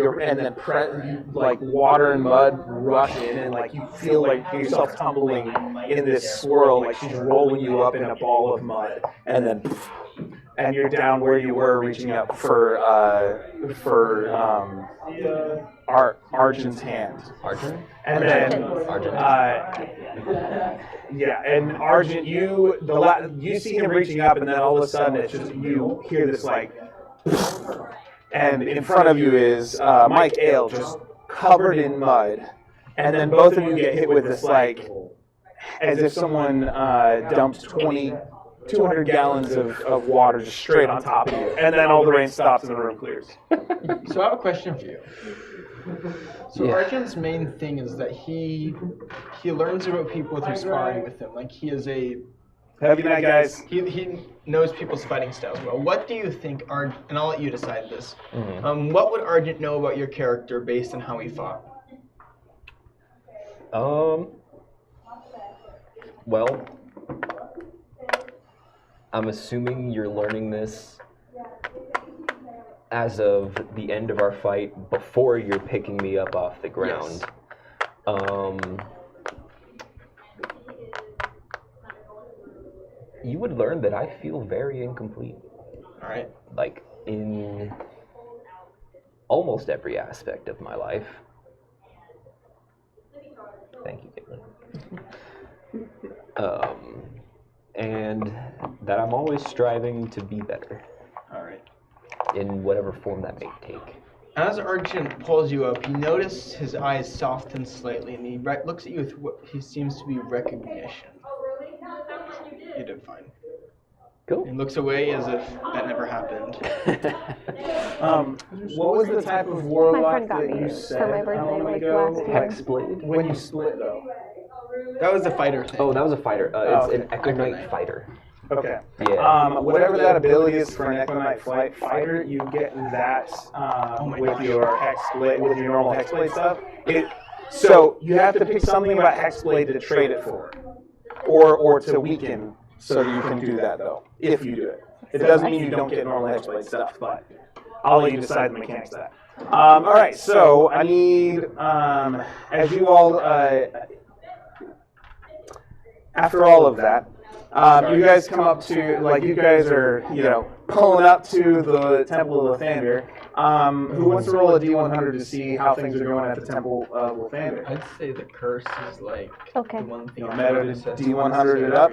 like water and mud rush in, and like you feel like yourself tumbling in this swirl, like she's rolling you up in a ball of mud, and then and you're down where you were, reaching up for Arjun's hand. Arjun? And then yeah, and Arjun, you see him reaching up, and then all of a sudden it's just you hear this like. And in front of you is Mike Ale, just covered in mud. And then both of you get hit with this, like, as if someone dumped 200 gallons of water just straight on top of you. And then all the rain stops and the room clears. So I have a question for you. So Arjun's main thing is that he learns about people through sparring with him. Like, he is a... Have a good night, guys. He knows people's fighting styles well. What do you think Arjun, and I'll let you decide this, Mm-hmm. What would Arjun know about your character based on how he fought? Well, I'm assuming you're learning this as of the end of our fight, before you're picking me up off the ground. Yes. You would learn that I feel very incomplete. All right. Like, in almost every aspect of my life. Thank you, Caitlin. And that I'm always striving to be better. All right. In whatever form that may take. As Arjun pulls you up, you notice his eyes soften slightly, and he looks at you with what he seems to be recognition. You did fine. Cool. He looks away as if that never happened. What was the type of warlock that you said for my birthday, like last year. Hexblade? When you split, though? That was the fighter thing. Oh, that was a fighter. It's an Econite fighter. Okay. Yeah. Whatever that ability is for an Econite fighter, you get that with your Hexblade, with your normal Hexblade stuff. So you have to pick something about Hexblade to trade it for, or to weaken, so you can do that though. If you do it, it doesn't mean you don't get normal Hexblade stuff, but I'll let you decide the mechanics of that. All right. So I need, as you all, after all of that. You guys come up to, like, you guys are, pulling up to the Temple of Lathander. Who wants to roll a D100 to see how things are going at the Temple of Lathander? I'd say the curse is like the one thing. Meta D100 it up.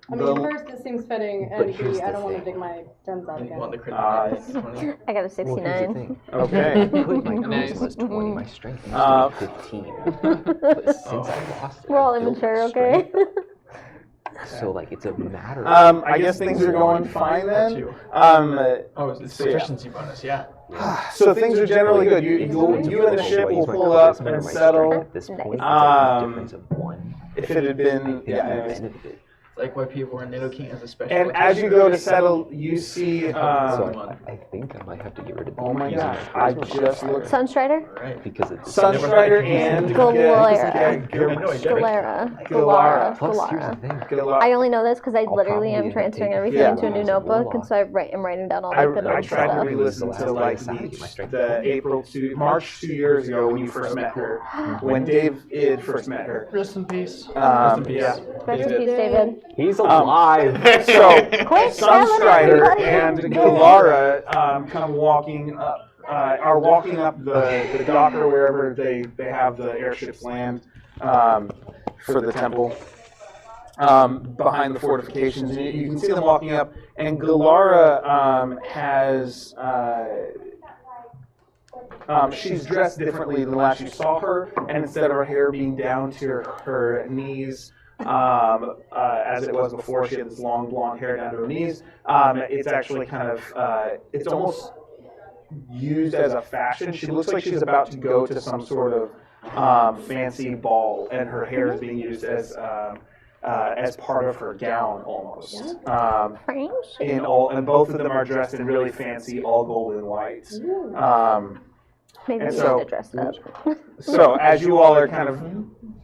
I mean, first it seems fitting, and B, I don't want to dig my gems out again. I got a 69. Okay. My Nice. was 20, my strength used to be 15. But since I lost it, We're all I built immature, strength. okay? So, like, it's a matter of... I guess things are going fine then. It's a efficiency bonus, yeah. So things are generally good. You and the ship will pull up and settle. At this point, it's Um, a difference of 1. If it had been, yeah. Anyways. Like why people in Nido King as a special. And as you go to settle, you see. So I think I might have to get rid of. Oh my gosh! I just looked. Sunstrider? Right. Because it's Sunstrider and Galera. Galara. Plus, here's the thing. Galara. I only know this because I I'll literally probably am transferring take everything Yeah. into a new as a notebook, warlock. and so I'm writing down all I like the tried notes to and stuff. re-listen to like the March 2 years ago when you first met her, when Dave first met her. Rest in peace. Yeah. Rest in peace, David. He's alive. So Quick, Sunstrider everybody. and Galara come walking up. Are walking up the dock or wherever they have the airships land for the temple. Behind the fortifications, and you can see them walking up. And Galara has she's dressed differently than last you saw her, and instead of her hair being down to her knees, as it was before, she had this long blonde hair down to her knees. It's actually kind of it's almost used as a fashion. She looks like she's about to go to some sort of fancy ball, and her hair is being used as part of her gown almost. And both of them are dressed in really fancy, all gold and white. Maybe and we so- need to dress up. So as you all are kind of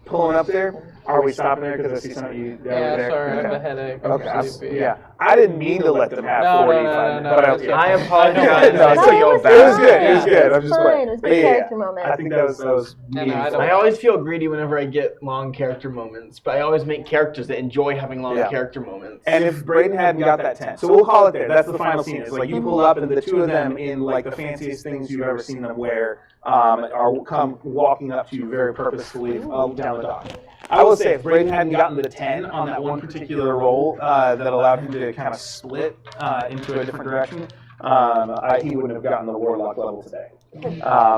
pulling up there, are we stopping there because I see some of you down Yeah, there? sorry, I have Okay. a headache. Okay. I'm sleepy. Yeah, I didn't mean to let them have No, 45 no, but it's okay. I apologize. No, it's I okay. feel It bad. was good. It was good. I'm It's just fine. like, It was a good character moment. I think that was No, I meaningful. don't- I always feel greedy whenever I get long character moments, but I always make characters that enjoy having long Yeah. character moments. And if Braden hadn't got that tent, so we'll call it there. That's the final scene. It's like you pull up, and the two of them in like the fanciest things you've ever seen them wear are come walking up to you very purposefully down the dock. I will say, if Braden hadn't gotten the 10 on that one particular roll that allowed him to kind of split into a different direction, he wouldn't have gotten the warlock level today.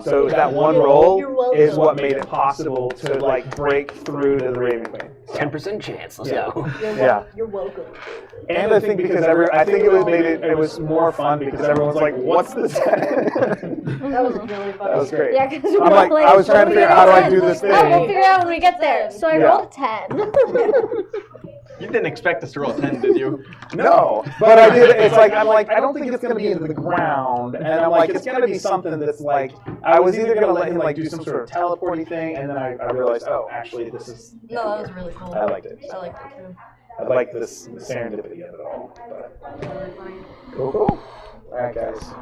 So that one roll is what made it possible to like break through to the Raven Queen. 10% chance. Let's Yeah. go. Yeah. You're welcome. And I think because I think it was more fun because everyone's like, "What's the 10?" That was really fun. That was great. Yeah, because I'm like, I was trying to figure out how do I do this Oh, we'll thing. figure it out when we get there. So I Yeah. rolled a 10. You didn't expect us to roll 10, did you? No, but I did. It's like I'm like I don't think it's gonna be into the ground, and I'm like it's gonna be something that's like I was either gonna let him like do some sort of teleporting thing, and then I realized, oh, actually this is. No, that was really cool. I liked it. I liked it too. I like this serendipity of it all. But. Cool. All right, guys.